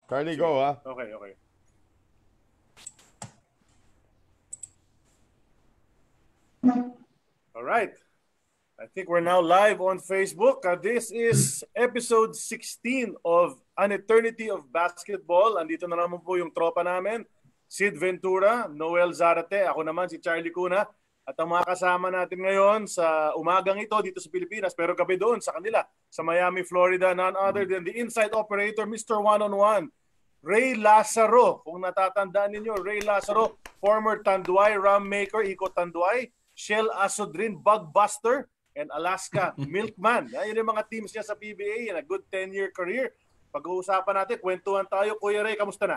Carly, Sige. go ha. Okay, okay. All right. I think we're now live on Facebook. This is episode 16 of An Eternity of Basketball. Andito na naman po yung tropa namin, Sid Ventura, Noel Zarate, ako naman si Charlie Cuna. At ang mga kasama natin ngayon sa umagang ito dito sa Pilipinas, pero gabi doon sa kanila, sa Miami, Florida, none other than the inside operator, Mr. One-on-One, Ray Lazaro. Kung natatandaan ninyo, Ray Lazaro, former Tanduay Ram Maker, Iko Tanduay, Shell Asodrin, Bugbuster, and Alaska Milkman. Yan yung mga teams niya sa PBA in a good 10-year career. Pag-uusapan natin, kwentuhan tayo. Kuya Ray, kamusta na?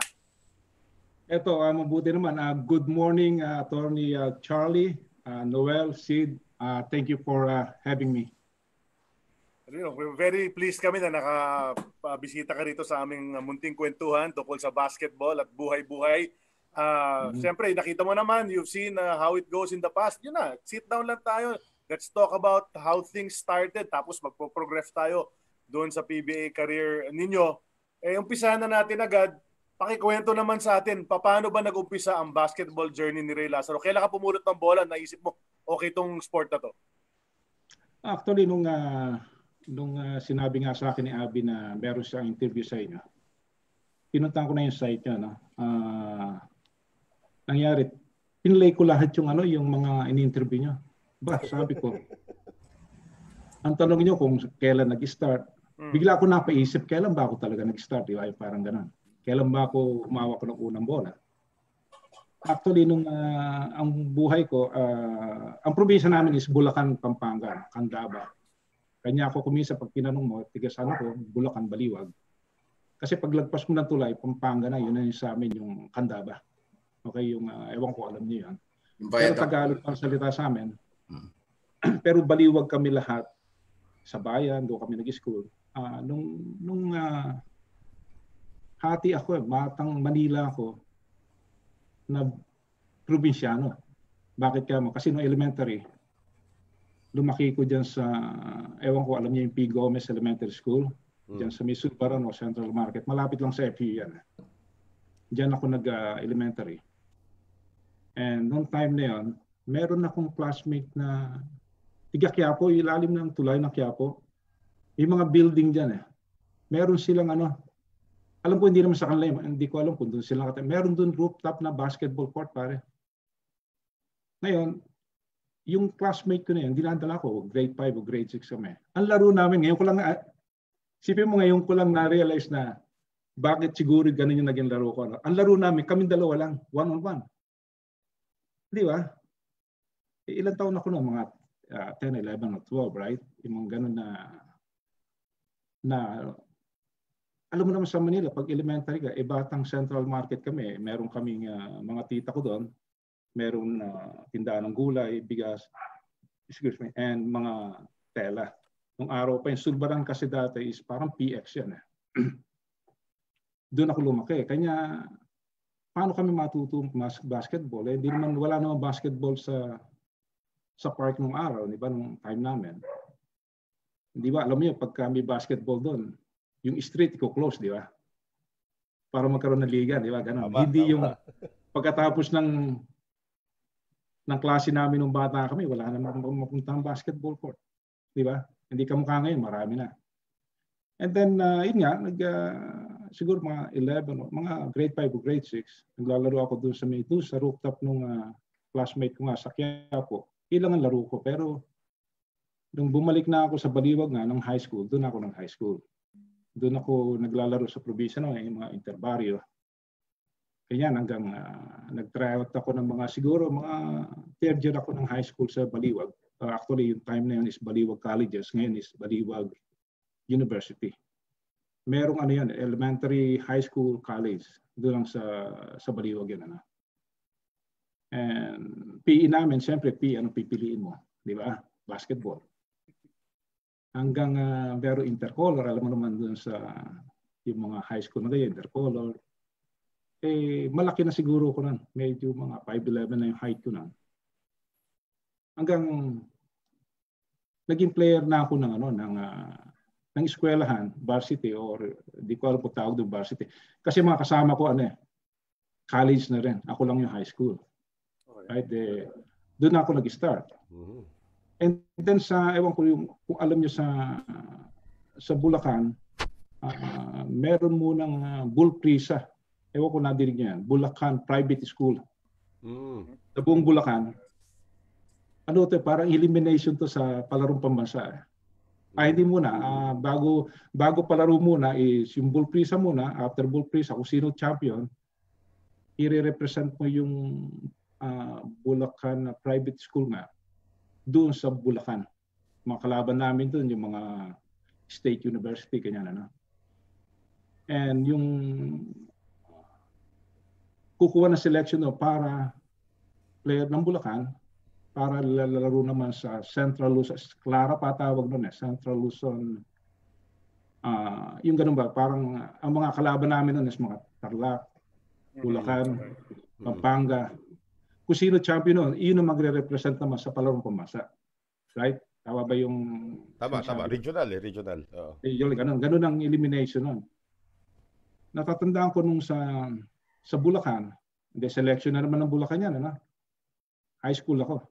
Ito, mabuti naman. Good morning, Attorney Charlie, Noel, Sid. Thank you for having me. We're very pleased kami na nakabisita ka rito sa aming munting kwentuhan tungkol sa basketball at buhay-buhay. Siyempre, nakita mo naman, you've seen how it goes in the past. Yun na, sit down lang tayo. Let's talk about how things started. Tapos magpo-progress tayo doon sa PBA career ninyo. Umpisahan na natin agad. Pakikwento naman sa atin, paano ba nag-umpisa ang basketball journey ni Ray Lazaro? Kailan ka pumulot ng bola, naisip mo, okay tong sport na to? Actually, nung sinabi nga sa akin ni Abby na meron siyang interview sa inyo, pinuntahan ko na yung site niya. No? Nangyari, pinlay ko lahat yung mga in-interview niya. Sabi ko, ang tanong niyo kung kailan nag-start, bigla ako napaisip, kailan ba ako talaga nag-start? Diba? Parang ganun. Kailan ba ako umawak ng unang bola? Actually, ang buhay ko, ang probinsya namin is Bulacan, Pampanga, Candaba. Kanya ako kumisa pag tinanong mo, tigasan ako, Bulacan, Baliwag. Kasi paglagpas mo ng tulay, Pampanga na, yun na yung sa amin, yung Candaba. Okay, yung, ewan ko, alam niyo yan. Pero Tagalog ang salita sa amin. Pero Baliwag kami lahat sa bayan, doon kami nag-school. Nung hati ako, batang Manila ako, na probinsyano. Bakit ka mo? Kasi no elementary, lumaki ko dyan sa, ewan ko, alam niyo yung P. Gomez Elementary School, dyan sa Misubaran o Central Market. Malapit lang sa FU yan. Dyan ako nag-elementary. And noong time na yun, meron akong classmate na tiga Quiapo, ilalim ng tulay ng Quiapo. Yung mga building dyan meron silang alam ko hindi naman sa kanila, hindi ko alam kung doon sila meron doon rooftop na basketball court pare. Ngayon, yung classmate ko na yun, dinadala ko, grade 5 o grade 6 kami. Ang laro namin, ngayon ko lang, sipin mo ngayon ko lang na-realize na bakit siguro ganun yung naging laro ko. Ang laro namin, kaming dalawa lang, one-on-one. Di ba? Ilang taon ako na, mga 10, 11, or 12, right? Yung mga ganun na alam mo naman sa Manila, pag elementary ka, batang Central Market kami, meron kaming mga tita ko doon, meron tindahan ng gulay, bigas, and mga tela. Nung araw pa, yung Sulbaran kasi dati is parang PX yan. Doon ako lumaki. Kanya, paano kami matutong basketball? Hindi naman, wala naman basketball sa park nung araw, di ba, nung time namin. Di ba, alam mo yun, pagka may basketball doon, yung street ko close, di ba? Para magkaroon ng liga, di ba? Ganun. Hindi yung pagkatapos ng klase namin nung bata kami, wala naman mapuntang basketball court. Di ba? Hindi kamukha ngayon, marami na. And then, yun nga, siguro mga 11, mga grade 5 o grade 6, naglalaro ako doon sa rooftop nung classmate ko nga sa Quiapo. Ilang ang laro ko, pero nung bumalik na ako sa Baliwag nga ng high school, doon ako ng high school. Doon ako naglalaro sa probinsya yung mga interbarrio. Kaya hanggang nag-tryout ako ng siguro mga third year ako ng high school sa Baliwag. Actually, yung time na yun is Baliwag Colleges. Ngayon is Baliwag University. Merong elementary, high school, college. Doon lang sa Baliwag yun. And PE namin, siyempre PE, anong pipiliin mo? Di ba? Basketball. Hanggang pero intercolor, alam mo naman doon sa yung mga high school na ganyan, intercolor. Malaki na siguro ko nun. Medyo mga 5'11 na yung height ko nun. Hanggang naging player na ako ng ng eskwelahan, varsity, or di ko alam kung tawag doon varsity. Kasi mga kasama ko, college na rin. Ako lang yung high school. Right? Doon ako nag-start. And then ewan ko kung alam nyo sa Bulacan, meron munang Bulprisa. Ewan ko nadinig nyo yan. Bulacan Private School. Sa buong Bulacan. Parang elimination to sa palarong pambansa. Hindi muna. Bago palaro muna is yung Bulprisa muna. After Bulprisa, kung sino champion, i-represent mo yung Bulacan Private School nga doon sa Bulacan. Mga kalaban namin doon, yung mga State University, ganyan. And yung kukuha ng selection para player ng Bulacan, para lalaro naman sa Central Luzon. Clara pa tawag doon Central Luzon. Yung ganun ba, parang ang mga kalaban namin doon is mga Tarlac, Bulacan, Pampanga. Kung sino champion noon, iyon ang magre-represent naman sa palarong pambansa. Right? Tama ba yung... Tama. Regional. Ganun ang elimination noon. Natatandaan ko nung sa Bulacan, selection na naman ng Bulacan yan. High school ako.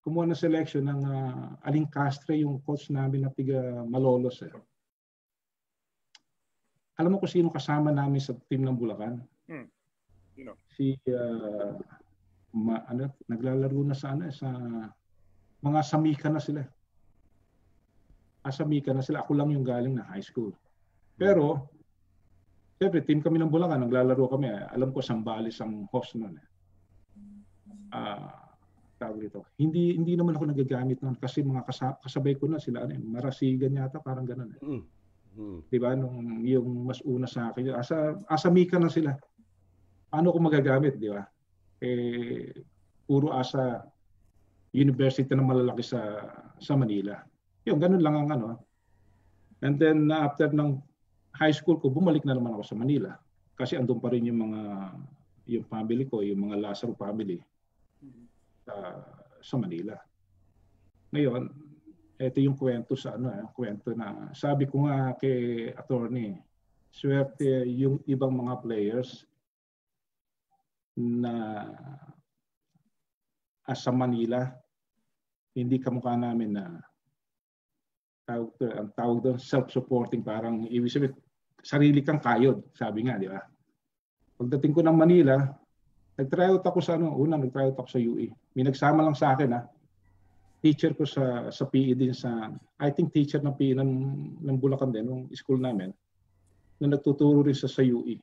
Kumuha na selection ng Aling Castre, yung coach namin na tiga Malolos. Alam mo kung sino kasama namin sa team ng Bulacan? Si naglalaro na sa mga Samika na sila. Samika na sila. Ako lang yung galing na high school. Pero siyempre team kami ng Bulacan, naglalaro kami. Alam ko Sambales ang host noon. Tawag ito. Hindi naman ako nagagamit noon kasi mga kasabay ko na sila Marasigan yata, parang ganoon. Diba? Nung yung mas una sa akin, Asamika na sila. Paano ko magagamit, di ba? Puro asa university na malalaki sa Manila. Yung ganun lang ang And then after ng high school ko, bumalik na naman ako sa Manila. Kasi andun pa rin yung family ko, yung mga Lazaro family sa Manila. Ngayon, ito yung kwento kwento na sabi ko nga kay attorney, swerte yung ibang mga players na sa Manila, hindi kamukha namin na ang tawag doon self-supporting, parang ibig sabihin sarili kang kayod, sabi nga, di ba? Pagdating ko ng Manila, nag-tryout ako nag-tryout ako sa UE. May nagsama lang sa akin teacher ko sa PE din I think teacher ng PE ng Bulacan din, ng school namin, na nagtuturo rin sa UE.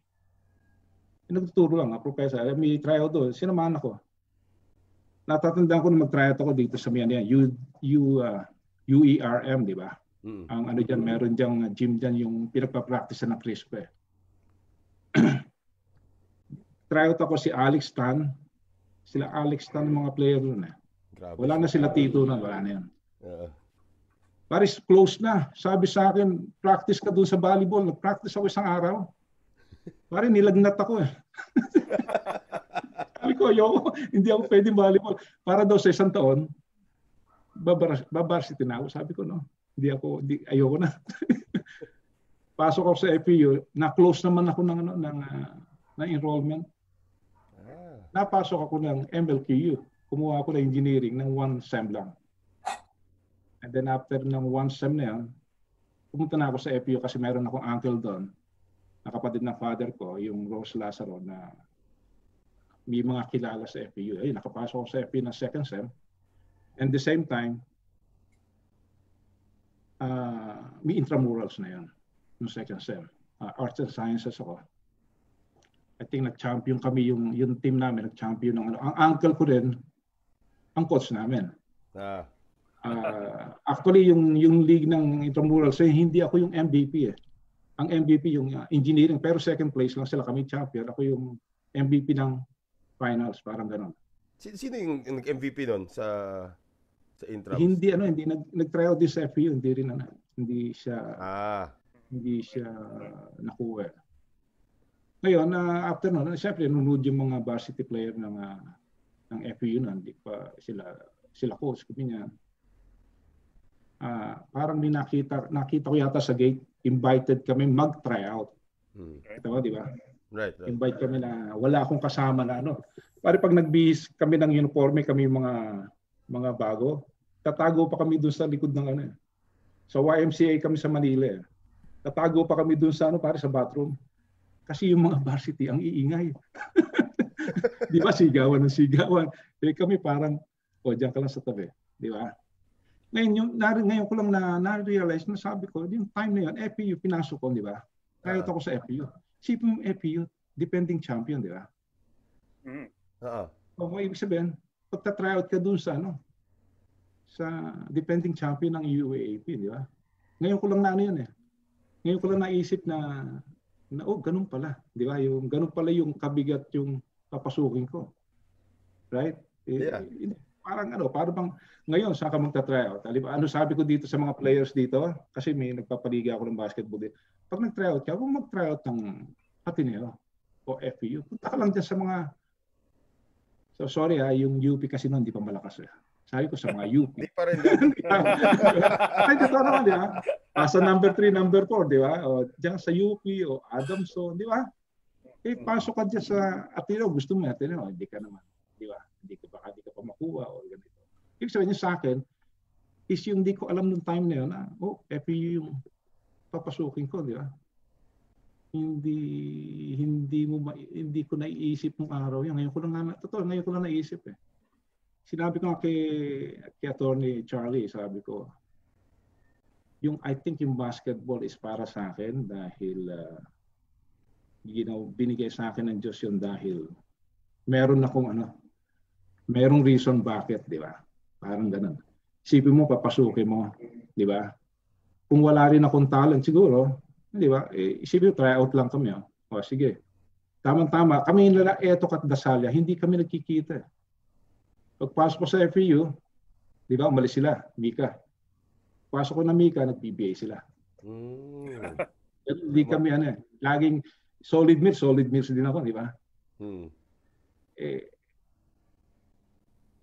Nagtuturo lang, professor. May tryout doon, sinamahan ako. Natatandaan ko na mag-tryout ako dito sa UERM, di ba? Ang dyan, meron dyan gym dyan yung pinagpa-practice ng CRISP. Tryout ako si Alex Tan. Sila Alex Tan, mga player doon. Wala na sila Tito na, wala na yan. Paris, close na. Sabi sa akin, practice ka doon sa volleyball. Nag-practice ako isang araw. Pare, nilagnat ako Sabi ko, hindi ako pwedeng volleyball. Para daw sa isang taon, babarsity na ako. Sabi ko, ayoko na. Pasok ako sa FEU, na-close naman ako ng enrollment. Napasok ako ng MLQU. Kumuha ako ng engineering ng 1 SEM lang. And then after ng 1 SEM na yan, pumunta na ako sa FEU kasi meron akong uncle doon, na kapatid ng father ko, yung Rose Lazaro, na may mga kilala sa FEU. Nakapasok ako sa FEU ng 2nd SEM. And the same time, may intramurals na yan, yung 2nd SEM. Arts and Sciences ako. I think nag-champion kami, yung team namin, nag-champion ng Ang uncle ko rin, ang coach namin. Actually, yung league ng intramurals, hindi ako yung MVP Ang MVP yung engineering, pero 2nd place lang sila, kami champion. Ako yung MVP ng finals, parang gano'n. Sino yung MVP nun sa intrams? Hindi nag-tryout din sa FEU, hindi siya nakuha. Ngayon, after nun, siyempre, nunod yung mga varsity player ng FEU na, hindi pa sila coach, kami niya. parang may nakita ko yata sa gate, invited kami mag-tryout. Ito ba, di ba? Right. Invite kami na wala akong kasama na ano. Pare pag nagbihis kami ng uniforme, kami mga bago, tatago pa kami doon sa likod ng ano. Sa YMCA kami sa Manila. Tatago pa kami doon sa para sa bathroom. Kasi yung mga varsity ang iingay. Di ba, sigawan ng sigawan. Kami parang, diyan ka lang sa tabi. Di ba? Ngayon ko lang na-realize na sabi ko, yung time na yun, FPU, pinasok ko, di ba? Tryout ako sa FPU. Sipin mo FPU, defending champion, di ba? Ibig sabihin, pagta-tryout ka dun sa defending champion ng UAAP, di ba? Ngayon ko lang yun eh. Ngayon ko lang naisip na ganun pala. Di ba? Ganun pala yung kabigat yung papasukin ko. Right? Yeah. Parang bang ngayon saan ka magta-tryout? Ano sabi ko dito sa mga players dito? Kasi may nagpapaliga ako ng basketball dito. Pag nag-tryout ka, kung mag-tryout ng Ateneo o FPU, punta ka lang dyan sa mga yung UP kasi noon hindi pa malakas eh. Sabi ko sa mga UP. Hindi pa rin. Ay, dito naman, di ba? Sa number 3, number 4, di ba? O dyan sa UP o Adamson, di ba? Pasok ka dyan sa Ateneo, gusto mo Ateneo, hindi ka naman. Di ba? Hindi ka pa makuha o ganito. Ibig sabihin sa akin, is yung hindi ko alam nung time na yun, FPU yung papasukin ko, di ba? Hindi ko naiisip nung araw yan. Ngayon ko lang naisip eh. Sinabi ko kay Attorney Charlie, sabi ko, I think yung basketball is para sa akin dahil binigay sa akin ng Diyos yun dahil meron akong merong reason bakit, di ba? Parang ganun. Isipin mo, papasukin mo, di ba? Kung wala rin akong talent siguro, di ba? Isipin mo, try out lang kami. O sige. Tama-tama. Kami nila Etok at Dasalya, hindi kami nagkikita. Pagpasok ko sa FEU, di ba, umalis sila, Mika. Pasok ko na Mika, nag-PBA sila. Hindi kami laging solid meals din ako, di ba?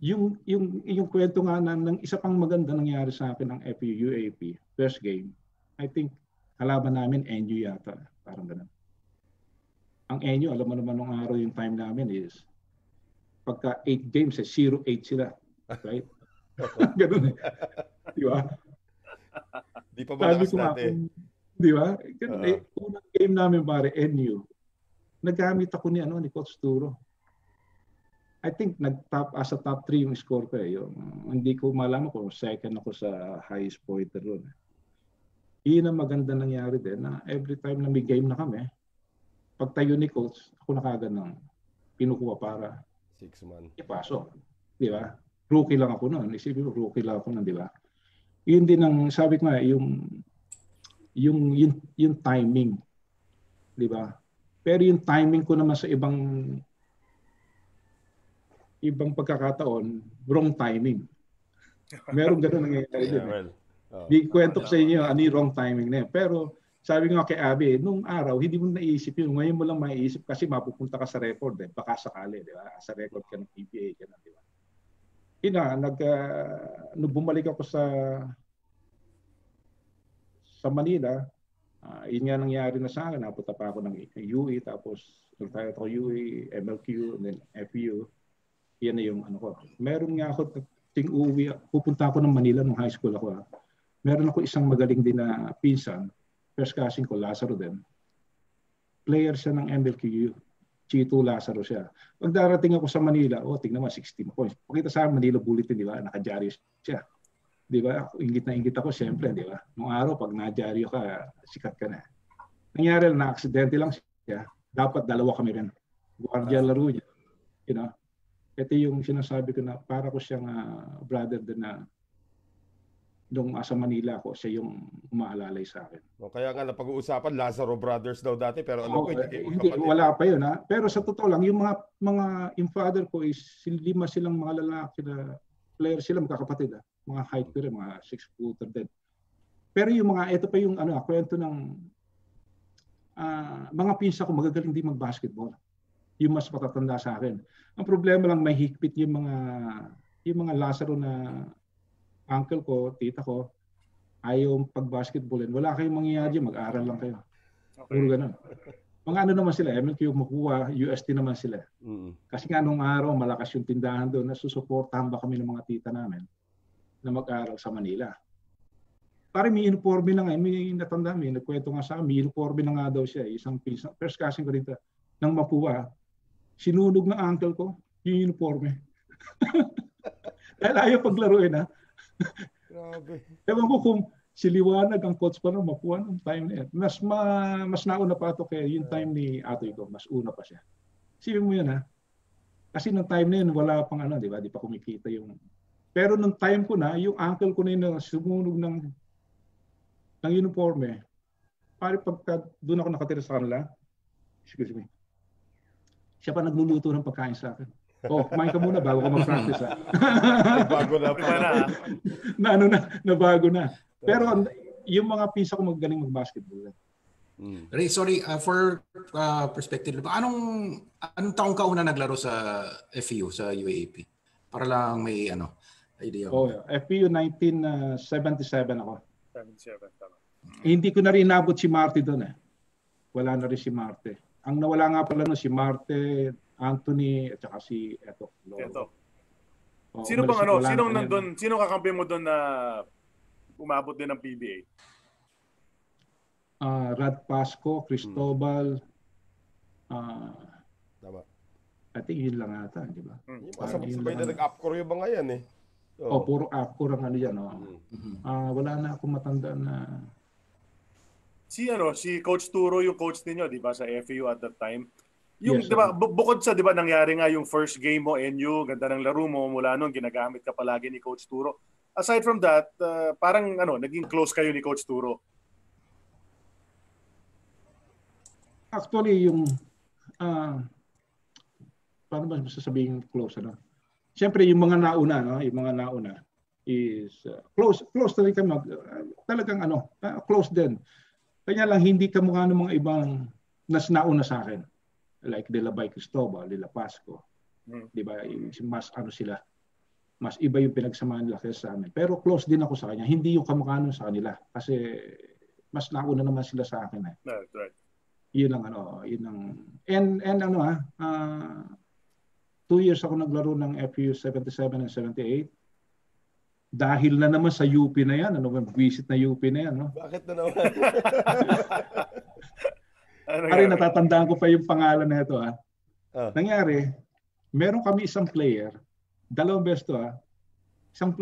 Yung kwento nga ng isa pang maganda nangyari sa akin ng FEU UAP, first game, I think kalaban namin NU yata, parang ganun. Ang NU, alam mo naman nung araw yung time namin is pagka 8 games, 0-8 sila. Right? Ganun eh. Di ba? Di pa malakas natin. Di ba? Unang game namin pare, NU. Nagamit ako ni Coach Turo. I think as a top 3 yung score ko eh. Hindi ko malaman kung second ako sa highest pointer ron. Yun ang maganda nangyari din na every time na may game na kami, pag tayo ni Coach, ako na kagad ng pinukuha para 6-man. Ipasok. Di ba? Rookie lang ako noon. Isipin mo, rookie lang ako noon, di ba? Yun din ang sabi ko nga, yung timing. Di ba? Pero yung timing ko naman sa ibang pagkakataon, wrong timing. Meron ganun nangyayari din. Di kwento ko sa inyo, yung wrong timing na yun. Pero sabi nga kay Abby, nung araw, hindi mo naisip yun. Ngayon mo lang maiisip kasi mapupunta ka sa record. Baka sakali, di ba? Sa record ka ng PBA, di ba? Nung bumalik ako sa Manila, yun nga nangyari na sa akin. Napunta pa ako ng UE, tapos nagtayo ako UE, MLQ, and then FU. Yan na yung ko. Meron nga ako, uwi, pupunta ako ng Manila nung high school ako. Meron ako isang magaling din na pinsan. First cousin ko, Lazaro din. Player siya ng MLQ. Chito Lazaro siya. Pag darating ako sa Manila, tingnan mo, 16 points. Pakita sa Manila Bulletin, di ba? Nakadyaryo siya. Di ba? Ingit ako, siyempre, di ba? Nung araw, pag nadyaryo ka, sikat ka na. Nangyari lang, na-aksidente lang siya. Dapat dalawa kami rin. Guardia laro niya. You know? Ito yung sinasabi ko na para ko siyang brother din na nung sa Manila ako, siya yung umaalalay sa akin. Kaya nga napag-uusapan, Lazaro Brothers daw dati, pero alam ko hindi, wala pa yun. Pero sa totoo lang, yung yung father ko is 5 silang mga lalaki na player sila, magkakapatid. Mga height ko rin, mga 6-footer din. Pero yung ito pa yung kwento ng mga pinsa ko magagaling din mag-basketball. Yung mas matatanda sa akin. Ang problema lang, may higpit yung mga Lazaro na uncle ko, tita ko, ayaw pag-basketballin, wala kayong mangyayari dyan, mag-aral lang kayo. Okay. Puro ganun. Mga ano naman sila, MLQ makuha, UST naman sila. Kasi nga nung araw, malakas yung tindahan doon, nasusuportahan ba kami ng mga tita namin na mag-aral sa Manila. Parang may uniforme na nga, may natanda, may nagkwento nga sa akin, may uniforme na nga daw siya. Isang first cousin ko rin ng Mapua, sinunog ng uncle ko yung uniforme. Dahil ayaw paglaruin, ha? Grabe. Ewan ko kung si Liwanag ang coach pa ng Mapua nung time na yan. Mas nauna pa ito kaya yung time ni atoy ko, mas una pa siya. Sipin mo yun, ha? Kasi nung time na yun, wala pang ano, di ba? Di pa kumikita yung... Pero nung time ko na, yung uncle ko na yun na sumunog ng uniforme, pari pagka doon ako nakatira sa kanila, excuse me, siya pa nagluluto ng pagkain sa akin. Oh, kumain ka muna bago ka mag-practice, ha? Bago na pa. Nabago na. Pero yung mga pisa ko magaling mag-basketball. Ray, sorry, for perspective, anong taong ka una naglaro sa FEU, sa UAAP? Para lang may idea. Oh, FEU 1977 ako. 77, tama. Hindi ko na rin inabot si Marte doon, eh. Wala na rin si Marte. Ang nawala nga pala no, si Marte, Anthony, at saka si Eto. Oh, sino bang sinong nandun, sino kakampi mo doon na umabot din ng PBA? Rad Pasco, Cristobal, Tama. I think yun lang ata, di ba? Sabay na nag-upcore yung mga yan, eh. Puro upcore ang ano yan. Wala na akong matanda na... Si Coach Turo yung coach ninyo, di ba, sa FEU at that time. Yung, Yes, di ba, bukod sa, di ba, nangyari nga yung first game mo, NU, ganda ng laro mo, mula noon, ginagamit ka palagi ni Coach Turo. Aside from that, parang, naging close kayo ni Coach Turo. Actually, yung... paano ba sasabihin close, Siyempre, yung mga nauna, yung mga nauna is close na rin kami. Talagang close din. Kanya lang hindi kamukha ng mga ibang nauna sa akin. Like De La Bay Cristobal, De La Pasco. Di ba? Mas sila. Mas iba yung pinagsamahan nila kaysa sa amin. Pero close din ako sa kanya. Hindi yung kamukha nun sa kanila. Kasi mas nauna naman sila sa akin. That's right. Yun ang yun ang... And 2 years ako naglaro ng FEU 77 and 78. Dahil na naman sa UP na yan. Visit na UP na yan. Bakit na naman? Natatandaan ko pa yung pangalan na ito. Nangyari, meron kami isang player. Dalawang beses to. Isang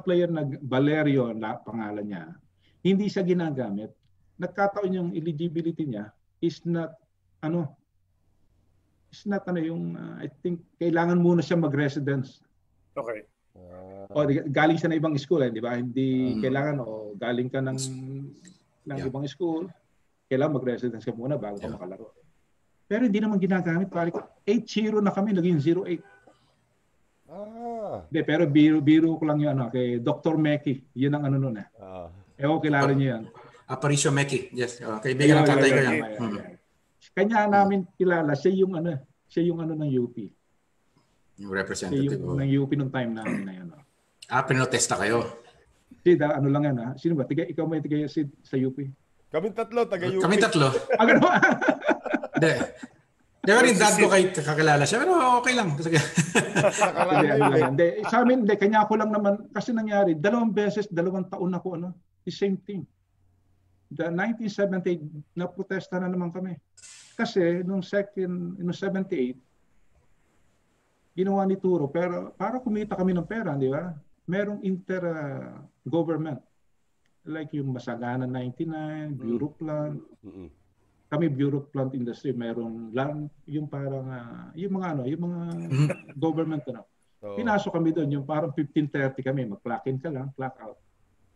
player na Valerio na pangalan niya. Hindi siya ginagamit. Nagkataon yung eligibility niya is not I think kailangan muna siya mag-residence. Okay. Galing siya ng ibang school, di ba? Hindi kailangan galing ka ng ibang school, kailangan mag-residence ka muna bago ka makalaro. Pero hindi naman ginagamit, pare ko. 8-0 na kami, naging 0-8. Hindi, pero biro ko lang yun kay Dr. Meki. Yun ang noon eh. Kilala niyo yan. Aparicio Meki. Yes. Kaibigan ng tatay ko yan. Kanya namin kilala, siya yung ng UP. Yung representative. Siya yung ng UP nung time namin na yun. Pinotesta kayo? Lang yan Sino ba? Ikaw may tiga sa UP? Kaming tatlo, taga-UP. Kaming tatlo? Hindi. Pero rin dad ko kakilala siya, pero okay lang. Hindi. Sa amin, kanya ko lang naman, kasi nangyari, 2 taon ako, the same thing. The 1978, na-protesta na naman kami. Kasi nung 78, ginawa ni Turo, pero para kumita kami ng pera, di ba? Merong inter-government. Like yung Masagana 99, Bureau Plant. Kami Bureau Plant Industry, meron lang yung parang, yung mga government, Pinasok kami doon, yung parang 15:30 kami, mag-clock in ka lang, clock out.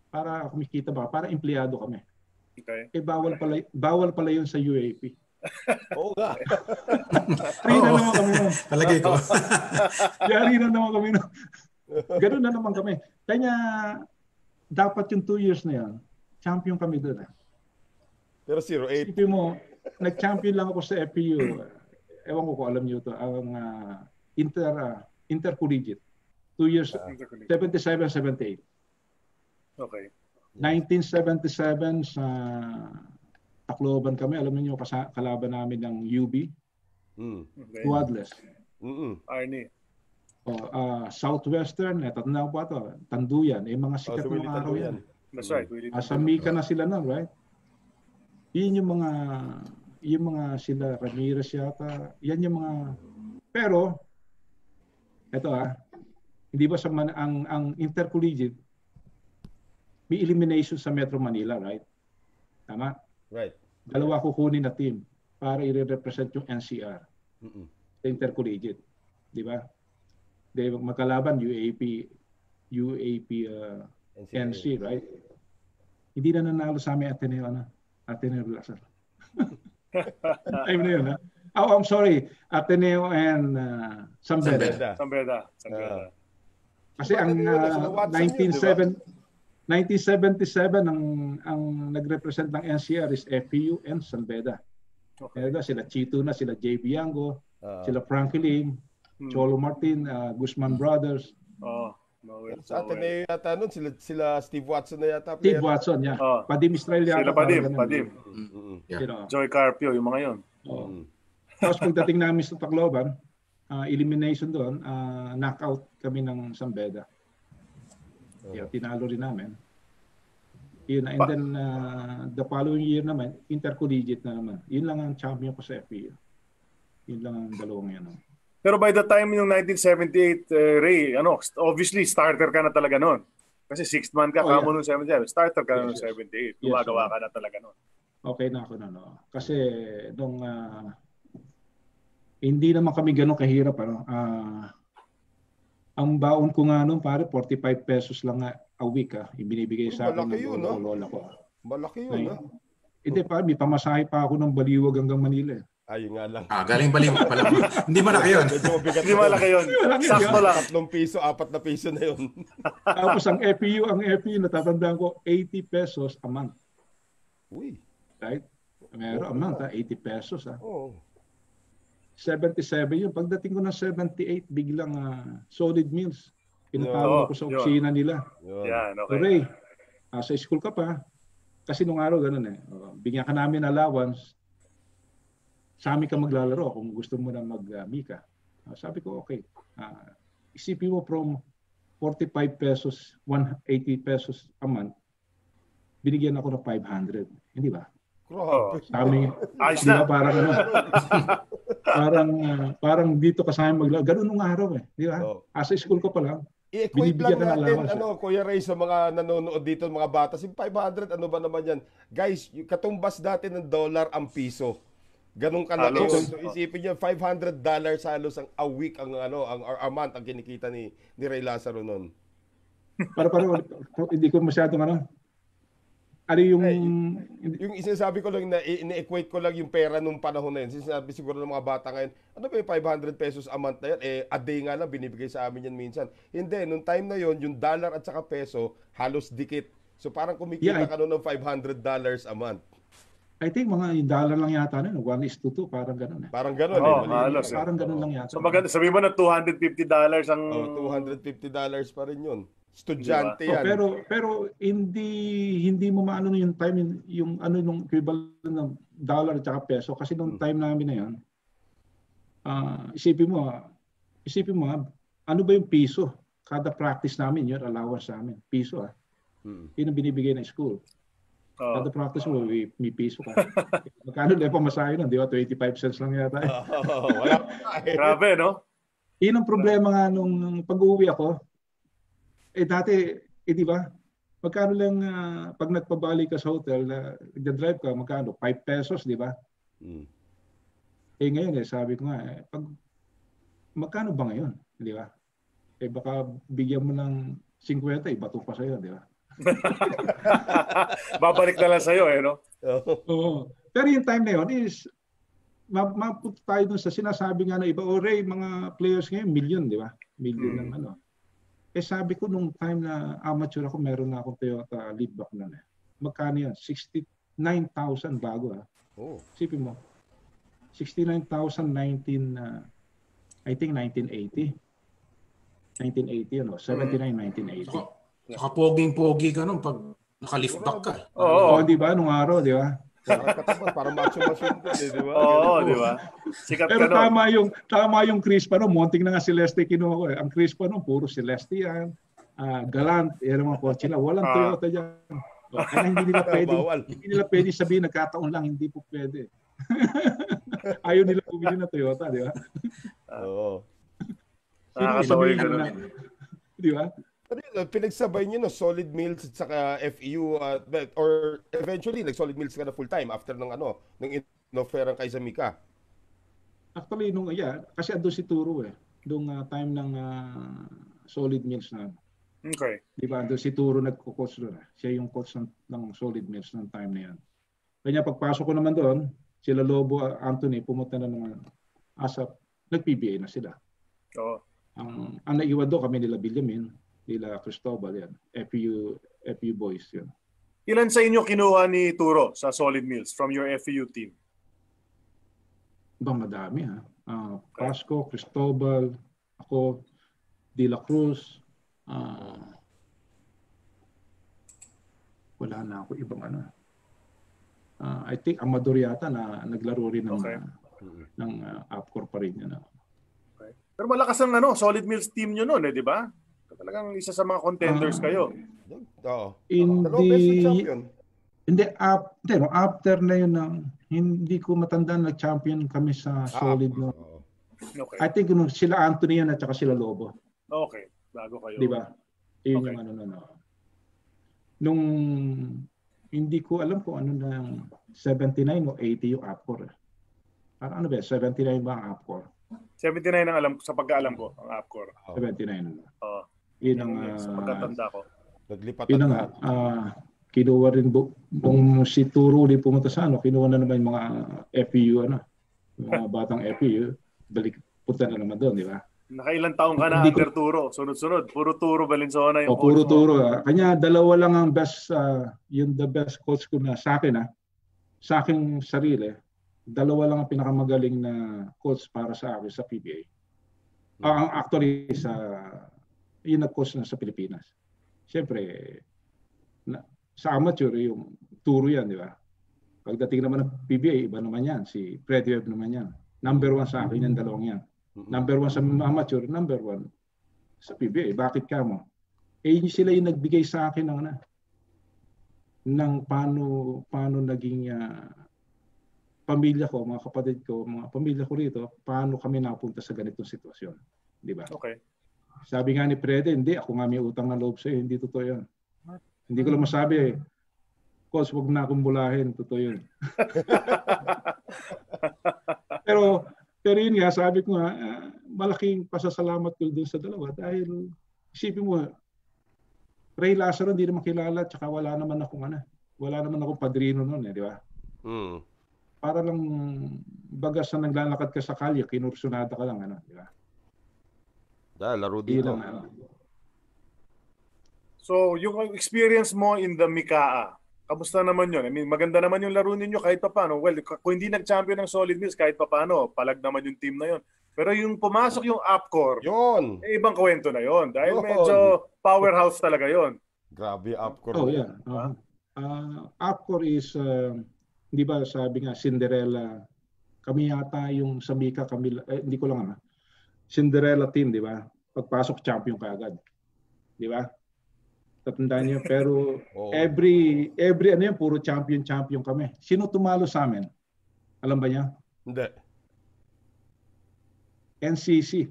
Para kumikita ba? Para empleyado kami. Okay. Bawal pala yun sa UAP. Oo nga. Yari na naman kami nun. Palagay ko. Yari na naman kami nun. Ganun na naman kami. Kaya dapat yung 2 years na yan, champion kami doon. Pero 0-8. Isipin mo, nag-champion lang ako sa FEU. Ewan ko kung alam niyo ito. Ang intercollegiate. 2 years. 77-78. Okay. 1977 sa Tacloban kami. Alam niyo kalaban namin ng UB. Okay. Quadless. Arnie. Southwestern, tatandaan ko pa ito. Tanduyan. Mga sikat Willie mga araw Tanduyan. yan. That's right. Sa Mika na sila nun, right? Yun yung mga sila Ramirez yata. Yan yung mga... Pero, eto hindi ba ang intercollegiate, may elimination sa Metro Manila, right? Tama? Right. Dalawa kukunin na team para i-represent yung NCR. Sa intercollegiate. Di ba? Magkalaban UAP NC, right? Hindi na nanalo sa amin Ateneo Lasar. Time na yun, I'm sorry. Ateneo and San Beda. Kasi ang 1977 ang nag-represent ng NCR is FPU and San Beda. Okay. Sila Chito na, sila JB Yango, sila Frankie Lim, Cholo Martin, Guzman Brothers. Sa Ateneo yata nun, sila Steve Watson na yata. Steve Watson, yeah. Padim Israel yata. Sila Padim. Joy Carpio, yung mga yun. Tapos pagdating namin sa Tacloban, elimination doon, knockout kami ng San Beda. Tinalo rin namin. Yun, and then the following year naman, intercollegiate na naman. Yun lang ang champion ko sa FPU. Yun lang ang dalawang yan. Pero by the time yung 1978, Ray, obviously starter ka na talaga noon. Kasi 6th man ka, kamo nung 77. Starter ka na nung 78. Gumagawa ka na talaga noon. Okay na ako na. Kasi nung hindi naman kami ganun kahirap. Ang baon ko nga noon, pare, 45 pesos lang a week. Ibinibigay sa akin ng lola ko. Malaki yun, Hindi pa, may pamasahe pa ako ng Baliwag hanggang Manila. Ayun nga lang. Galing Baliwag pala. Hindi malaki yun. Hindi malaki yun. Sakto lang. 3 piso, 4 na piso na yun. Tapos ang FPU, natatandaan ko, 80 pesos a month. Uy. Right? Meron a month, 80 pesos. Oo. 77 yun. Pagdating ko ng 78, biglang solid meals. Pinatawag ko sa opisina nila. Yan, okay. Ray, sa school ka pa. Kasi nung araw, ganun bigyan ka namin allowance. Sa amin ka maglalaro kung gusto mo na mag-mika. Sabi ko, okay. Isipin mo from 45 pesos, 180 pesos a month, binigyan ako ng 500. Hindi ba? Sabi, ayos na. Parang dito ka sa amin maglalaro. Ganun nung araw Di ba? Sa school ko pa lang. I-equate lang natin, Kuya Ray, sa mga nanonood dito, mga bata, si 500, ano ba naman yan? Guys, katumbas dati ng dollar ang piso. Ganun kalaki. So, isipin niyo, $500 halos ang a week, ang month, ang kinikita ni Ray Lazaro noon. Para hindi ko masyadong yung sinasabi ko lang na ini-equate ko lang yung pera nung panahon na yun. Sinasabi siguro ng mga bata ngayon, ano ba yung 500 pesos a month na yan? A day nga lang binibigay sa amin yan minsan. Hindi, nung time na yon yung dollar at saka peso halos dikit. So parang kumikita ka noon ng $500 a month. I think mga dollar lang yata na, 1:2, parang gano'n. Parang gano'n. Halos. Parang gano'n lang yata. So sabihin mo na $250 ang... $250 pa rin yun. Estudyante yan. Pero hindi mo maano yung time, yung nung equivalent ng dollar at saka peso. Kasi nung time namin na yan, isipin mo, ano ba yung piso? Kada practice namin, yun, allowance namin. Piso Yun ang binibigay ng school. Kada practice mo, may piso ka. Magkano lang pamasahe nun, di ba? 25 cents lang yata. Wala. Grabe, no? Yun ang problema nga nung pag-uwi ako. Dati, di ba? Magkano lang pag nagpabalik ka sa hotel, nagda-drive ka, magkano? 5 pesos, di ba? Ngayon, sabi ko nga, magkano ba ngayon? Di ba? Baka bigyan mo ng 50, ibato pa sa'yo, di ba? Babalik na lang sa'yo, no? Oo. Pero yung time na yun is, mapunta tayo dun sa sinasabi nga na iba, Ray, mga players ngayon, million, di ba? Million ng ano. Sabi ko nung time na amateur ako, meron na akong Toyota Leadback na. Magkano yan? 69,000 bago. Sipin mo. 69,000, I think 1980. 1980, 79, 1980. Nakapoging-pogi ka nun pag Naka-lift back ka. Oo. di ba? Nung araw, di ba? Parang katapat, parang macho machine din, di ba? Oo, di ba? Sikat Pero ka nun. tama yung Crispa no, munting na nga Celeste kinuha ko eh. Ang Crispa no, puro Celeste yan. Galant, yan ang mga kotse na. Walang Toyota diyan. Kaya hindi nila pwede sabihin nagkataon lang, hindi po pwede. Ayaw nila bumili ng Toyota, di ba? Oo. Nakakatawa yung ganun. Di ba? Pinagsabay niyo no, solid meals at saka FEU or eventually nag-solid meals ka na full time after ng in-offeran kay Mika. Actually kasi ando si Turo eh. Nung time ng solid meals na. Okay. Di ba? Ando si Turo nagko-coach doon. Siya yung coach ng solid meals ng time na yan. Kanya pagpasok ko naman doon, sila Lobo, Anthony, pumunta na naman ASAP. Nag-PBA na sila. Oo. Ang naiwan doon kami nila Benjamin, nila Cristobal yan. FEU boys yan. Ilan sa inyo kinuha ni Turo sa solid meals from your FEU team? Madami ha. Pasco, Cristobal, ako, De La Cruz, wala na ako ibang I think Amador yata na naglaro rin ng Upcore pa rin yan. Okay. Pero malakas ang solid meals team nyo noon di ba? Talagang isa sa mga contenders kayo. Oo. Hindi, after na yun, hindi ko matandaan nag-champion kami sa solid. Okay. I think sila Anthony yan at saka sila Lobo. Okay, bago kayo. Di ba? Yun yung Nung hindi ko alam kung ano na 79 o 80 yung Upcore. Parang 79 ba ang Upcore? 79 ang alam sa pagkaalam ko ang Upcore. 79. Oo. Yun ang sa pagkatanda ko. Naglipat yun ang kinuha rin kung si Turo ulit pumunta sa kinuha na naman yung mga FEU yung mga batang FEU, punta na naman doon, di ba? Nakailang taong ka na under Turo? Sunod-sunod. Puro Turo Valenzuela yung coach puro mo. Turo. Kanya dalawa lang ang best, yung the best coach ko na sa akin sa aking sarili. Dalawa lang ang pinakamagaling na coach para sa akin sa PBA. Actually, yung nag-coach na sa Pilipinas. Siyempre, sa amateur, yung Turo yan, di ba? Pagdating naman ng PBA, iba naman yan. Si Freddy Webb naman yan. Number 1 sa akin yung dalawang yan. Number 1 sa amateur, number 1 sa PBA. Bakit ka mo? Sila yung nagbigay sa akin ng paano naging pamilya ko, mga kapatid ko, mga pamilya ko rito, paano kami napunta sa ganitong sitwasyon. Di ba? Okay. Sabi nga ni Freddy, hindi, ako nga may utang na loob sa'yo. Hindi totoo yan. Hindi ko lang masabi, Coach, wag na akong bulahin. Totoo yun. Pero yun nga, sabi ko nga, malaking pasasalamat ko din sa dalawa dahil isipin mo, Ray Lazaro hindi naman kilala tsaka wala naman akong padrino noon di ba? Para lang bagas na naglalakad ka sa kalye, kinursunada ka lang, di ba? Laro dito. So, yung experience mo in the Mikaa, kamusta naman yun? I mean, maganda naman yung laro ninyo kahit pa paano. Well, kung hindi nag-champion ng solid meals, kahit pa paano, palag naman yung team na yun. Pero yung pumasok yung Upcore, yun. Ibang kwento na yun. Dahil medyo powerhouse talaga yun. Grabe, Upcore. Oh, yeah. Upcore is, hindi ba sabi nga, Cinderella. Kami yata yung sa Mika, hindi ko lang Cinderella team, di ba? Pagpasok, champion ka agad. Di ba? Tatandaan niyo, pero every puro champion kami. Sino tumalo sa amin? Alam ba niya? Hindi. NCC.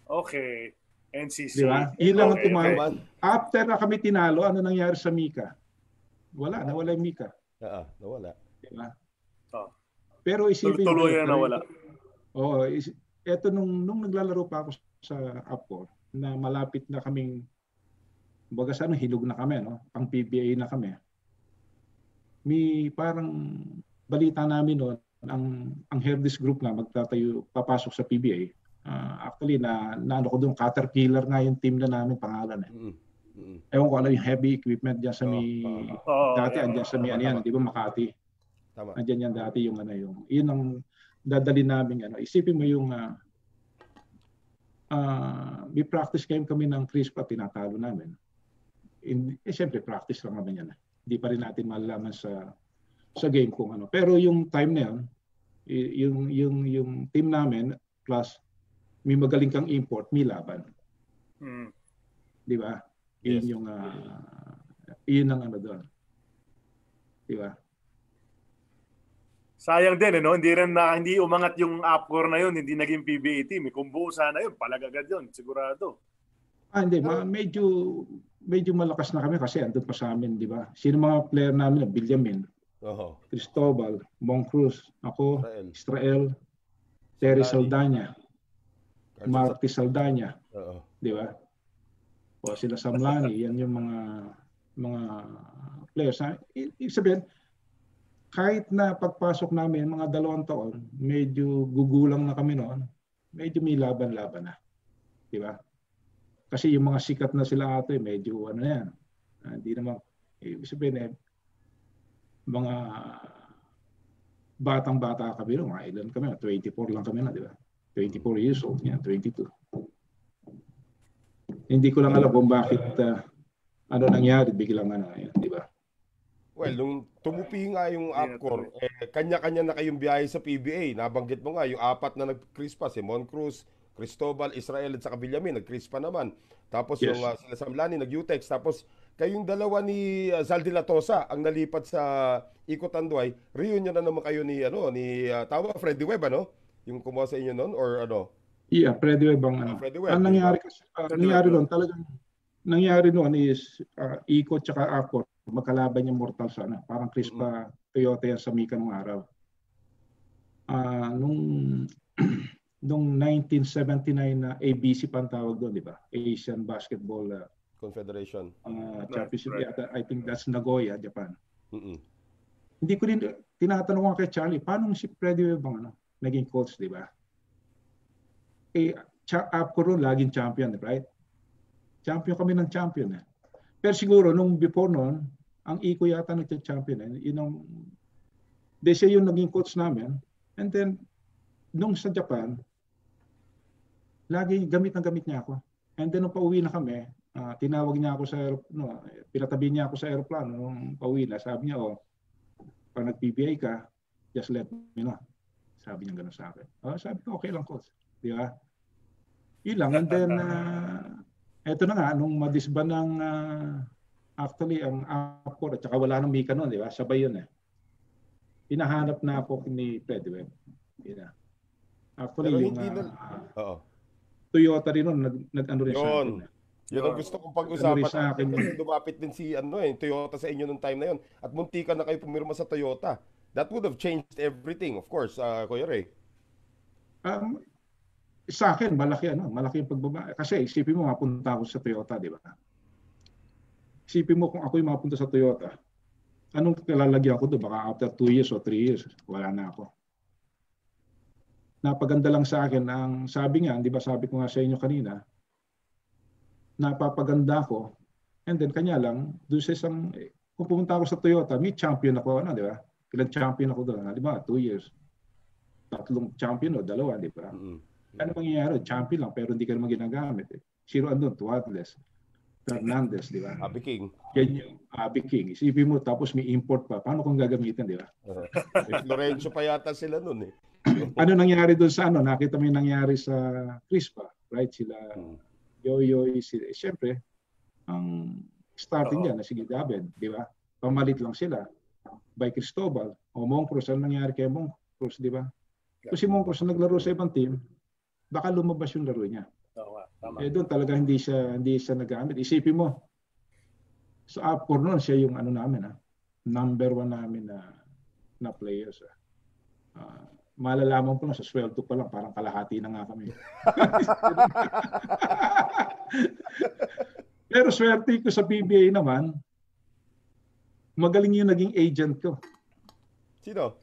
Okay. NCC. Di ba? Ilang tumalo. Okay. After na kami tinalo, ano nangyari sa Mika? Nawala yung Mika. Nawala. Di ba? Pero isipin tuloy na nawala. Eto nung naglalaro pa ako sa Upcore, na malapit na kaming baga hilog na kami, pang PBA na kami. May parang balita namin ang Herdis Group nga magtatayo, papasok sa PBA. Actually, naano ko doon, Caterpillar nga yung team na namin pangalan. Ewan ko yung heavy equipment dyan sa dati, andyan sa di ba Makati? Tama. Andyan yan dati yung yun ang dadali namin. Isipin mo yung may practice game kami ng Crispa, tinatalo namin. Siyempre practice lang naman yan. Hindi pa rin natin malalaman sa game kung ano. Pero yung time na yun, yung team namin plus may magaling kang import, may laban. Di ba? Yes. Yun ang ano doon. Di ba? Sayang din, no? Hindi umangat yung Upcore na yun, hindi naging PBA team. Kung buo sana yun, palagagad yun, sigurado. Hindi. Medyo malakas na kami kasi andun pa sa amin, di ba? Sino mga player namin? Villamin, Cristobal, Moncruz, ako, Israel, Terry Saldana, Marty Saldana, di ba? O sila Samlani, yan yung mga players. Ibig sabihin, kahit na pagpasok namin mga 2 taon, medyo gugulang na kami noon, medyo may laban-laban na. Di ba? Kasi yung mga sikat na sila ato, medyo ano yan. Hindi naman, ibig sabihin, mga batang-bata kami, mga ilan kami, 24 lang kami na, di ba? 24 years old, yan, 22. Hindi ko lang alam kung bakit ano nangyari, biglang di ba? Well, nung tumupi nga yung Upcore, kanya-kanya na kayong biyahe sa PBA. Nabanggit mo nga, yung 4 na nag-crispa, si Moncruz, Cristobal, Israel at saka Villamin, nag-crispa naman. Tapos yung sila Samlani, nag-UTEX. Tapos kayong dalawa ni Zal de la Tosa ang nalipat sa Ikot Anduay. Reunion na naman kayo ni tama, Freddy Webb, ano? Yung kumuha sa inyo noon or ano? Yeah, Freddy Webb ang ano. Freddy Webb, ang nangyari kasi, nangyari doon, talagang nangyari noon is Ikot tsaka Upcore, magkalaban yung mortal sana. Parang Crispa Toyota yan sa Mika nung araw. Nung 1979 na ABC pa ang tawag doon, di ba? Asian Basketball Confederation. Championship. Right. I think that's Nagoya, Japan. Hindi ko din tinatanong kay Charlie, paano si Freddy Webb naging coach, di ba? Upcore laging champion, right? Champion kami ng champion. Pero siguro, nung before noon, ang Iko yata nag-champion. Siya yung naging coach namin. And then, nung sa Japan, lagi gamit niya ako. And then, nung pauwi na kami, tinawag niya ako pinatabi niya ako sa aeroplano nung pauwi na. Sabi niya, pag nag-PBA ka, just let me know. Sabi niya gano'n sa akin. Sabi ko, okay lang, coach. Di ba? Yun lang. And then, eto na nga, nung madisban ng actually ang Upcore at saka wala nang Mika noon, di ba? Sabay yun hinahanap na ako ni Freddy Webb. Actually, pero yung Toyota rin noon, nag-ano rin sa akin. Yun ang gusto kong pag-usapan sa akin. Kasi dumapit din si Toyota sa inyo nung time na yun. At muntikan na kayo pumirma sa Toyota. That would have changed everything, of course, Kuya Ray. Sa akin, malaki yung pagbaba. Kasi isipin mo, mapunta ako sa Toyota, di ba? Isipin mo kung ako yung mapunta sa Toyota, anong kalalagyan ko doon? Baka after 2 years o 3 years, wala na ako. Napaganda lang sa akin, ang sabi nga, di ba sabi ko nga sa inyo kanina, napapaganda ko, and then kanya lang, doon sa isang, kung pumunta ako sa Toyota, may champion ako, di ba? Ilang champion ako doon, di ba? 2 years. 3 champion o 2, di ba? Ano mangyayari? Champion lang, pero hindi ka naman ginagamit. Sino andun? Tuatles, Fernandez, di ba? Abby King. Yan yung Abby King. Isipin mo, tapos may import pa. Paano kung gagamitin, di ba? Lorenzo pa yata sila nun eh. Ano nangyari doon sa Nakita mo yung nangyari sa Crispa, right? Sila Yoyoy, siyempre, ang starting dyan na si David, di ba? Pamalit lang sila by Cristobal o Moncruz. Ano nangyari kay Moncruz, di ba? Kung si Moncruz naglaro sa ibang team, baka lumabas yung laro niya. Tama. Doon talaga hindi siya nagamit. Isipin mo, sa Upcore noon, siya yung namin, number 1 namin na players. Malalaman ko na sa sweldo pa lang, parang kalahati na nga kami. Pero swerte ko sa PBA naman, magaling yung naging agent ko. Sino?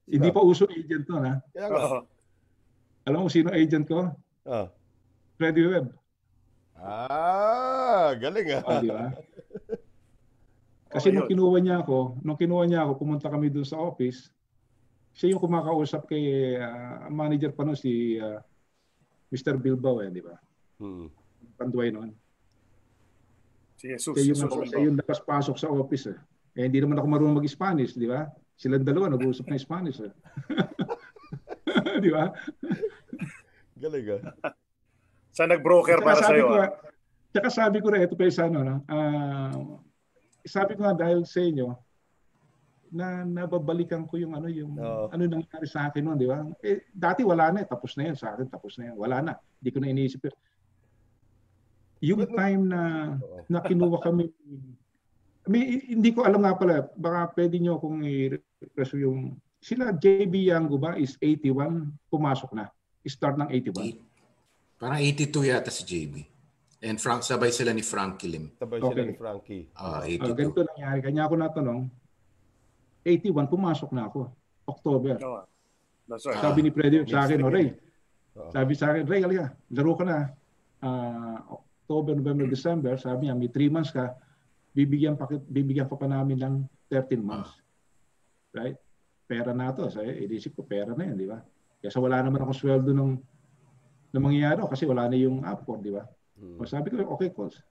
Hindi pa uso agent to, Alam mo sino agent ko? Freddy Webb. Galing di ba? Kasi nung kinuha niya ako, pumunta kami doon sa office. Siya yung kumakausap kay manager pa noon si Mr. Bilbao, di ba? Panduay noon. Si Jesus. Siya yung lakas-pasok sa office. Eh, hindi naman ako marunong mag-Spanish, di ba? Silang dalawa nag-uusap ng Spanish. Di ba? Galing Sa nag-broker para sa iyo. Tsaka sabi ko rin, ito pa yung sabi ko nga dahil sa inyo, na nababalikan ko yung ano nangyari sa akin noon, di ba? Eh, dati wala na tapos na yan sa akin, tapos na yan. Wala na. Hindi ko na iniisip. Yung time na kinuha kami, hindi ko alam nga pala, baka pwede nyo kung i-reso yung, sila JB Yango ba is 81, pumasok na. Start ng 81. Parang 82 yata si JB. And sabay sila ni Frankie Lim. Sabay sila ni Frankie. 82. Ganito nangyari. Kanya ako natanong, 81, pumasok na ako. October. That's right. Sabi ni Freddy sa akin, Ray. Sabi sa akin, Ray, halika, laro ka na. October, November, December, sabi niya, may 3 months ka, bibigyan ka pa namin ng 13 months. Right? Pera na ito. Inisip ko, pera na yan, di ba? Kasi wala naman akong sweldo ng mangyayari kasi wala na yung Upcore, di ba? Sabi ko, okay, calls.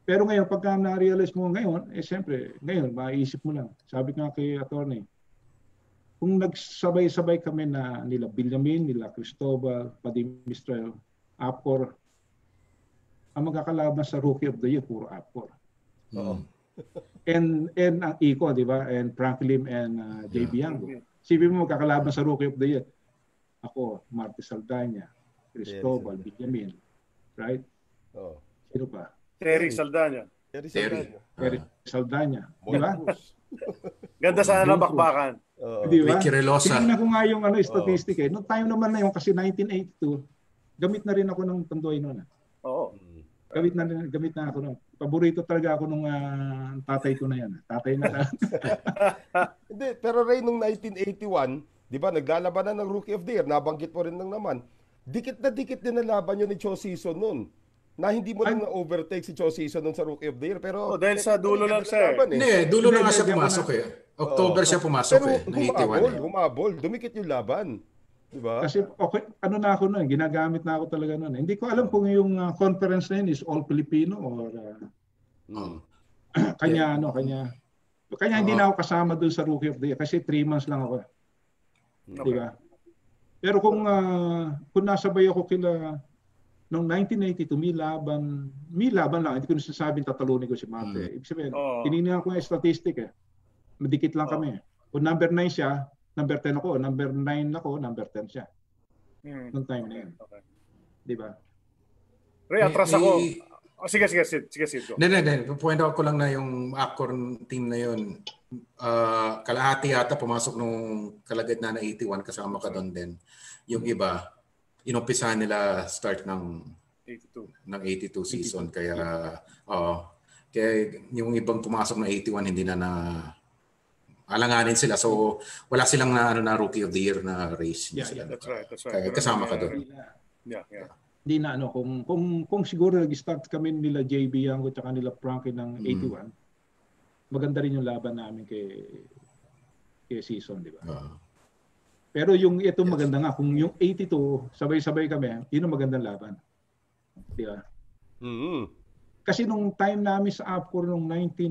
Pero ngayon, pagka na-realize mo ngayon, siyempre, ngayon, maisip mo lang. Sabi ko nga kay attorney, kung nagsabay-sabay kami na nila Benjamin, nila Cristobal, Padim Mistral, Upcore, ang magkakalaban sa Rookie of the Year, puro Upcore. And ang Iko, di ba? And Frank Lim and JB Yango. Sipin mo magkakalaban sa Rookie of the Year. Ako, Marty Saldaña, Cristobal, Benjamin. Right? Sino pa? Terry Saldaña. Terry Saldaña. Di ba? Ganda sana ng bakbakan. Di ba? Ricky Relosa. Tingnan ko nga yung statistic Noong time naman na yung kasi 1982, gamit na rin ako ng Tanduay noon. Oo. Gamit na ako noon. Paborito talaga ako nung tatay ko na yan. Tatay na. Hindi, pero Ray, nung 1981, di ba, naglalaban na ng Rookie of the Year, nabanggit mo rin lang naman, dikit din na laban yun ni Cho Season noon. Na hindi mo lang na-overtake si Cho Season noon sa Rookie of the Year. Pero dahil sa dulo lang siya Hindi, dulo lang nga siya pumasok October siya pumasok pero humabol. Dumikit yung laban. Diba? Kasi okay, na ako noon, ginagamit na ako talaga noon. Hindi ko alam kung yung conference na yun is all Filipino or kanya hindi na ako kasama doon sa Rookie of the Year kasi 3 months lang ako. Di ba? Pero kung nasabay ako kila noong 1982, may laban lang. Hindi ko nasasabing tatalunin ko si Mate. Ibig sabihin, tinignan ko yung statistic Madikit lang kami. Kung number 9 siya, number 10 ako. Number 9 ako, number 10 siya. Noong time na yun. Okay. Di ba? Ray, atras ako. Sige, Sid. Hindi. Point out ko lang na yung Upcore team na yun, kalahati yata pumasok nung kalagitnaan na 81 kasama ka doon din. Yung iba, inumpisahan nila start ng 82 season. Kaya yung ibang pumasok ng 81 hindi na alanganin sila. So wala silang na Rookie of the Year na race. That's right. Kaya kasama ka doon. Yeah. Hindi na kung siguro nag-start kami nila JB Yango at nila Frankie ng 81. Maganda rin yung laban namin kay Season, di ba? Pero yung ito maganda nga kung yung 82 sabay-sabay kami, yun ang magandang laban. Di ba? Kasi nung time namin sa Upcore nung 81,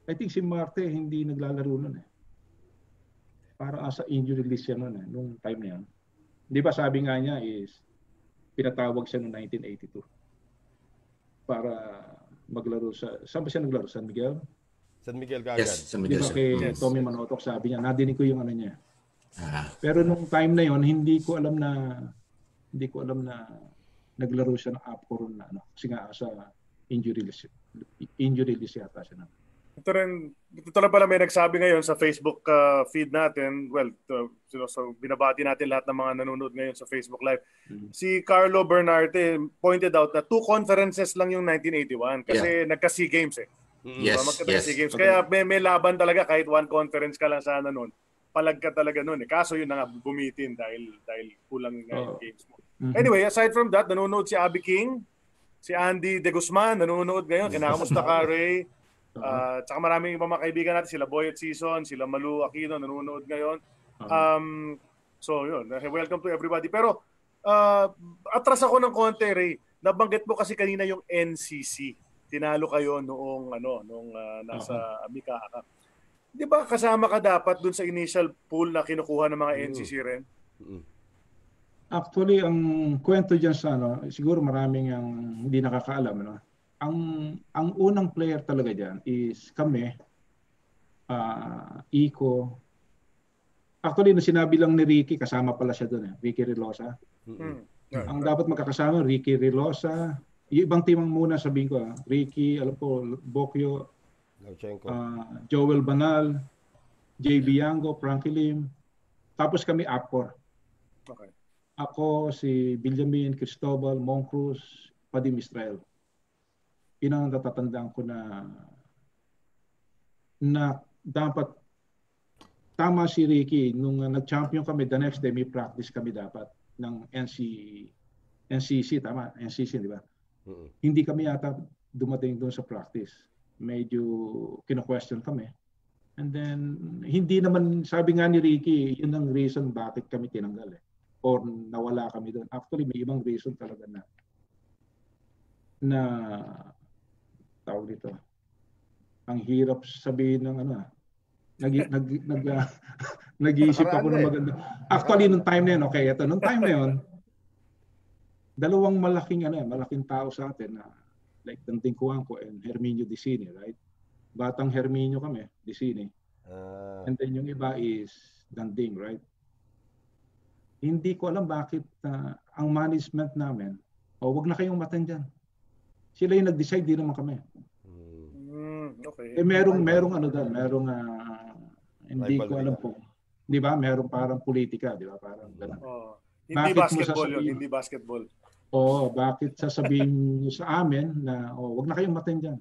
I think si Marte hindi naglalaro nun Para asa injury list siya nun nung time na yan. Di ba sabi nga niya is pinatawag siya noong 1982 para maglaro saan ba siya naglaro? San Miguel? San Miguel Gagan. Yes, San Miguel. Di ba kay Tommy Manotok sabi niya, nadinig ko yung ano niya. Pero nung time na yon hindi ko alam na naglaro siya ng Upcore na kasi nga sa injury list yata siya na. Ito rin pala may nagsabi ngayon sa Facebook feed natin. Well, so binabati natin lahat ng mga nanonood ngayon sa Facebook Live. Si Carlo Bernarte pointed out na 2 conferences lang yung 1981 kasi nagka-SEA Games Yes. SEA Games. Kaya may laban talaga kahit 1 conference ka lang sana noon. Palag ka talaga noon Kaso yun na nga bumitin dahil kulang yung games mo. Anyway, aside from that, nanonood si Abby King, si Andy De Guzman, nanonood ngayon. Kinakamusta ka, Ray? Tsaka maraming ibang mga kaibigan natin, sila Boy at Season, sila Malu Aquino, nanonood ngayon. So yun, welcome to everybody. Pero atras ako ng konti, Ray. Nabanggit mo kasi kanina yung NCC. Tinalo kayo noong nasa Mikaka. Di ba kasama ka dapat dun sa initial pool na kinukuha ng mga NCC rin? Actually, ang kwento diyan sa siguro maraming ang hindi nakakaalam, no? Ang unang player talaga diyan is kami, Iko. Actually, na sinabi lang ni Ricky, kasama pala siya doon, Ricky Rilosa. Ang dapat magkakasama, Ricky Rilosa. Yung ibang team ang muna sabihin ko, Ricky, alam po, Bokyo, Joel Banal, JB Yango, Frankie Lim. Tapos kami, Apcor. Okay. Ako, si Benjamin, Cristobal, Moncruz, Padim Israel. Yun ang natatandaan ko na dapat tama si Ricky. Nung nag-champion kami, the next day may practice kami dapat ng NCC, tama? NCC, di ba? Hindi kami yata dumating doon sa practice. Medyo kino-question kami. And then, hindi naman, sabi nga ni Ricky, yun ang reason bakit kami tinanggal or nawala kami doon. Actually, may ibang reason talaga na tawag dito. Ang hirap sabihin ng nag-iisip ako ng maganda. Actually, nung time na yun, okay, ito, nung time na yun, dalawang malaking tao sa atin na like Danting Cuangco and Herminio Dicini, right? Batang Herminio kami, Dicini. And then yung iba is Danting, right? Hindi ko alam bakit ang management namin, wag na kayong matan dyan. Sila yung nag-decide, di naman kami. Okay. Merong hindi ko alam po. Di ba? Merong parang politika, di ba? Parang ganun. Hindi basketball yun, hindi basketball. Bakit sasabihin niyo sa amin na wag na kayong matan dyan.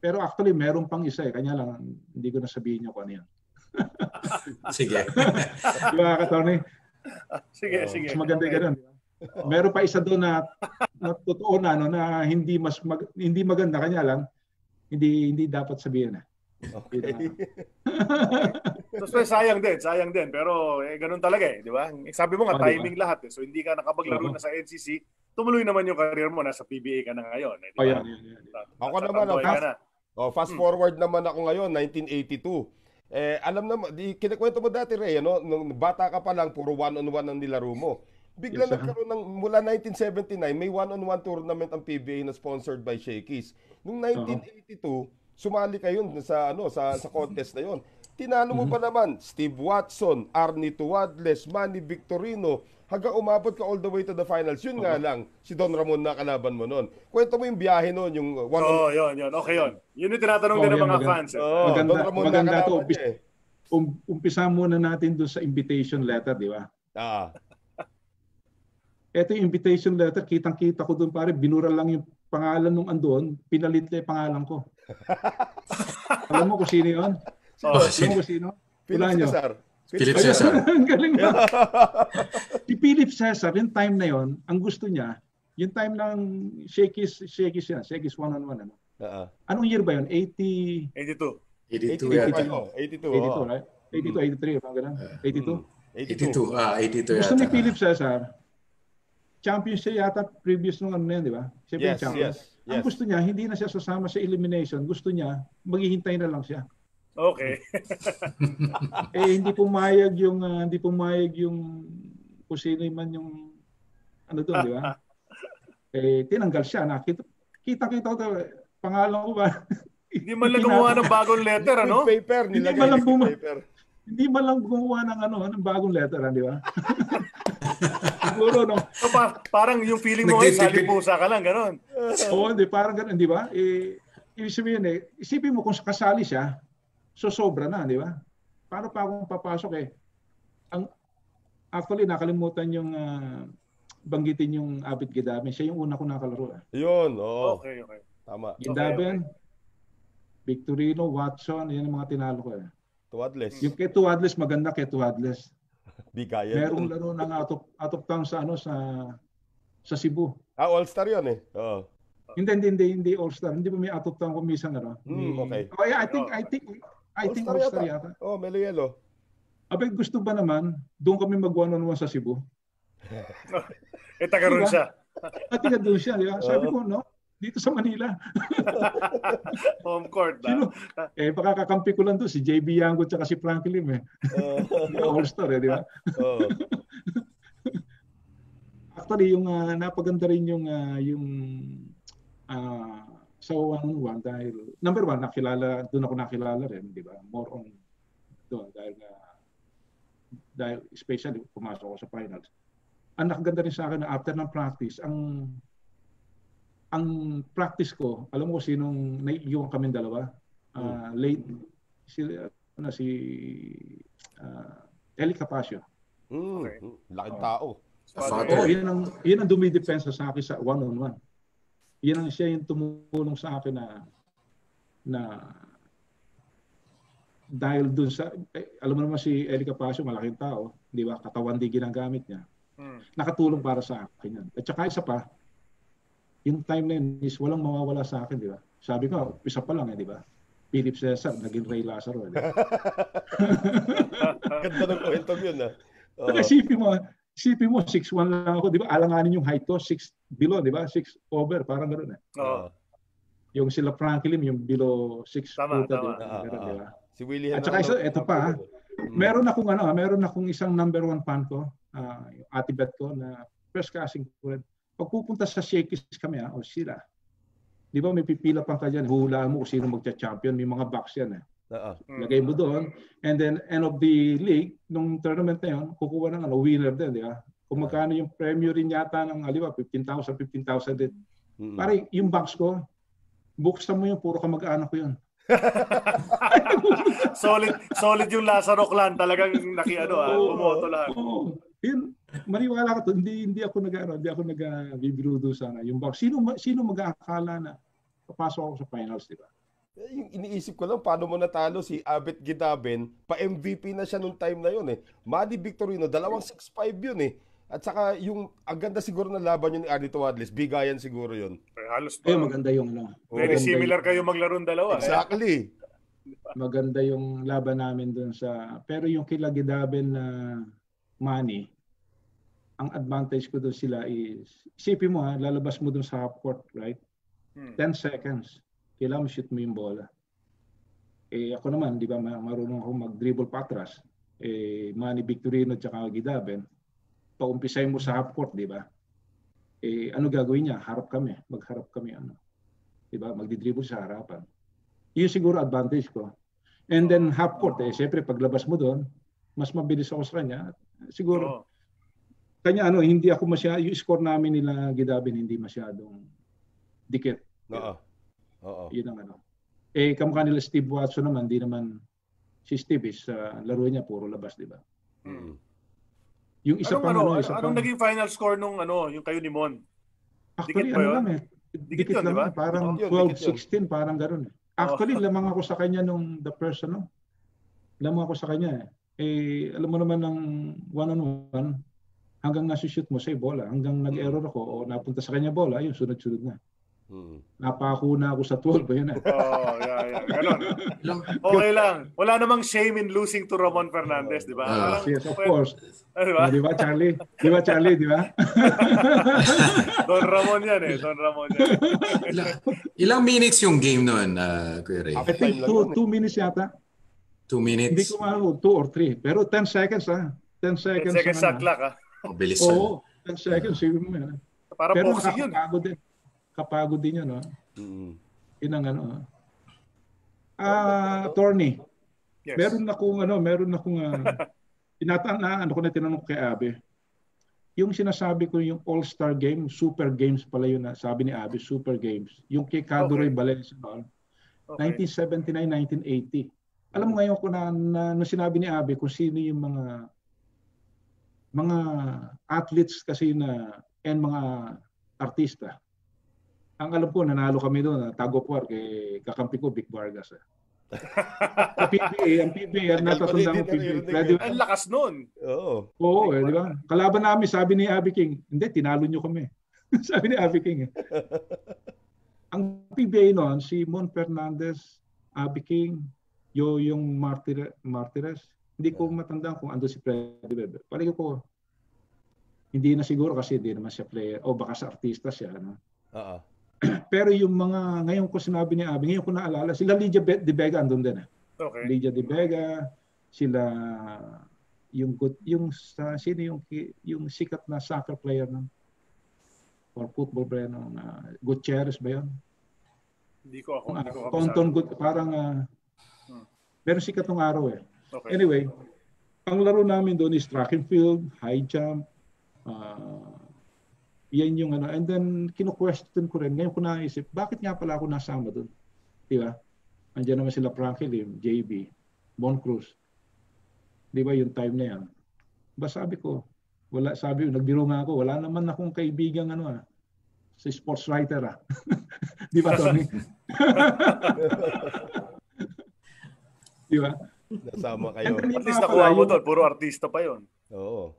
Pero actually, meron pang isa kanya lang hindi ko na sabihin niyo kung ano yan. Sige. Di ba, Tony? Sige. Mas maganda ganun. Meron pa isa doon na totoo na hindi maganda kanya lang. Hindi dapat sabihin na. Okay. So sayang din pero ganun talaga di ba? Sabi mo nga timing diba? lahat so hindi ka nakapaglaro na sa NCC, tumuloy naman yung career mo nasa PBA ka na ngayon, di ba? Yan. Ako naman fast forward naman ako ngayon 1982. Alam naman, kinikwento mo dati Ray, nung bata ka pa lang puro one-on-one ang nilaro mo. Bigla nagkaroon mula 1979, may one-on-one tournament ang PBA na sponsored by Shakey's. Nung 1982, sumali kayo sa contest na yon. Tinalo mo pa naman Steve Watson, Arnie Tuadles, Manny Victorino, hanggang umabot ka all the way to the finals. Yun nga lang, si Don Ramon na kalaban mo noon. Kwento mo yung biyahe noon, yung one-on-one. Yun. Okay yun. Yun yung tinatanong din ng mga fans. Don Ramon na kalaban niya umpisa muna natin doon sa invitation letter, di ba? Ito yung invitation letter, kitang-kita ko doon pare, binura lang yung pangalan nung andon, pinalit na yung pangalan ko. Alam mo kung sino yun? Alam mo kung sino? Philip Cesar. Philip Cesar. Ang galing ba? Si Philip Cesar, yung time na yon, ang gusto niya, yung time ng Shakey's yan, Shakey's one-on-one. Anong year ba yun? 82, 82. Right? 82, 83, parang ganun. 82? 82 Gusto ni Philip Cesar, champion siya yata previous nung di ba? Siya champion. Ang gusto niya, hindi na siya sasama sa elimination. Gusto niya, maghihintay na lang siya. Okay. Hindi pumayag yung kung sino man yung doon, di ba? Tinanggal siya. Kita-kita ko pangalan ko ba? Hindi man lang gumawa ng bagong letter, ano? Paper, hindi man lang gumawa ng bagong letter, di ba? Siguro, no? So, parang yung feeling mo ay salipusa ka lang, gano'n. Parang gano'n, di ba? Ibig sabihin, isipin mo kung kasali siya, so sobra na, di ba? Paano pa akong papasok actually, nakalimutan yung banggitin yung Abit Gidaben. Siya yung una ko nakalaro. Yun, Okay. Tama. Gidaben, Victorino, Watson, yan ang mga tinalo ko. Tuadles. Yung kay Tuadles, maganda kay Tuadles. Bigaya. Merong laro ng out of town sa Cebu. All-Star yun Hindi All-Star. Hindi ba may out of town kung minsan okay. I think All-Star yata. Melo Yelo. Gusto ba naman doon kami mag one-on-one sa Cebu? Taga ron Diba? siya. At tiga doon siya, di ba? Sabi ko, no, dito sa Manila. Home court. Sino? Baka kakampi ko lang doon, si JB Yango at si Frankie Lim eh. All-star di ba? Actually, yung napaganda rin yung sa 1-on-1 dahil number one, doon ako nakilala rin, di ba? More on doon dahil especially pumasok ako sa finals. Ang nakaganda rin sa akin na after ng practice, ang practice ko, alam mo sinong naiiwan kaming dalawa? Late si Eli Capasio. Okay. Laking tao. Yan ang dumidepensa sa akin sa 1-on-1. Siya yung tumulong sa akin na dahil dun sa alam mo naman si Eli Capasio, malaking tao, di ba? Katawan di ginagamit niya. Nakatulong para sa akin yan. At saka isa pa, yung time na yun is walang mawawala sa akin, di ba? Sabi ko, isa pa lang di ba? Philip Cesar, naging Ray Lazaro. Di ba? Ganda ng kwento yun, Isipin mo, 6'1 lang ako, di ba? Alanganin yung height ko, 6 below, di ba? 6 over, parang gano'n eh. Yung sila Frankie Lim, yung below 6 tama. Di ba? Si Willie At saka ito pa, meron akong isang number 1 fan ko, Ate Beth ko, na first casting ko rin. Pag pupunta sa Shakey's kami, o sila, di ba may pipila pang ka dyan, huhulaan mo kung sino magcha-champion, may mga box yan eh. Lagay mo doon, and then end of the league, nung tournament na yun, kukuha ng winner din, di ba? Kung magkano yung premyo rin yata ng, di ba, 15,000 din. Pare, yung box ko, buksan mo yun, puro kamag-anak ko yun. solid yung Lazaro clan, talagang bumoto lahat. Yun, maniwala ka to, hindi ako nagbibiro doon sana. Yung box, sino mag-aakala na papasok ako sa finals, di ba? Yung iniisip ko lang, paano mo natalo si Abet Gidaben, pa-MVP na siya nung time na yun eh. Manny Victorino, 2'6'5" yun eh. At saka yung, ang ganda siguro na laban yun ni Ardito Wadles, bigayan siguro yun. Halos pa. Maganda yung Very similar kayo maglarong dalawa. Exactly. Maganda yung laban namin doon pero yung kila Gidaben na Manny, ang advantage ko doon sila is, isipin mo lalabas mo doon sa half court, right? 10 seconds. Kailangan mo shoot mo yung bola. Ako naman, di ba, marunong ako mag-dribble patras. Manny Victorino at saka Gidaben, paumpisay mo sa half court, di ba? Ano gagawin niya? Magharap kami, di ba? Magdi-dribble sa harapan. Yun siguro advantage ko. And then half court, siyempre paglabas mo doon, mas mabilis ako sa kanya. Siguro, kanya hindi ako yung score namin nila Gidaben, hindi masyadong dikit. Yun ang kamukha nila Steve Watson naman, di naman si Steve laro niya puro labas, di ba? Yung isa anong naging final score nung yung kayo ni Mon? Actually, dikit lang, diba? Parang 12-16, parang gano'n eh. Actually, lamang ako sa kanya nung the first lamang ako sa kanya eh. Alam mo naman ng 1-on-1, hanggang nasi-shoot mo sa bola, hanggang nag-error ako o napunta sa kanya bola, ayun, sunod-sunod na. Napako na ako sa 12, yun eh. Ganon. Okay lang. Wala namang shame in losing to Ramon Fernandez, di ba? Yes, of course. Di ba, Charlie? Di ba? Don Ramon yan eh. Ilang minutes yung game noon, Kuya Ray? I think 2 minutes yata. 2 minutes? Hindi ko maaw, 2 or 3. Pero 10 seconds 10 seconds. 10 seconds sa clock Bilis. Oo, 10 seconds. Para boxing yun. Kapagod din yun, Yun ang attorney. Yes. Meron akong tinanong kay Abe. Yung sinasabi ko yung All-Star Game, Super Games pala yun, sabi ni Abe, Super Games. Yung kay Caduroy Valencia, 1979, 1980. Alam mo ngayon ko na sinabi ni Abe kung sino yung mga athletes kasi and mga artista. Ang alam ko, nanalo kami doon, Tago Park, kakampi ko, Vic Vargas. Ang PBA, natatandaan ko PBA. Ang lakas nun. Oo, di ba? Kalaban namin, sabi ni Abby King, hindi, tinalo nyo kami. Sabi ni Abby King. Ang PBA noon, si Mon Fernandez, Abby King, Yoyong Martires, hindi ko matandaan kung ando si Freddy Weber. Palagi ko, Hindi na siguro kasi hindi naman siya player o baka sa artista siya. No? Oo. Pero yung mga, ngayon ko sinabi ni Abby, ngayon ko naalala, sila Lydia De Vega andun din. Okay. Lydia De Vega, sila sino yung sikat na soccer player ng or football player ng Gutierrez ba yun? Hindi ko Tonton parang pero sikat ng araw eh. Okay. Anyway, ang laro namin doon is track and field, high jump, yan yung ano. And then, kino-question ko rin. Ngayon ko naisip, bakit nga pala ako nasama doon? Di ba? Andiyan naman sila Frankie Lim, JB, Mon Cruz. Di ba yung time na yan? Ba sabi ko, nagbiro nga ako, wala naman akong kaibigang si sports writer Di ba, Tony? Di ba? Nasama kayo. At least nakuha mo doon, puro artista pa yon. Oo.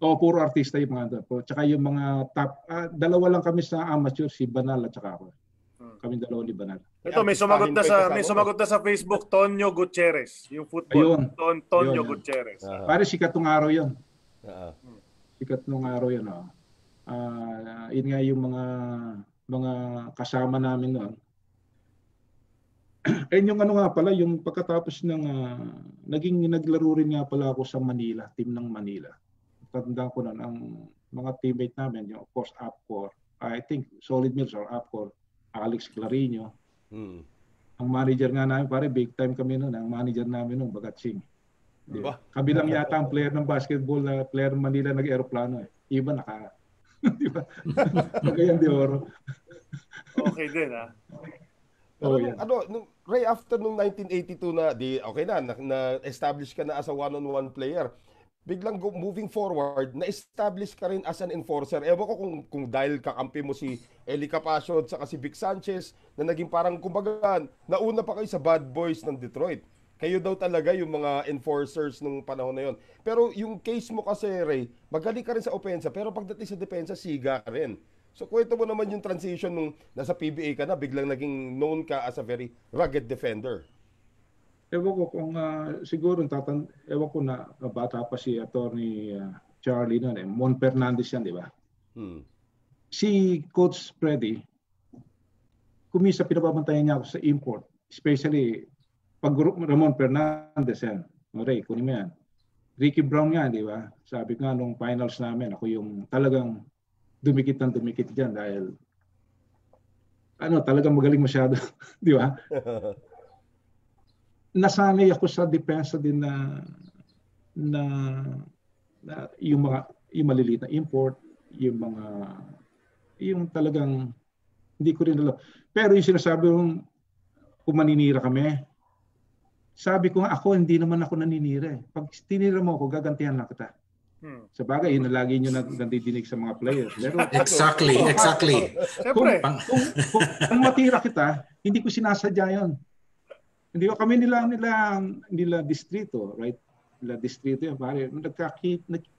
Puro artista yung mga doon. Tsaka yung mga top, dalawa lang kami sa amateur, si Banal at saka ako. Kami dalawa ni Banal. Ito, may sumagot na sa Facebook, Tonyo Gutierrez. Yung football. Tonyo Gutierrez. Pare, sikat nung araw yun. Sikat nung araw yun. Yun nga yung mga kasama namin noon. And yung nga pala, yung pagkatapos ng naglaro rin nga pala ako sa Manila, team ng Manila. Tandaan ko na ang mga teammate namin, yung of course Apcor, I think Solid Mills or Apcor, Alex Clarino. Ang manager nga namin, pare big time kami noon, ang manager namin noon, Bagatsing. Diba? Kami lang yata ang player ng basketball, player ng Manila nag-aeroplano Iba di ba? Magayan de Oro. Okay din Ray, after nung 1982 na-establish ka na as a one-on-one player, biglang moving forward, na-establish ka rin as an enforcer. Ewan ko kung dahil kakampi mo si Eli Capasio at saka si Vic Sanchez na naging parang, kumbaga, nauna pa kayo sa Bad Boys ng Detroit. Kayo daw talaga yung mga enforcers nung panahon na yon. Pero yung case mo kasi, Ray, magaling ka rin sa opensa, pero pagdating sa depensa, siga ka rin. So, kwento mo naman yung transition nung nasa PBA ka na, biglang naging known ka as a very rugged defender. Ewan ko kung siguro ewan ko na bata pa si Attorney Charlie noon Mon Fernandez yan, di ba? Si Coach Freddy, kumisa pinababantayan niya ako sa import, especially pag Ramon Fernandez yan. Ray, kunin mo yan. Ricky Brown yan, di ba? Sabi ko nga nung finals namin, ako yung talagang dumikit dyan dahil talagang magaling masyado, di ba? Nasanay ako sa depensa din na yung maliliit na import, yung talagang hindi ko rin alam. Pero yung sinasabi kung maninira kami, sabi ko nga ako, hindi naman ako naninira. Pag tinira mo ako, gagantihan lang kita. Sa bagay, yun na lagi nyo nandidinig sa mga players. Pero, exactly. Kung matira kita, hindi ko sinasadya yun. Hindi ko kami nila distrito, right? Nila distrito yan, pare.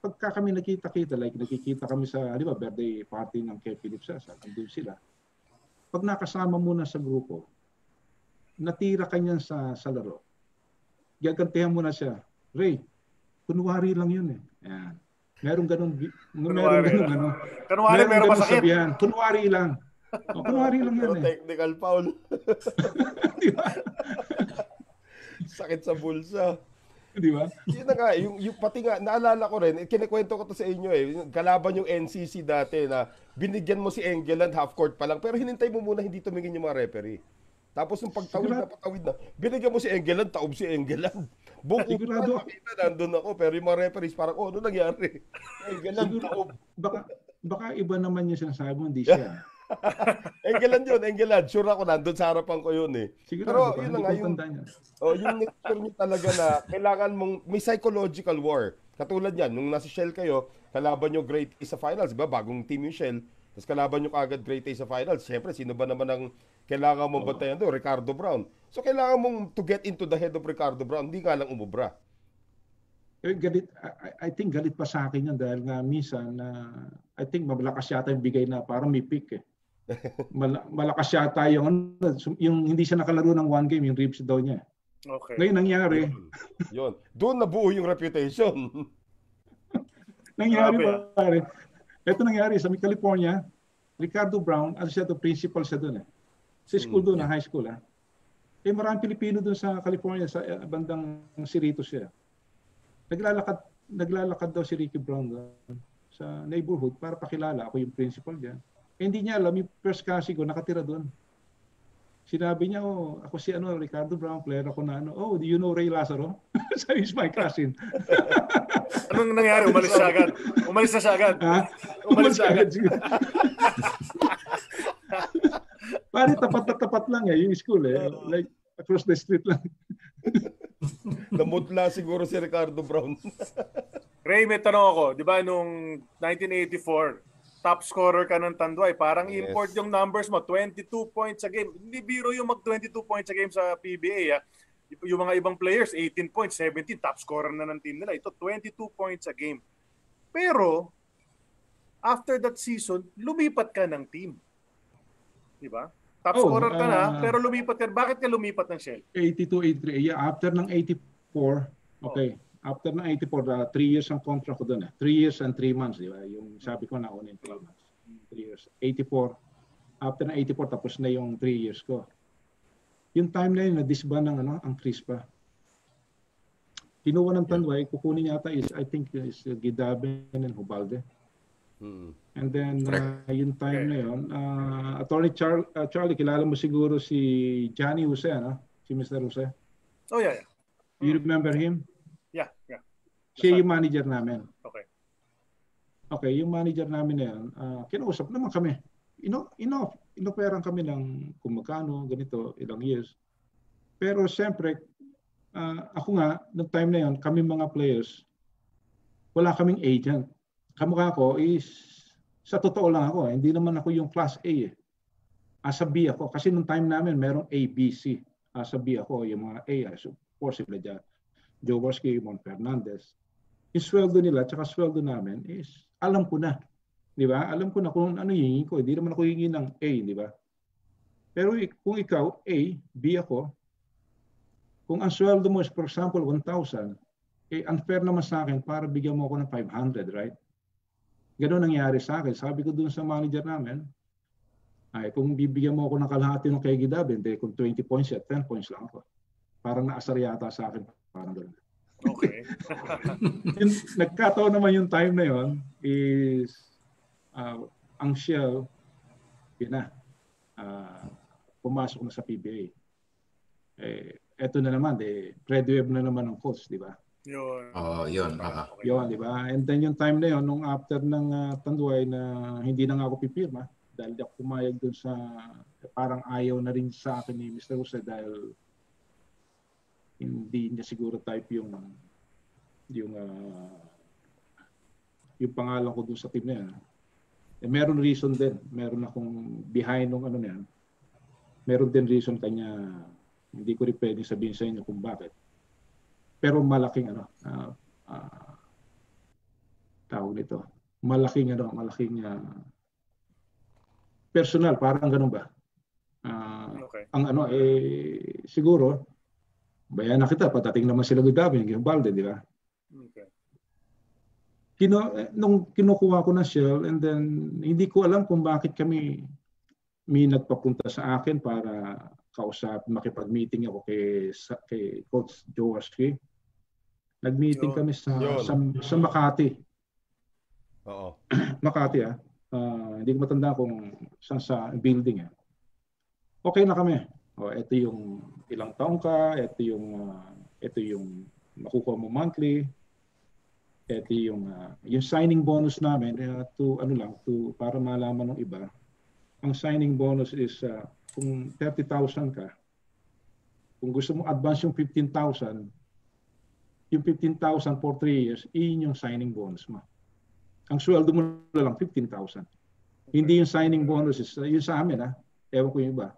Pagka kami nakita-kita, like nakikita kami sa, di ba, birthday party ng Kay Phillips, andun sila. Pag nakasama muna sa grupo, natira kanyan sa laro, gagantihan mo na siya. Ray, kunwari lang yun Yan. Meron ganun pero masakit. Sabihan. Kunwari lang. Kunwari lang yan technical foul. Diba? Sakit sa bulsa. Di ba? Yun na nga, yung pati nga, naalala ko rin, kinikwento ko to sa inyo kalaban yung NCC dati na binigyan mo si Engeland half court pa lang, pero hinintay mo muna hindi tumingin yung mga referee. Tapos nung patawid na, binigyan mo si Engeland, taob si Engeland. Buong sigurado makita, nandun ako, pero yung mga referees parang, ano nangyari? Engeland, taob. Baka iba naman yung sinasabi mo, hindi siya. Engeland. Sure ako, nandun sa harapan ko yun Sigurado, pero yun na nga, yung nature nyo talaga na kailangan mong, may psychological war. Katulad yan, nung nasa Shell kayo, kalaban nyo Great A sa finals, diba? Bagong team yung Shell. Tapos kalaban nyo kagad Great A sa finals. Siyempre, sino ba naman ang kailangan mong bantayan doon? Ricardo Brown. So, kailangan mong to get into the head of Ricardo Brown, hindi nga lang umubra. Galit, I think galit pa sa akin yan dahil nga minsan I think malakas yata yung bigay na parang may pick malakas yata yung hindi siya nakalaro ng one game, yung ribs daw niya. Okay. Ngayon nangyari. Yun. Doon nabuo yung reputation. Nangyari Grabe, pare. Ito nangyari sa California, Ricardo Brown, as siya to principal siya doon eh. Sa school doon, na high school ah. Eh maraming Pilipino doon sa California, sa bandang Cerritos siya. Naglalakad daw si Ricky Brown doon sa neighborhood para pakilala ako yung principal diyan. Eh, hindi niya alam yung first kasi ko nakatira doon. Sinabi niya, oh, ako si Ricardo Brown, player ako na oh, do you know Ray Lazaro? So he's my cousin. Anong nangyari? Umalis siya agad. Umalis na siya agad. Umalis siya agad. Pare, tapat lang eh, yung school eh. Like, across the street lang. Namutla siguro si Ricardo Brown. Ray, may tanong ako. Di ba nung 1984, top scorer ka ng Tanduay, parang import yung numbers mo, 22 points a game. Hindi biro yung mag-22 points a game sa PBA. Yung mga ibang players, 18 points, 17, top scorer na ng team nila. Ito, 22 points a game. Pero, after that season, lumipat ka ng team. Di ba? Top scorer ka na, pero lumipat ka. Bakit ka lumipat ng Shell? 82, 83. Yeah, after ng 84, okay. After ng 84, 3 years ang contract ko doon eh. 3 years and 3 months, di ba? Yung sabi ko na una yung 3 months. 3 years. 84. After ng 84, tapos na yung 3 years ko. Yung time na yun, na-disband ng ang Crispa. Kinuha ng Tanduay, kukunin yata is, I think, is Gidaben and Hubalde. And then, yung time na yun, Attorney Charlie, kilala mo siguro si Johnny Jose, no? Si Mr. Jose. Oh, yeah. You remember him? Yeah. Siya yung manager namin. Okay. Okay, yung manager namin na yun, kinausap naman kami. Inoperan kami ng kung magkano, ganito, ilang years. Pero siyempre, ako nga, noong time na yun, kami mga players, wala kaming agent. Kamukha ko is, sa totoo lang ako, hindi naman ako yung class A eh. Asa B ako. Kasi noong time namin, merong A, B, C. Asa B ako, yung mga A, so, possible dyan. Jaworski, Mon Fernandez. Yung sweldo nila, tsaka sweldo namin is, alam ko na. Di ba? Alam ko na kung ano hingin ko. Hindi naman ako hingin ng A, di ba? Pero kung ikaw, A, B ako, kung ang sweldo mo is, for example, 1,000, eh, unfair naman sa akin para bigyan mo ako ng 500, right? Ganoon nangyari sa akin. Sabi ko dun sa manager namin, ay kung bibigyan mo ako ng kalahati ng kay Gidaben, kung 20 points at 10 points lang ako. Parang naasar yata sa akin. Parang gano'n. Okay. Nagkataon naman yung time na yon is ang Shell, pumasok na sa PBA. Eto na naman, Fred Webb na naman ang coach, di ba? Yun. Yun. Yun, di ba? And then yung time na yon, nung after ng Tanduay na hindi na nga ako pipirma, dahil di ako pumayag dun sa, parang ayaw na rin sa akin ni Mr. Jose dahil hindi niya siguro type yung pangalan ko dun sa team na yan. Meron reason din. Meron akong behind nung ano na yan. Meron din reason kanya. Hindi ko rin pwedeng sabihin sa inyo kung bakit. Pero malaking tawag nito. Malaking personal, parang ganun ba? Okay. Ang siguro bayan na kita, patating naman sila Gidaben, yung Balde, di ba? Okay. Nung kinukuha ko na Shell, and then hindi ko alam kung bakit may nagpapunta sa akin para makipag-meeting ako kay Coach Jaworski. Nag-meeting kami sa Makati. Oo. Makati hindi ko matanda kung saan sa building Okay na kami. Ito yung ilang taong ka, ito yung makukuha mo monthly, ito yung signing bonus namin para malaman ng iba. Ang signing bonus is kung 30,000 ka, kung gusto mo advance yung 15,000, yung 15,000 for 3 years, iyon yung signing bonus mo. Ang sweldo mo lang 15,000. Hindi yung signing bonus is yun sa amin ewan ko yung iba.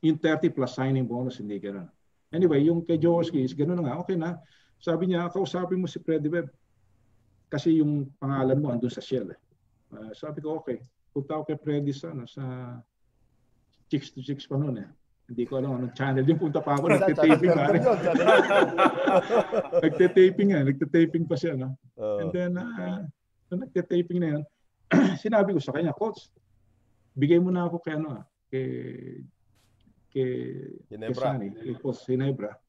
Yung 30 plus signing bonus, hindi gano'n. Anyway, yung kay Jaworski is gano'n na nga, okay na. Sabi niya, kausapin mo si Freddy Webb. Kasi yung pangalan mo andun sa Shell. Sabi ko, okay. Punta ako kay Freddy sa Chicks to Chicks pa noon Hindi ko alam anong channel yung punta pa ako. Channel Nagtitaping 12 pare. yun, channel 12. Nagtitaping pa siya. No? And then, nung nagtitaping na yun, sinabi ko sa kanya, Coach, bigay mo na ako kay Ginebra. Kay Coach Ginebra.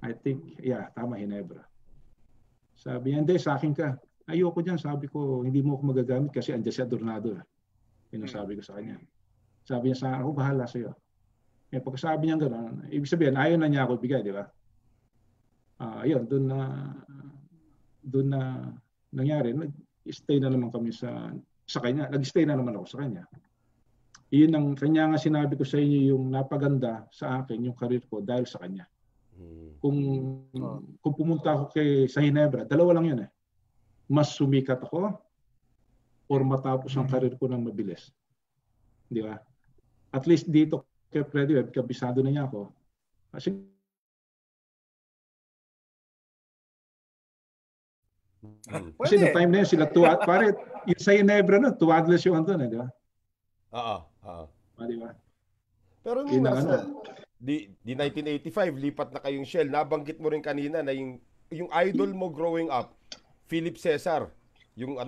I think, tama, Ginebra. Sabi niya, hindi, sa akin ka. Ayoko dyan. Sabi ko, hindi mo ako magagamit kasi andyan si Adornado. Yun ang sabi ko sa kanya. Sabi niya sa akin, ako bahala sa'yo. Pagkasabi niya gano'n, ibig sabihin, ayaw na niya ako bigay, di ba? Ayun, doon na nangyari. Nag-stay na naman kami sa kanya. Nag-stay na naman ako sa kanya. Iyon ang kanya nga sinabi ko sa inyo yung napaganda sa akin, yung karir ko dahil sa kanya. Kung pumunta ako sa Ginebra, dalawa lang yun eh. Mas sumikat ako or matapos ang karir ko ng mabilis. Di ba? At least dito kay Freddy Webb, kabisado na niya ako. Kasi no time na yun, sila tuwad. Pare, yung sa Ginebra na, tuwadless yung Anton, di ba? Di ba? Pero nung di 1985, lipat na kayong Shell. Nabanggit mo rin kanina na yung idol mo growing up, Philip Cesar. Yung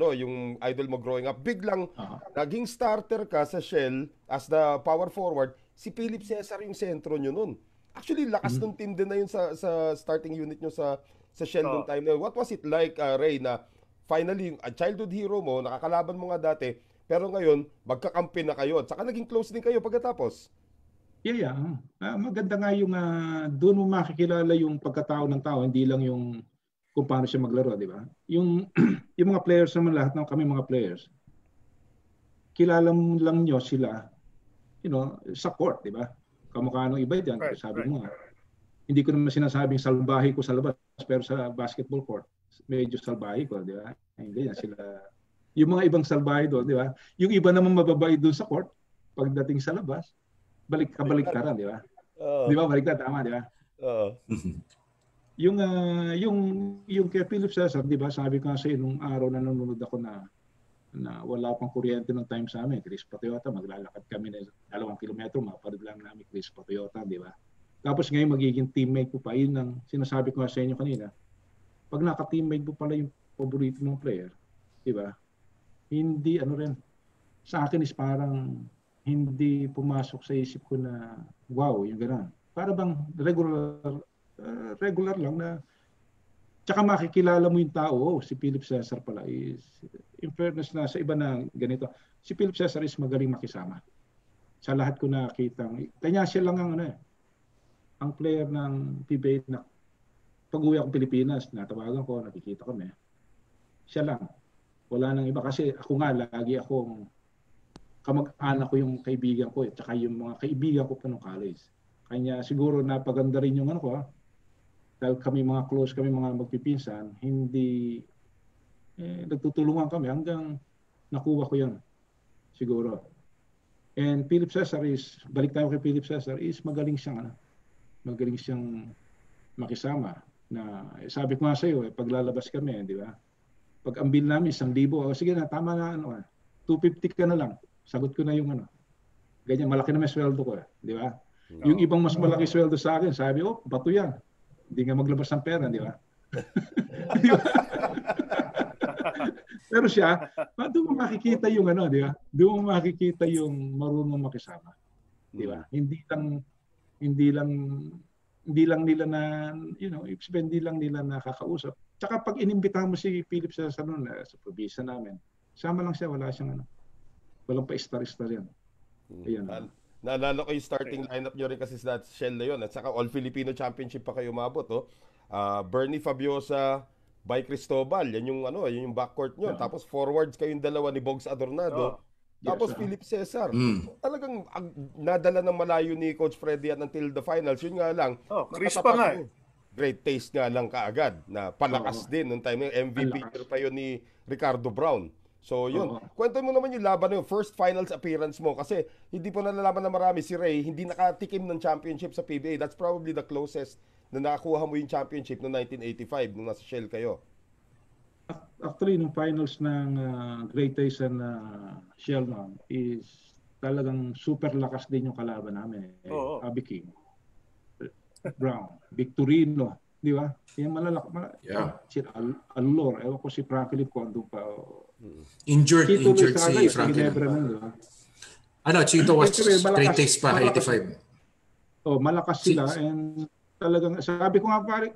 idol mo growing up, biglang naging starter ka sa Shell as the power forward. Si Philip Cesar yung sentro nyo nun. Actually, lakas ng team din na yun sa starting unit nyo sa Shell noong time na yun. What was it like, Ray, na finally, childhood hero mo, nakakalaban mo nga dati, pero ngayon, magkakampi na kayo. At saka naging close din kayo pagkatapos. Yeah. Maganda nga yung doon mo makikilala yung pagkatao ng tao, hindi lang yung kung paano siya maglaro, di ba? Yung mga players naman, lahat ng kami mga players, kilala mo lang nyo sila, sa court, di ba? Kamukha ng iba dyan, sabi mo nga. Hindi ko naman sinasabing salbahe ko sa labas, pero sa basketball court, medyo salbahe ko, di ba? Hindi yan sila. Yung mga ibang salbahe doon, di ba? Yung iba naman mababait doon sa court, pagdating sa labas, balik-karan, di ba? Di ba? Baliktad, tama, di ba? Yung kay Philip Cesar, di ba? Sabi ko kasi nung araw na nanonood ako na wala pang kuryente ng time sa amin, Crispa Toyota, maglalakad kami na 2 kilometro, maparid lang namin Crispa Toyota, di ba? Tapos ngayon magiging teammate ko pa, yun ang sinasabi ko sa inyo kanina. Pag naka-teammate mo pala yung paborito mong player, di ba? Hindi, sa akin is parang hindi pumasok sa isip ko na wow, yung gano'n. Para bang regular lang na tsaka makikilala mo yung tao. Si Philip Cesar pala is, in fairness na sa iba na ganito, si Philip Cesar is magaling makisama. Sa lahat ko nakita, kanya siya lang ang player ng PBA na pag-uwi akong Pilipinas, natawagan ko, nakikita kami. Siya lang. Wala nang iba kasi ako nga, lagi akong kamag-anak ko yung kaibigan ko tsaka yung mga kaibigan ko pa nung college. Kanya siguro napaganda rin yung dahil kami mga close, kami mga magpipinsan, hindi nagtutulungan kami hanggang nakuha ko yun. Siguro. And Philip Cesar is, balik tayo kay Philip Cesar, is magaling siyang makisama. Na sabi ko nga sa iyo, paglalabas kami, di ba? Pag ang bill namin 1,000, sige na, tama na 250 ka na lang. Sagot ko na yung ganyan, malaki na may sweldo ko, di ba? No. Yung ibang mas malaki sweldo sa akin, sabi, bato yan. Hindi nga maglabas ng pera, di ba? Pero siya, doon mo makikita yung di ba? Doon mo makikita yung marunong makisama. Di ba? Hindi lang nila na, hindi lang nila nakakausap. Tsaka pag inimbitahan mo si Philip sa probisa namin, sama lang siya, wala siyang walang pa-star-star yan. Ayan. Naalala ko yung starting lineup nyo rin kasi sa Shell na yun. At saka All-Filipino Championship pa kayo umabot. Bernie Fabiosa, By Cristobal. Yan yung backcourt nyo. Tapos forwards kayong dalawa ni Bogs Adornado. Tapos Philip Cesar. Talagang nadala ng malayo ni Coach Freddy at until the finals. Yun nga lang. Crispa nga Great taste nga lang kaagad. Na palakas din. Noong time yung MVP pa yun ni Ricardo Brown. So yun, kwento mo naman yung laban yung first finals appearance mo kasi hindi po nalalaman na marami si Ray, hindi nakatikim ng championship sa PBA. That's probably the closest na nakakuha mo yung championship noong 1985 nung nasa Shell kayo. Actually, nung finals ng Great Taste and Shell is talagang super lakas din yung kalaban namin. Oo. Abby King, Brown, Victorino, di ba? Yung si Alor, ewan ko si Franklin kung andun pa. Injured si Franklin. Franklin. Chito was straight days pa, 85. Malakas sila and talagang sabi ko nga pare,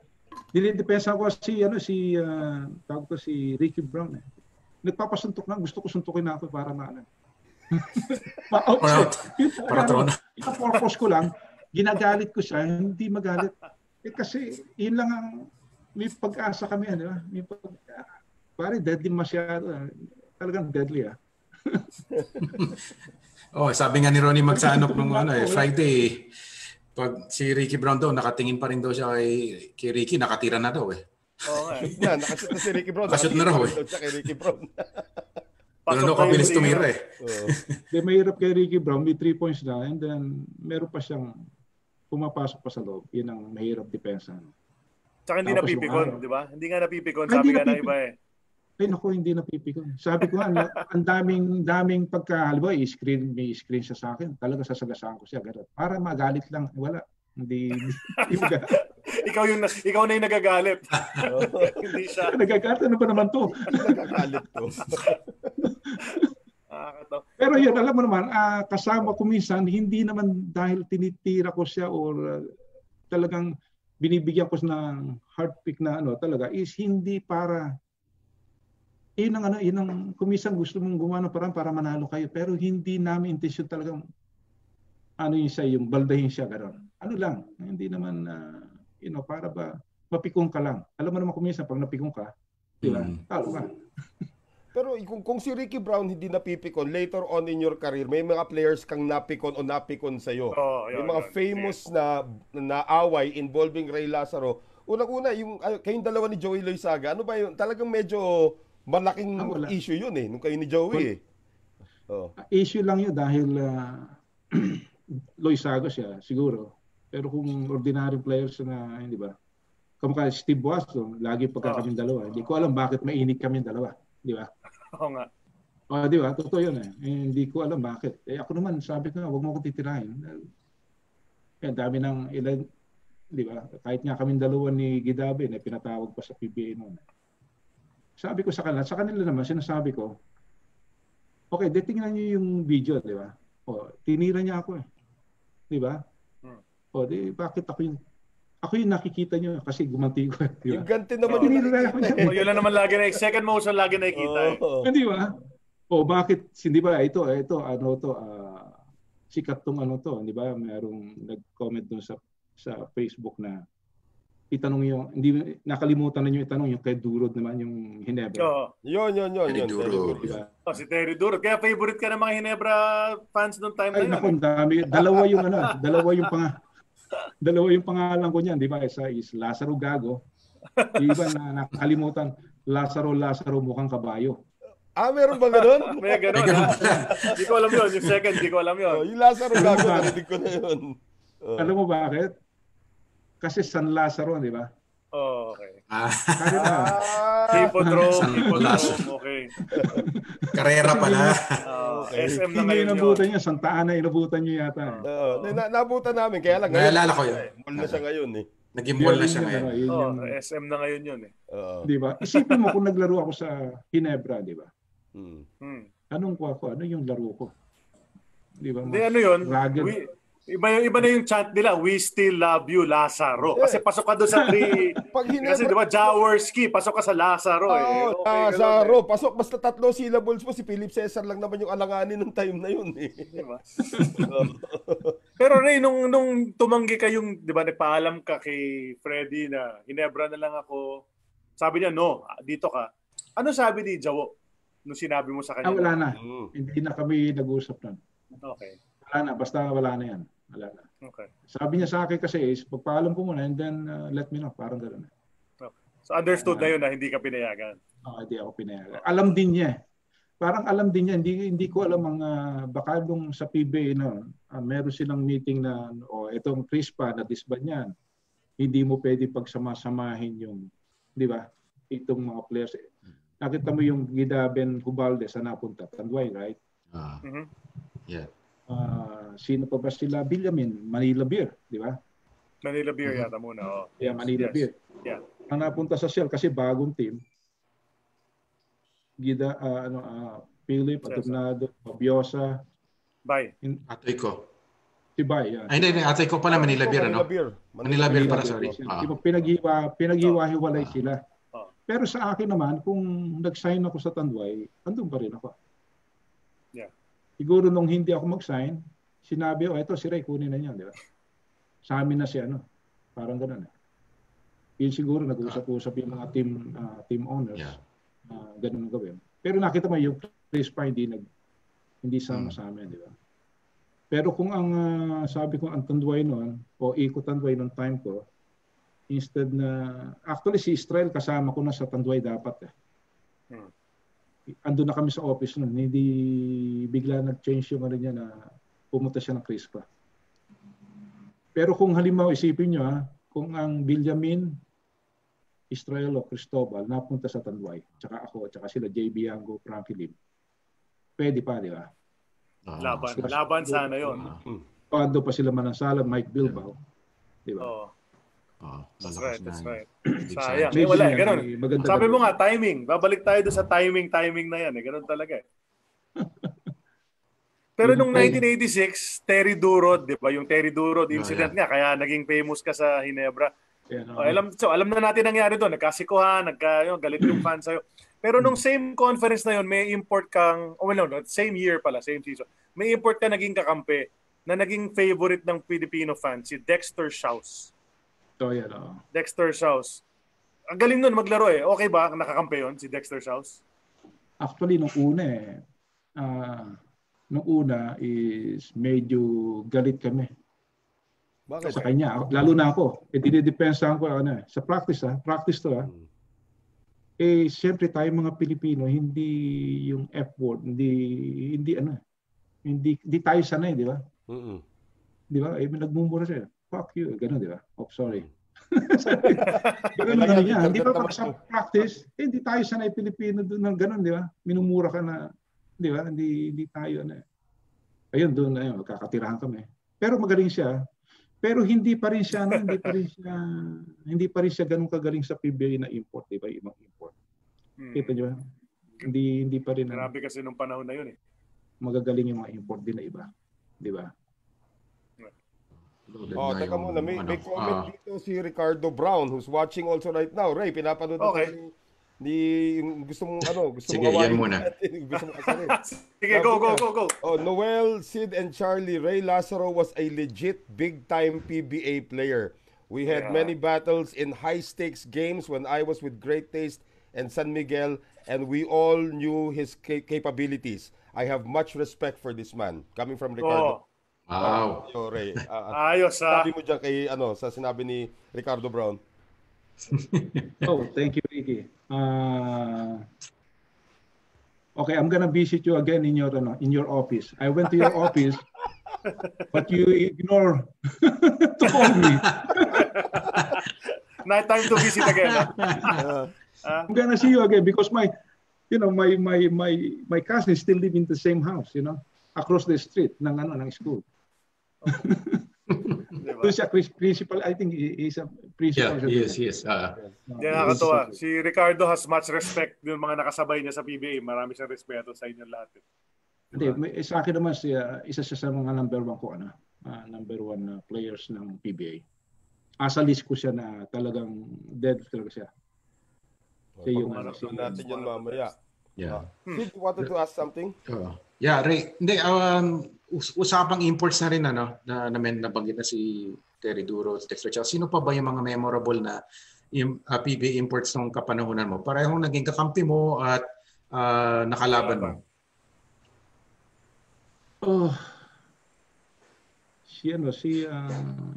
dinidepensa ko tawag ko si Ricky Brown. Nagpapasuntok na, gusto ko suntukin na ako para para yung purpose ko lang, ginagalit ko siya, hindi magalit. Kasi yun lang ang may pag-asa kami, di ba? Pare, deadly masyado. Talagang deadly, sabi nga ni Ronnie Magsanok nung Friday, pag si Ricky Brown daw, nakatingin pa rin daw siya kay Ricky, nakatira na daw Oo nga. Nakashoot na si Ricky Brown. Nakashoot na raw kay Ricky Brown. Ganun daw kabilis tumira mahirap kay Ricky Brown, may 3 points na and then meron pa siyang pumapasok pa sa loob. Yun ang mahirap depensa. Tsaka hindi napipikon, di ba? Hindi nga napipikon, sabi nga ng iba Ay naku, hindi napipikon. Sabi ko nga, ang daming pagkahaliwa, may screen siya sa akin. Talaga sasagasaan ko siya. Ganun. Para magalit lang. Wala. Hindi ikaw na yung nagagalit. Hindi siya. Nagagalit. Ano ba naman to? Nagagalit to. Pero yun, alam mo naman, kasama ko minsan, hindi naman dahil tinitira ko siya or talagang binibigyan ko ng hard pick na talaga, is hindi para yun ang kumisan gusto mong gumawa ng parang para manalo kayo, pero hindi namin intensyon talagang yung baldahin siya gano'n. Lang, hindi naman para ba mapikong ka lang. Alam mo naman kumisan pag napikong ka, di ba? Talo ka. Pero kung si Ricky Brown hindi napipikon, later on in your career, may mga players kang napikon o napikon sa'yo. May mga famous na away involving Ray Lazaro. Unang-una, kayong dalawa ni Joey Loizaga, ano ba yun? Talagang medyo malaking issue yun nung kayo ni Joey Issue lang yun dahil Loizaga siya, siguro. Pero kung ordinary players na, hindi ba? Kamukha Steve Watson, lagi pagka kaming dalawa. Hindi ko alam bakit mainit kaming dalawa. Di ba? Oo nga. Di ba? Totoo yun hindi ko alam bakit. Ako naman, sabi ko nga, huwag mo ko titirahin. Dami ng ilan, di ba? Kahit nga kaming dalawa ni Gidabe, na pinatawag pa sa PBA noon. Sabi ko sa kanila naman, sinasabi ko, okay, tingnan niyo yung video, di ba? Tinira niya ako Di ba? Bakit ako yung nakikita niyo kasi gumanti ko. Di ba? Yung ganti naman yung nakikita. Yun lang naman lagi second motion lagi nakikita. Di ba? Bakit, hindi ba? Ito, sikat tong di ba? Merong nag-comment dun sa Facebook na itanong yung, hindi nakalimutan na yung itanong yung kay Durod naman, yung Hinebra. Yun. Terry Durod. Diba? Si Terry Durod. Kaya favorite ka ng mga Hinebra fans noong time na yun. Naku, dami. Dalawa yung pangalan ko niyan, di ba? Isa is Lazaro Gago. Iba na nakalimutan, Lazaro mukhang kabayo. Meron ba ganun? May ganun. Hindi ko alam yun. Yung second, hindi ko alam yun. Yung Lazaro Gago, narinig ko na yun. Alam mo bakit? Kasi San Lazaro, di ba? Okay. Hipodrome. Okay. Karera pala. SM na ngayon yun. Inabutan niya. Santa Ana, inabutan niyo yata. Nabutan namin. Kaya lang. Naalala ko yun. Mall na siya ngayon Naging mall na siya ngayon. SM na ngayon yun Di ba? Isipin mo kung naglaro ako sa Hinebra, di ba? Anong ko ako? Ano yung laro ko? Di ba? Hindi, ano yun? Iba na yung chant nila, we still love you, Lazaro. Kasi pasok ka doon sa 3. Kasi di ba, Jaworski, pasok ka sa Lazaro. Lazaro, pasok. Basta 3 syllables mo, si Philip Cesar lang naman yung alanganin ng time na yun. Diba? Pero Ray, nung tumanggi kayong, di ba, nagpaalam ka kay Freddy na Hinebra na lang ako, sabi niya, no, dito ka. Ano sabi ni Jawo nung sinabi mo sa kanya? Wala na. Hindi na kami nag-usap nun. Okay. Wala na, basta wala na yan. Wala na. Okay. Sabi niya sa akin kasi is, pagpaalam ko muna and then let me know. Parang gano'n. Okay. So understood na yun na hindi ka pinayagan? Hindi ako pinayagan. Alam din niya. Parang alam din niya. Hindi ko alam ang baka nung sa PBA na meron silang meeting na itong Crispa na disband yan. Hindi mo pwede pagsamasamahin yung, di ba, itong mga players. Nakita mo yung Gidaben Hubalde sa napunta. Tanduay, right? Yeah. Sino pa ba sila? Villamin, Manila Beer, di ba? Manila Beer yata muna. Oh. Yeah, Manila Yes. Beer. Yeah. Ang napunta sa Shell kasi bagong team. Gida, Philip, Adornado, Fabiosa, Bye. Atoy ko. si Bay. Yan. Ay, hindi. Atoy ko pala Manila Beer, ano? Manila Beer para, sorry. Di ba, pinaghiwa-hiwalay sila. Pero sa akin naman, kung nag-sign ako sa Tanduay, andun pa rin ako. Yeah. Siguro nung hindi ako mag-sign, sinabi, eto si Ray, kunin na niya, di ba? Sa amin na si ano. Parang gano'n. Yun siguro, nag-usap-usap yung mga team owners. Yeah. Ganun ang gawin. Pero nakita mo, yung Chris pa hindi sama sa amin, di ba? Pero kung ang sabi ko ang Tanduay noon, o Eco Tanduay noong time ko, instead na, actually si Israel kasama ko na sa Tanduay dapat eh. Andun na kami sa office noon, hindi bigla nag-change yung ano niya na pumunta siya ng Crispa. Pero kung halimbawa isipin nyo kung ang Villamin, Israel o Cristobal napunta sa Tanduay, tsaka ako, tsaka sila JB Yango, Frankie Lim, pwede pa, di ba? Laban sana yun. Ando pa sila Manansala, Mike Bilbao, di ba? That's right. Sayang. Wala eh, ganun. Sabi mo nga, timing. Babalik tayo doon sa timing na yan. Ganun talaga eh. Pero nung 1986, Terry Durod, di ba? Yung Terry Durod incident nga, kaya naging famous ka sa Ginebra. Alam na natin nangyari doon. Nagkasikuhan, galit yung fans sa'yo. Pero nung same conference na yun, may import kang, same year pala, same season, may import ka naging kakampi na naging favorite ng Filipino fans, si Dexter Shouse. Dexter Shouse. Ang galing nun maglaro eh. Okay ba nakakampi yun si Dexter Shouse? Actually, nung una is medyo galit kami. Bakit? Sa kanya. Lalo na ako. Dinidepensahan ko sa practice practice to siyempre tayo mga Pilipino, hindi yung F-word, hindi tayo sanay, di ba? Di ba? Nagmumura siya. Fuck you. Ganun, di ba? Oh, sorry. Ganun na niya. Hindi pa sa practice, hindi tayo sanay Pilipino doon ng ganun, di ba? Minumura ka na, di ba? Hindi tayo Ayun, doon magkakatirahan kami. Pero magaling siya. Pero hindi pa rin siya ganun kagaling sa PBA na import, di ba? Ibang import. Kita niyo? Hindi pa rin. Grabe kasi nung panahon na yun eh. Magagaling yung mga import din na iba. Di ba? Teka muna, may comment dito si Ricardo Brown who's watching also right now. Ray, pinapanood gusto mong sige, yan muna. Gusto mong asarin. Sige, go. Noel, Sid, and Charlie, Ray Lazaro was a legit big-time PBA player. We had many battles in high-stakes games when I was with Great Taste and San Miguel, and we all knew his capabilities. I have much respect for this man. Coming from Ricardo. Wow. Ray. Ayos sabi mo dyan kay, sa sinabi ni Ricardo Brown. Thank you, Ricky. Okay, I'm gonna visit you again in your office. I went to your office, but you ignore to call me. Not time to visit again. I'm gonna see you again because my cousin still live in the same house, across the street ng school. Diba? Siya principal, I think he's a principal. Yeah, he is. Nakakatuwa. Si Ricardo has much respect yung mga nakasabay niya sa PBA. Marami siyang respeto sa inyo lahat. Hindi, sa akin naman isa siya sa mga number one players ng PBA. Asa list ko siya na talagang dead talaga siya. Natin yun mamaya. Yeah. Sid, you wanted to ask something? Yeah, Ray. Hindi, usapang imports na rin na nabanggit na si Terry Duro, Dexter Chow. Sino pa ba yung mga memorable na PBA imports nung kapanahunan mo? Parehong naging kakampi mo at nakalaban mo.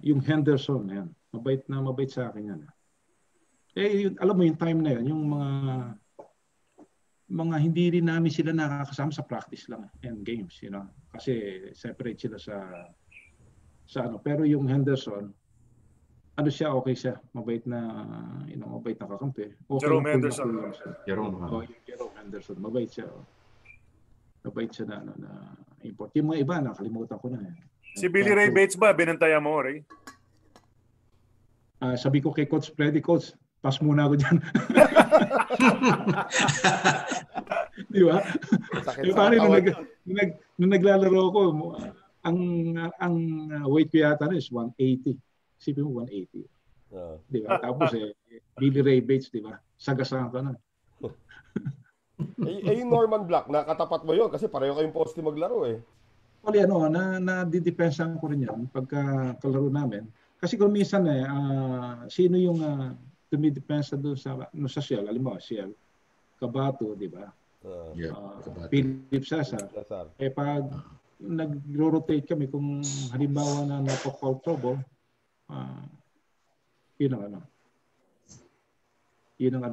Yung Henderson yan. Mabait sa akin yan. Alam mo yung time na yun, yung mga hindi rin namin sila nakakasama sa practice lang and games, kasi separate sila sa pero yung Henderson okay siya, mabait na kakampi. Jerome Henderson. Jerome Henderson, mabait siya na import. Yung mga iba, nakalimutan ko na. Si Billy Ray Bates ba, binantayan mo, Ray? Sabi ko kay Coach Freddy, Coach, pass muna ako dyan. Di ba? Paano nung naglalaro ko, ang weight ko yata is 180. Sipin mo 180. Di ba? Tapos Billy Ray Bates, di ba? Sagasaan ka na. Yung Norman Black, nakatapat mo yun kasi pareho kayong poste maglaro eh. Actually, nadidepensahan ko rin yan pagka kalaro namin. Kasi kung minsan sino yung tumidepensa doon sa Shell, alam mo, Shell, Cabato, di ba? Philip Cesar. Pag nag-rotate kami, kung halimbawa na napaka-call trouble, yun ang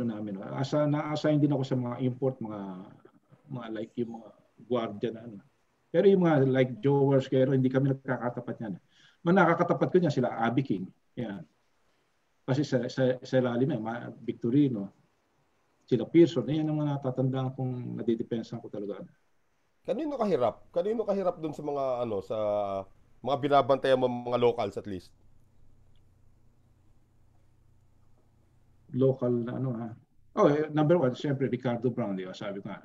namin. Na-assign din ako sa mga import, mga like yung mga guardia na Pero yung mga like Joe Worskero, hindi kami nakakatapat niyan. Nakakatapat ko niya sila, Abby King. Yan. Kasi sa lalim Victorino, sila Pearson, yan ang mga natatandaan kong nadidepensahan ko talaga. Kanino kahirap dun sa mga sa mga binabantayan mo mga locals at least? Local na number one, siyempre Ricardo Brown, di ba? Sabi ko nga,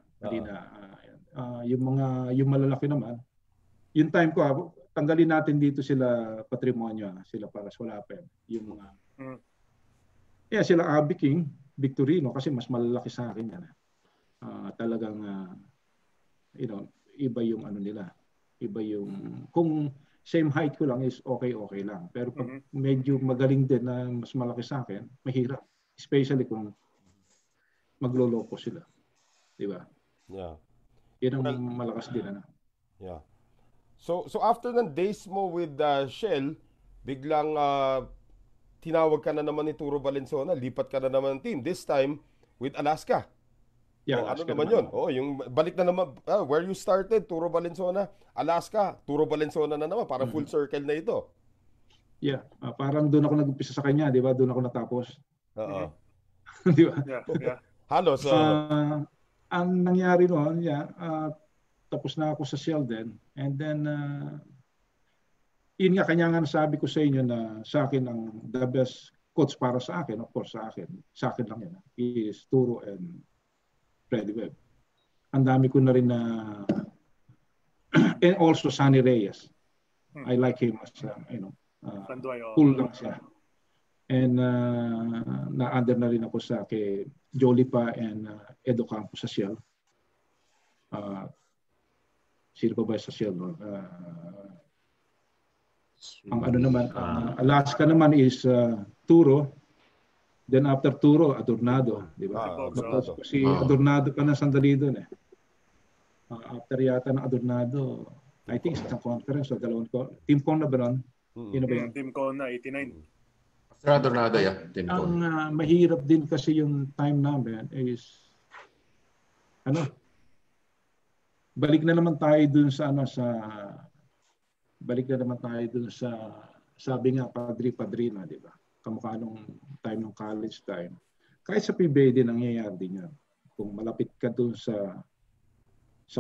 yung malalaki naman, yung time ko, tanggalin natin dito sila Patrimonio, sila Paras Walapen, yung mga sila Abby King, Victorino, kasi mas malalaki sa akin yan. Talagang iba yung nila. Iba yung kung same height ko lang is okay lang. Pero pag medyo magaling din na mas malaki sa akin, mahirap. Especially kung magloloko sila. Di ba? Yeah. Yan ang malakas din. Yeah. So after ng days mo with Shell, biglang tinawag ka na naman ni Turo Valenzuela, lipat ka na naman ng team. This time with Alaska. Yeah, Alaska naman yun? Yung balik na naman, where you started, Turo Valenzuela, Alaska, Turo Valenzuela na naman, parang full circle na ito. Yeah, parang doon ako nag-umpisa sa kanya, di ba? Doon ako natapos. Di ba? Yeah. Halos. Ang nangyari noon, tapos na ako sa Shell din. And then, yun nga, kanya nga nasabi ko sa inyo na sa akin ang the best coach para sa akin, of course sa akin lang yan, is Turo and Freddy Webb. Ang dami ko na rin na and also Sonny Reyes. I like him as cool lang siya. And na-under na rin ako sa kay Jolipa and Edo Campos sa Shell. Sino pa ba sa Shell? Ang naman, Alaska naman is Turo. Then after Turo, Adornado. Di ba? Si Adornado pa na sandali doon eh. After yata ng Adornado, I think isang conference o dalawang Team Con na ba nun? Team Con na, 89. Adornado, Ang mahirap din kasi yung time namin is balik na naman tayo dun sa sabi nga padrina, di ba? Kamukha nung time ng college time. Kahit sa PBA din nangyayari din yan. Kung malapit ka dun sa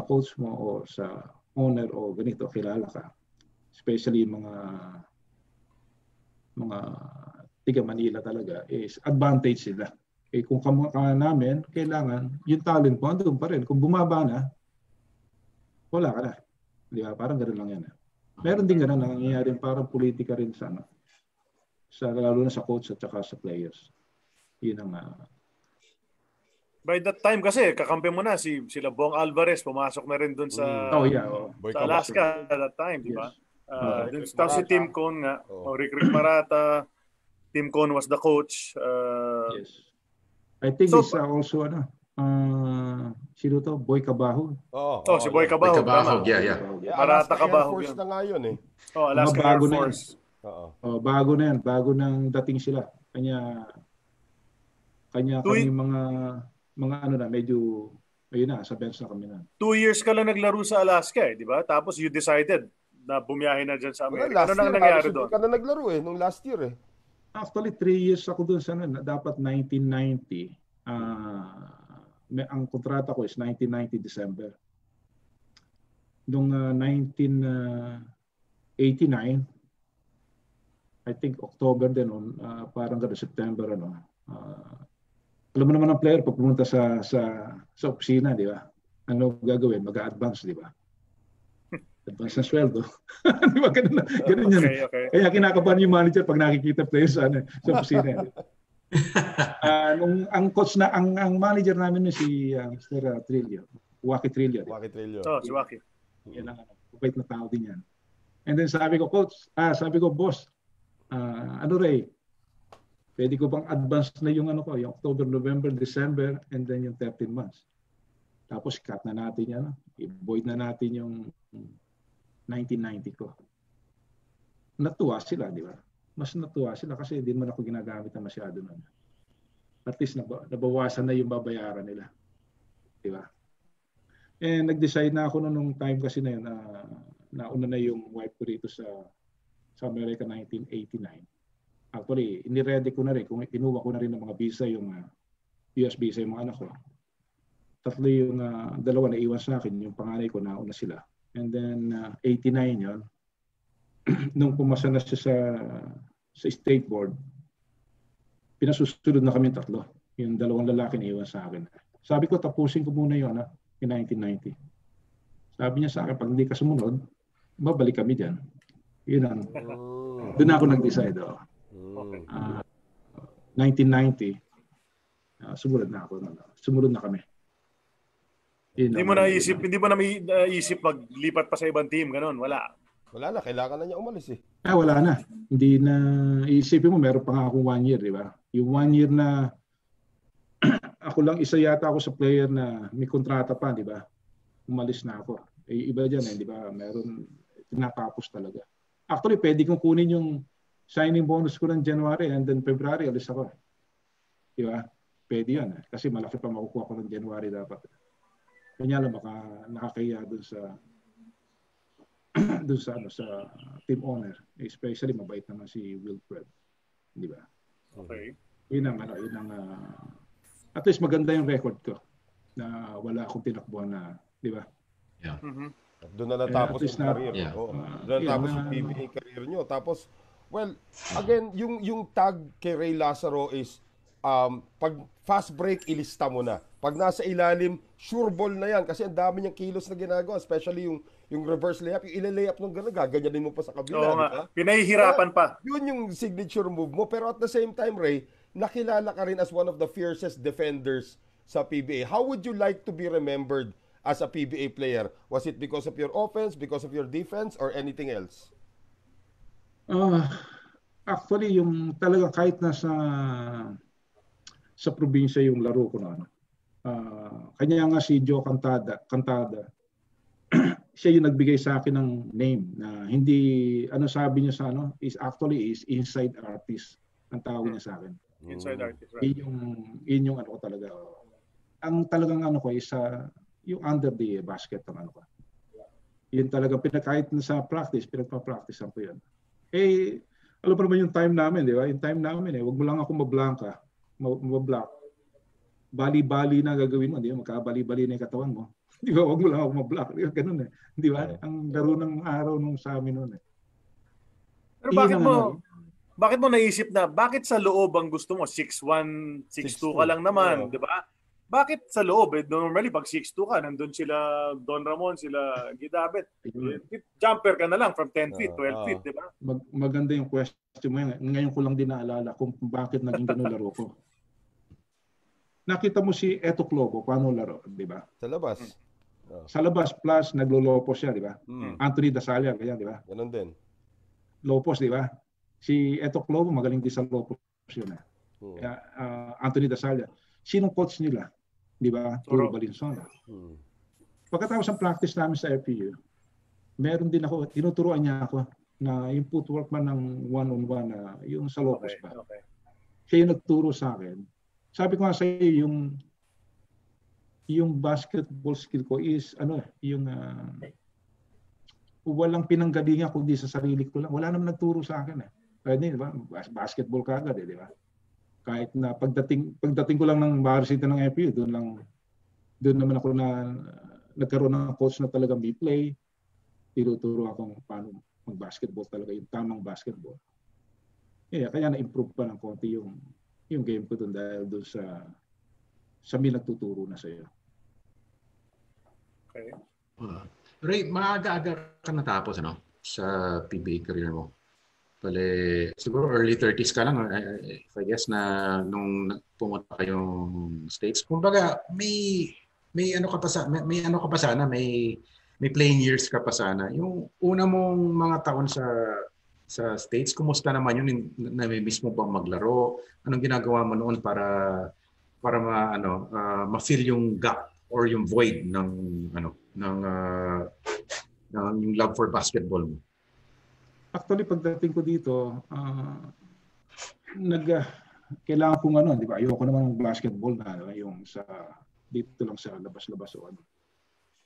coach mo o sa owner o ganito, kilala ka. Especially mga tiga Manila talaga is advantage sila. Kung kamukha namin, kailangan yung talent mo andun pa rin. Kung bumaba na, wala ka na. Di ba? Parang gano'n lang yan. Meron din gano'n nangyayari, parang politika rin sa lalo na sa coach at saka sa players. Yun ang by that time kasi kakampi mo na sila Bong Alvarez pumasok na rin doon sa sa Alaska at that time, di ba? Tapos si Tim Con nga, Rick Marata, Tim Con was the coach. Yes. I think it's also sino to? Boy Cabajo. Si Boy Cabajo. Yeah. Marata Cabajo. Alaska Air Force na nga yun eh. Alaska Air Force. Bago na yan. Bago nang dating sila. Kanya kami mga medyo ayun na, sa bench na kami na. 2 years ka lang naglaro sa Alaska di ba? Tapos you decided na bumiyahe na dyan sa Amerika. Ano nang nangyari doon? Hindi ka na naglaro nung last year eh. Actually, 3 years ako doon sa dapat 1990. Ang kontrata ko is 1990 December. Noong 1989, I think October din, parang gano'n, September, ano. Alam mo naman ang player, pag pumunta sa opisina, di ba? Ano gagawin? Mag-a-advance, di ba? Advance na sweldo. Di ba? Ganun yun. Okay. Kaya kinakabahan yung manager pag nakikita player sa opisina. Ang coach na, ang manager namin si Mr. Trillo. Waki Trillo. Waki Trillo. Si Waki. Yan ang mabait na tao din yan. And then sabi ko, boss, Ray, pwede ko bang advance na yung yung October, November, December, and then yung 13 months. Tapos cut na natin yan. I-void na natin yung 1990 ko. Natuwa sila, di ba? Mas natuwa sila kasi hindi man ako ginagamit na masyado nun. At least nabawasan na yung babayaran nila. Di ba? And nag-decide na ako nung time kasi na yun, nauna na yung wife ko rito sa America 1989. Actually, ini-ready ko na rin. Kung kinuha ko na rin ng mga visa, yung US visa yung mga anak ko. Tatlo yung dalawa na iwan sa akin. Yung panganay ko, nauna sila. And then, 89 yun. Nung pumasa na siya sa state board, pinasusunod na kami tatlo. Yung dalawang lalaki na iwan sa akin. Sabi ko, tapusin ko muna yun, in 1990. Sabi niya sa akin, pag hindi ka sumunod, babalik kami dyan. Yun ang, doon ako nag-decide. 1990, sumunod na ako. Sumunod na kami. Hindi mo naisip maglipat pa sa ibang team, ganun, wala. Wala na, kailangan na niya umalis eh. Wala na. Hindi na, iisipin mo, meron pa nga akong 1 year, di ba? Yung 1 year na, ako lang isa yata ako sa player na may kontrata pa, di ba? Umalis na ako. Iba dyan di ba? Meron, tinatapos talaga. Actually, pwede kong kunin yung signing bonus ko ng January and then February, alis ako. Di ba? Pwede yan. Kasi malaki pa makukuha ko ng January dapat. Kanya lang baka nakakaya dun sa team owner. Especially mabait naman si Wilfred. Di ba? Okay. Yun ang at least maganda yung record ko na wala akong tinakbuhan na, di ba? Yeah. Mm-hmm. Doon na natapos yung career. Yeah. Doon na natapos yung PBA career nyo. Tapos, well, again, yung tag kay Ray Lazaro is, pag fast break, ilista mo na. Pag nasa ilalim, sure ball na yan. Kasi ang dami niyang kilos na ginagawa. Especially yung reverse layup. Yung ila-layup nung gano'n, gaganyanin mo pa sa kabila. Oo nga. Pinahihirapan pa. Yun yung signature move mo. Pero at the same time, Ray, nakilala ka rin as one of the fiercest defenders sa PBA. How would you like to be remembered as a PBA player? Was it because of your offense, because of your defense, or anything else? Actually, yung talaga kahit nasa probinsya yung laro ko na kanya nga si Joe Cantada siya yung nagbigay sa akin ng name na hindi, sabi niya sa is inside artist ang tawag niya sa akin. Inside artist, right? Yun yung ko talaga. Ang talagang ko is yung under the basket ng ko. Yun talaga, kahit sa practice, pinagpa-practicean ko yun. Alam mo naman yung time namin, di ba? Yung time namin wag mo lang ako mablanka, mablock. Bali-bali na gagawin mo, di ba? Magkabali-bali na yung katawan mo. Di ba? Wag mo lang ako mablock. Di ba? Ganun Di ba? Ang laro ng araw nung sa amin noon Pero bakit mo naisip na, bakit sa loob ang gusto mo? 6'1", 6'2 ka lang naman, di ba? Bakit sa loob? Normally, pag 6'2 ka, nandun sila Don Ramon, sila Gidabet. Jumper ka na lang from 10 feet, 12 feet, di ba? Maganda yung question mo. Ngayon ko lang din naalala kung bakit naging ganun laro ko. Nakita mo si Eto Clobo, paano laro, di ba? Sa labas. Sa labas, plus naglolopos siya, di ba? Anthony Dasalia, kaya, di ba? Ganun din. Lopos, di ba? Si Eto Clobo, magaling din sa lopos yun. Anthony Dasalia. Sinong coach nila? Di ba? Turo Valenzuela. Pagkatapos ng practice namin sa FPU, meron din ako, tinuturuan niya ako na yung footwork man ng one-on-one, yung sa lopos ba. Okay. Siya yung nagturo sa akin. Sabi ko nga sa iyo, yung basketball skill ko is, walang pinanggalingan kundi sa sarili ko lang. Wala naman nagturo sa akin Pwede, di ba? Basketball ka agad, di ba? Kahit na pagdating ko lang ng varsity ng FPU, doon naman ako nagkaroon ng coach na talagang may play. tinuturo akong paano mag-basketball talaga, yung tamang basketball. Kaya na-improve pa ng konti yung game ko doon dahil doon sa may nagtuturo na sa'yo. Okay. Ray, maaga-aga ka natapos sa PBA career mo. Pale, siguro early 30s ka lang, if I guess, na nung pumunta kayong States. Kumbaga, may ano ka pa sana, may playing years ka pa sana. Yung una mong mga taon sa States, kumusta naman yun? Nami-miss mo bang maglaro? Anong ginagawa mo noon para ma-fill yung gap or yung void ng yung love for basketball mo? Actually, pagdating ko dito, kailangan kong di ba? Ayoko naman ng basketball na yung dito lang sa labas-labas o ano.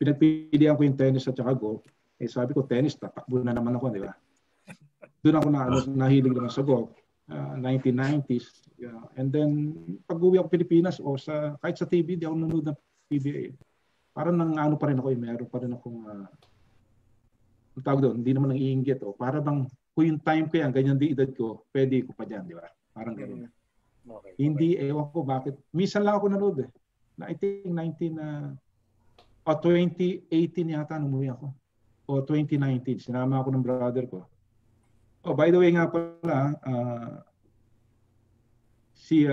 Pinagpilihan ko yung tennis at saka golf. Sabi ko, tennis, tatakbo na naman ako, di ba? Doon ako nahilig naman sa golf. 1990s. And then, pag-uwi ako Pilipinas kahit sa TV, di ako nanonood ng PBA. Parang pa rin ako, meron pa rin akong ang tawag doon, hindi naman nang-iinggit. Para bang, kung yung time ko yan, ganyan di edad ko, pwede ko pa dyan, di ba? Parang gano'n. Okay. Hindi, ewan ko bakit. Minsan lang ako nanood I think 2018 yata umuwi ako. O 2019, sinama ako ng brother ko. By the way nga pala, si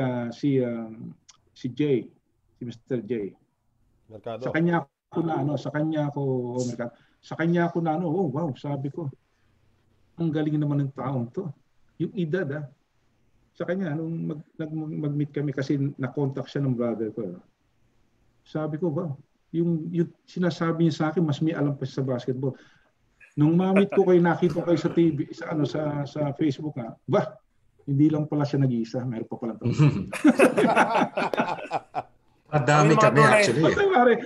Jay, si Mr. Jay. Mercado. Sa kanya ako na wow, sabi ko. Ang galing naman ng taong to. Yung edad Sa kanya, nung mag-meet kami kasi na-contact siya ng brother ko. Sabi ko, wow, yung sinasabi niya sa akin, mas may alam pa sa basketball. Nung ma-meet ko kayo, nakita ko kayo sa TV, sa Facebook hindi lang pala siya nag-iisa, meron pa pala ito. Madami kami actually.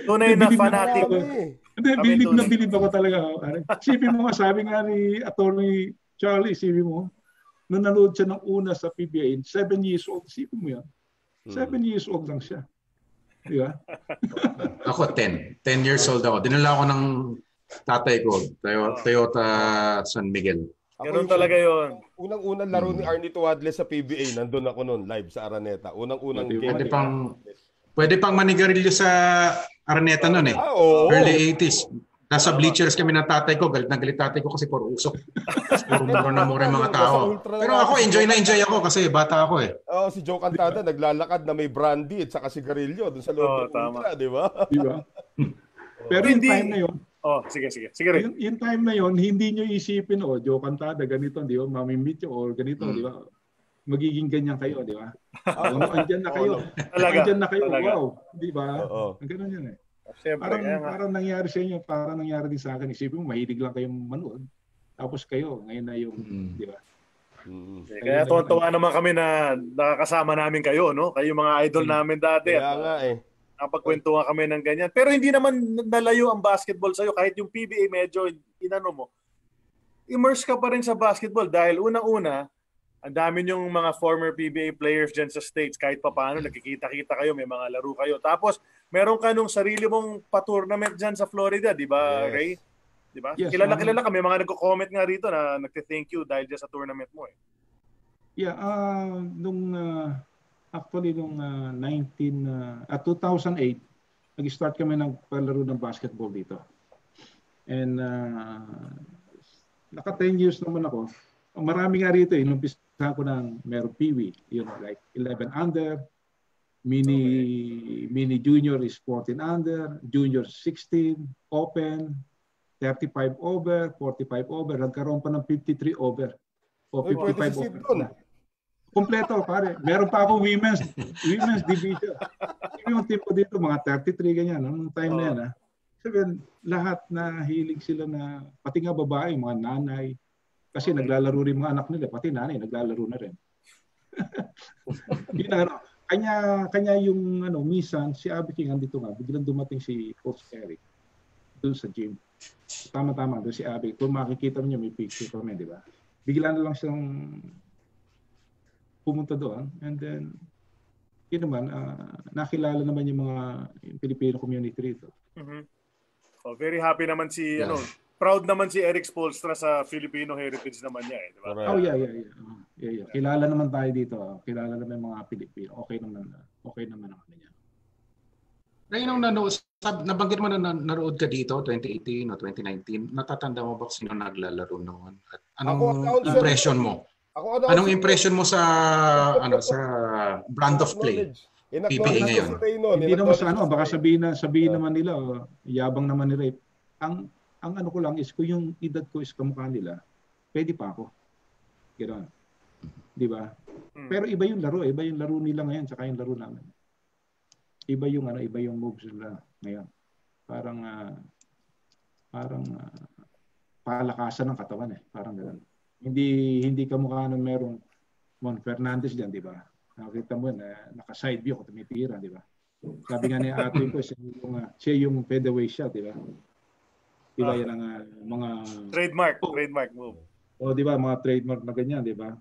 Tunay na fanatic. Hindi, bilib ako talaga. Isipin mo sabi nga ni Attorney Charlie, isipin mo, nung nanood siya ng una sa PBA, 7 years old, isipin mo yan. 7 years old lang siya. Di ba? Ako 10 years old ako. Dinala ako ng tatay ko, Toyota San Miguel. Ganun talaga yun. Unang-unang laro ni Arnie Tuadles sa PBA, nandun ako noon, live sa Araneta. Unang-unang game. Pwede pang manigarilyo sa Araneta noon eh. Early 80s. Nasa bleachers kami ng tatay ko. Galit na galit tatay ko kasi puro usok. Puro mura na mura yung mga tao. Pero ako, enjoy ako kasi bata ako eh. Si Joe Cantada naglalakad na may brandy at saka sigarilyo doon sa loob ng Ultra, di ba? Pero yung time na yun, sige rin. Yung time na yun, hindi nyo isipin, Joe Cantada, ganito, di ba? Mamimit nyo, or ganito, di ba? Magiging ganyan kayo, di ba? Andyan na kayo. Andyan na kayo, wow. Di ba? Ganun yun eh. Parang nangyari sa inyo, parang nangyari din sa akin. Isipin mo, mahilig lang kayong manood. Tapos kayo, ngayon na yung, di ba? Kaya tuwa naman kami na nakakasama namin kayo, no? Kayo mga idol namin dati. Kaya nga eh. Nakapagkwentuhan kami ng ganyan. Pero hindi naman nalayo ang basketball sa'yo. Kahit yung PBA medyo inano mo. Immerse ka pa rin sa basketball dahil unang-una, ang dami yung mga former PBA players dyan sa States. Kahit pa paano, nagkikita-kita kayo, may mga laro kayo. Tapos, meron ka nung sarili mong pa-tournament dyan sa Florida, di ba, Ray? Di ba? Yes, kilala ka. May mga nagko-comment nga rito na nagte-thank you dahil dyan sa tournament mo eh. Yeah, actually nung 2008, nag-start kami ng palaro ng basketball dito. And naka 10 years naman ako. Marami nga rito, inumpisa ko ng meron peewee, like 11 under, mini junior is 14 under, junior 16, open, 35 over, 45 over, nagkaroon pa ng 53 over. O 55 over. Kompleto, pare. Meron pa ako women's division. Yung team ko dito, mga 33 ganyan, nung time na yan. Sabihin, lahat na hilig sila na, pati nga babae, mga nanay, kasi naglalaro rin mga anak nila, pati nanay, naglalaro na rin. Kanya yung minsan, si Abby King andito nga, biglang dumating si Coach Eric doon sa gym. Tama-tama, doon si Abby. Kung makikita niyo, may picture kami, di ba? Bigla na lang siyang pumunta doon. And then, yun naman, nakilala naman yung mga Filipino community rito. Mm-hmm. Very happy naman si proud naman si Eric Spoelstra sa Filipino heritage naman niya eh, di ba? Oh, yeah. Kilala naman tayo dito. Kilala naman mga Pilipino. Okay naman ang ano niya. Ngayon nung nabanggit mo na narood ka dito 2018 o 2019, natatanda mo ba sino naglalaro noon? At anong impression mo? Anong impression mo sa sa brand of play? PBA ngayon. Hindi naman sa baka sabihin naman nila, yabang naman ni Ray. Ang ano ko lang is kung yung edad ko is kamukha nila, pwede pa ako. Ganoon. Di ba? Pero iba yung laro nila ngayon saka yung laro namin. Iba yung moves nila ngayon. Parang palakasan ng katawan eh, parang ganoon. Hindi kamukha ng merong Mon Fernandez diyan, di ba? Nakita mo na naka-side view ko tumitira, di ba? Sabi nga ni ate ko, siya yung featherweight shot, di ba? Di ba yan ang mga trademark move. O di ba mga trademark na ganyan, di ba?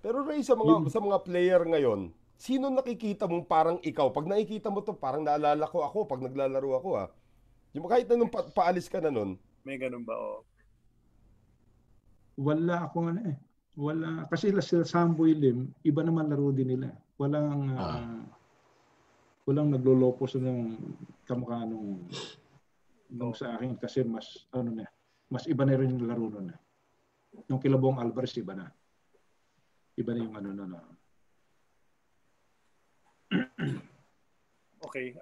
Pero Ray, sa mga player ngayon, sino nakikita mong parang ikaw? Pag nakikita mo to, parang naalala ko ako pag naglalaro ako Yung kahit na nung paalis ka na nun. May ganun ba Wala akong Wala. Kasi sila Samboy Lim, iba naman laro din nila. Walang naglolopos ng kamukha nung sa akin kasi mas iba na rin yung laro nun. Nung Kilabong Alvarez, iba na. Iba na yung Okay.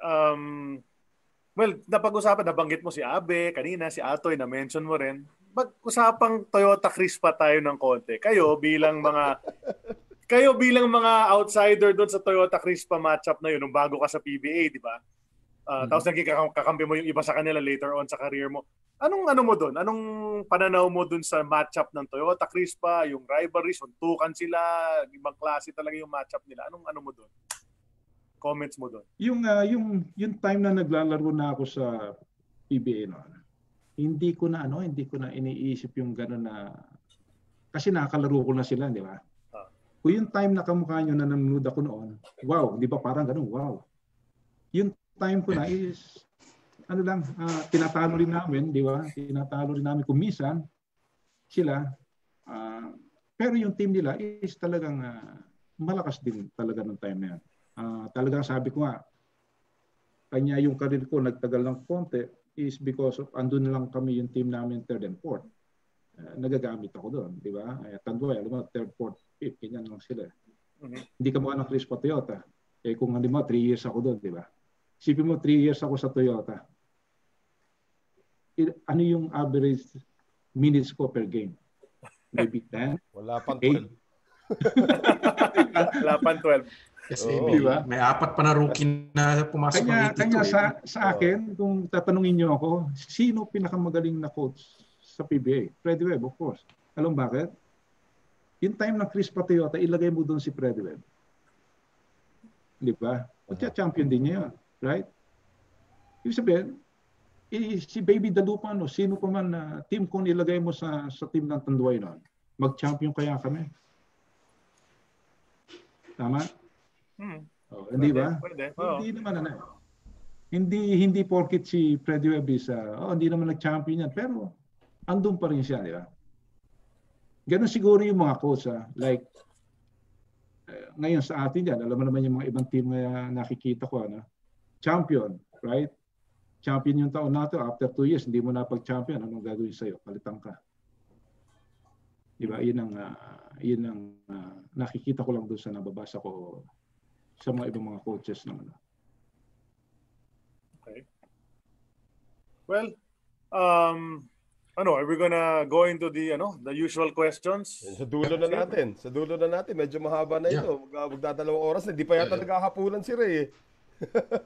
Well, nabanggit mo si Abe, kanina si Atoy, na-mention mo rin. Mag-usapang Toyota Crispa tayo ng konti. Kayo bilang mga outsider doon sa Toyota Crispa matchup na yun nung bago ka sa PBA, di ba? Tapos naging kakampi mo yung iba sa kanila later on sa career mo. Anong mo doon? Anong pananaw mo doon sa matchup ng Toyota Crispa, yung rivalry, suntukan sila, ibang klase talaga yung matchup nila. Anong mo doon? Comments mo doon? Yung time na naglalaro na ako sa PBA noon. Hindi ko na iniisip yung gano'n na kasi nakakalaro ko na sila, di ba? Kung yung time na kamukha nyo na nanonood ako noon, wow, di ba parang gano'n, wow. Yung time ko na is tinatalo rin namin, di ba? Tinatalo rin namin kung minsan sila. Pero yung team nila is talagang malakas din talaga ng time na yan. Talagang sabi ko nga, kanya yung career ko nagtagal ng konti is because of andun lang kami yung team namin third and fourth. Nagagamit ako doon, di ba? Tanduay, alam mo, third, fourth, fifth, ganyan lang sila. Hindi ka mukha ng Crispa Toyota. Kung alam mo, 3 years ako doon, di ba? Isipin mo, 3 years ako sa Toyota. Ano yung average minutes ko per game? Maybe 10? Wala pang 12. Wala pang 12. Kasi may 4 pa na rookie na pumasok ng 82. Kanya sa akin, kung tatanungin niyo ako, sino pinakamagaling na coach sa PBA? Freddie Webb, of course. Alam bakit? Yung time ng Crispa Toyota, ilagay mo doon si Freddie Webb. Di ba? Champion din niya yun. Right? Ibig sabihin, si Baby Dalupan, sino pa man na team kung ilagay mo sa team ng Tanduay noon, mag-champion kaya kami. Tama? Hindi ba? Pwede. Hindi naman Hindi porket si Freddie Webb is hindi naman nag-champion yan, pero andun pa rin siya, di ba? Ganun siguro yung mga coach like ngayon sa atin yan, alam mo naman yung mga ibang team na nakikita ko, champion, right? Champion yung taon nato, after 2 years hindi mo na pag-champion, anong gagawin sa'yo? Palitan ka. Di ba? Yun ang nakikita ko lang doon sa nababasa ko sa mga ibang mga coaches naman. Okay. Well, are we gonna go into the usual questions? Sa dulo na natin. Medyo mahaba na ito. Magdadalawang oras na. Di pa yata naghahapunan si Ray.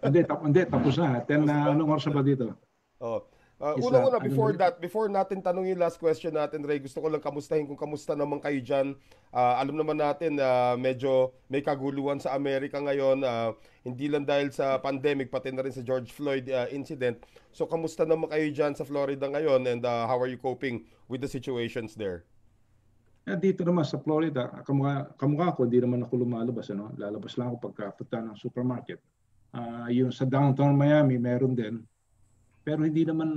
Hindi, tapos na. Anong oras ba dito? Una, before natin tanongin last question natin, Ray, gusto ko lang kamustahin kung kamusta naman kayo dyan. Alam naman natin medyo may kaguluhan sa Amerika ngayon, hindi lang dahil sa pandemic, pati na rin sa George Floyd incident. So, kamusta naman kayo dyan sa Florida ngayon and how are you coping with the situations there? Dito naman sa Florida, kamukha ko, hindi naman ako lumalabas. Lalabas lang ako pagkapunta ng supermarket. Yung sa downtown Miami, meron din. Pero hindi naman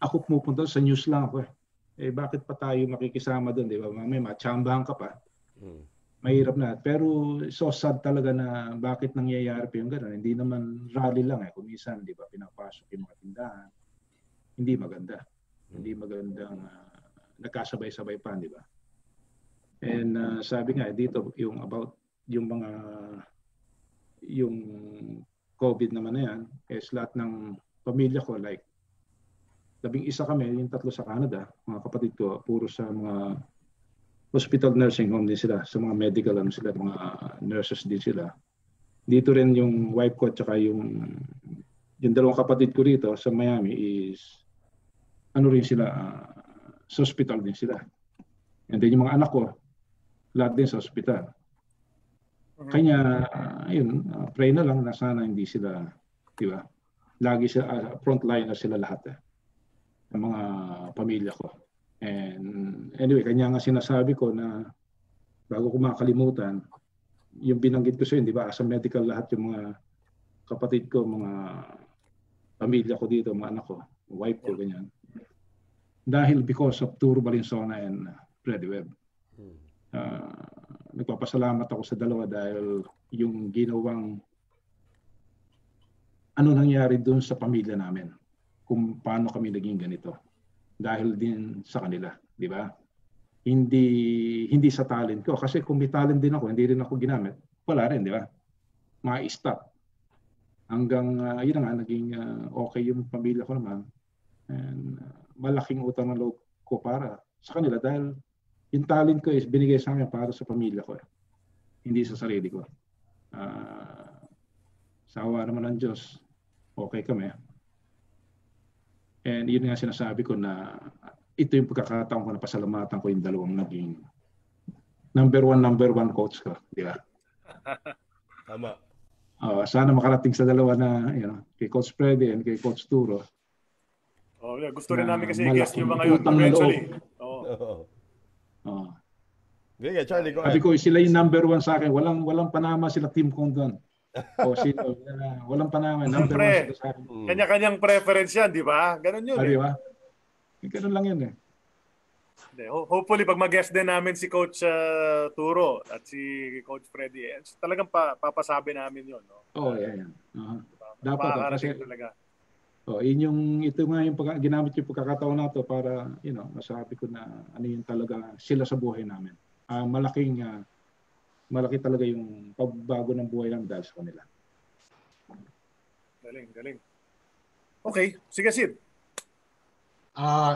ako pumupunta sa news lang ako eh. Bakit pa tayo makikisama doon, di ba? May matsambahan ka pa. Mahirap na. Pero so sad talaga na bakit nangyayari pa yung gano'n. Hindi naman rally lang eh. Kung minsan, di ba, pinapasok yung mga tindahan. Hindi maganda. Hindi magandang nagkasabay-sabay pa, di ba? And sabi nga dito, yung about yung mga yung COVID naman na yan, is lahat ng pamilya ko, like 11 kami, yung 3 sa Canada, mga kapatid ko, puro sa mga hospital nursing home din sila, sa mga medical sila, mga nurses din sila. Dito rin yung wife ko at saka yung dalawang kapatid ko rito sa Miami is ano rin sila, sa hospital din sila. And then yung mga anak ko, lahat din sa hospital. Kanya, ayun, pray na lang na sana hindi sila, di ba? Lagi sila, frontliner sila lahat ng mga pamilya ko. And anyway, kanya nga sinasabi ko na bago ko makalimutan, yung binanggit ko sa yun, di ba? Sa medical lahat yung mga kapatid ko, mga pamilya ko dito, mga anak ko, wife ko, ganyan. Dahil because of Turo Valenzuela and Freddy Webb. Nagpapasalamat ako sa dalawa dahil yung ginawang ano nangyari doon sa pamilya namin, kung paano kami naging ganito dahil din sa kanila, di ba? Hindi sa talent ko, kasi kung may talent din ako, hindi rin ako ginamit, wala rin, di ba? Ma-stop hanggang yun na nga, naging okay yung pamilya ko naman, and malaking utang na loob ko para sa kanila dahil yung talent ko is binigay sa akin para sa pamilya ko, hindi sa sarili ko. Sa awa naman ng Diyos, okay kami. And yun nga sinasabi ko na ito yung pagkakataon ko na pasalamatan ko yung dalawang naging number one coach ko, di ba? Tama. Sana makarating sa dalawa na, kay Coach Freddy and kay Coach Turo. Gusto rin namin kasi i-guess yung mga yun eventually. Okay, Charlie, go ahead. Sabi ko, sila yung number 1 sa akin. Walang panama sila team kong doon. Sino, walang panama. Number 1 sila sa akin. Kanya-kanyang preference yan, di ba? Ganun yun. Di ba? Ganun lang yun Hopefully, pag mag-guest din namin si Coach Turo at si Coach Freddy, talagang papasabi namin yun. No? Yan. Dapat kasi talaga. Ito nga yung ginamit yung pagkakataon na to para, masabi ko na ano yung talaga sila sa buhay namin. Malaki talaga yung pagbago ng buhay namin dahil sa kanila. Galing. Okay, sige Sid.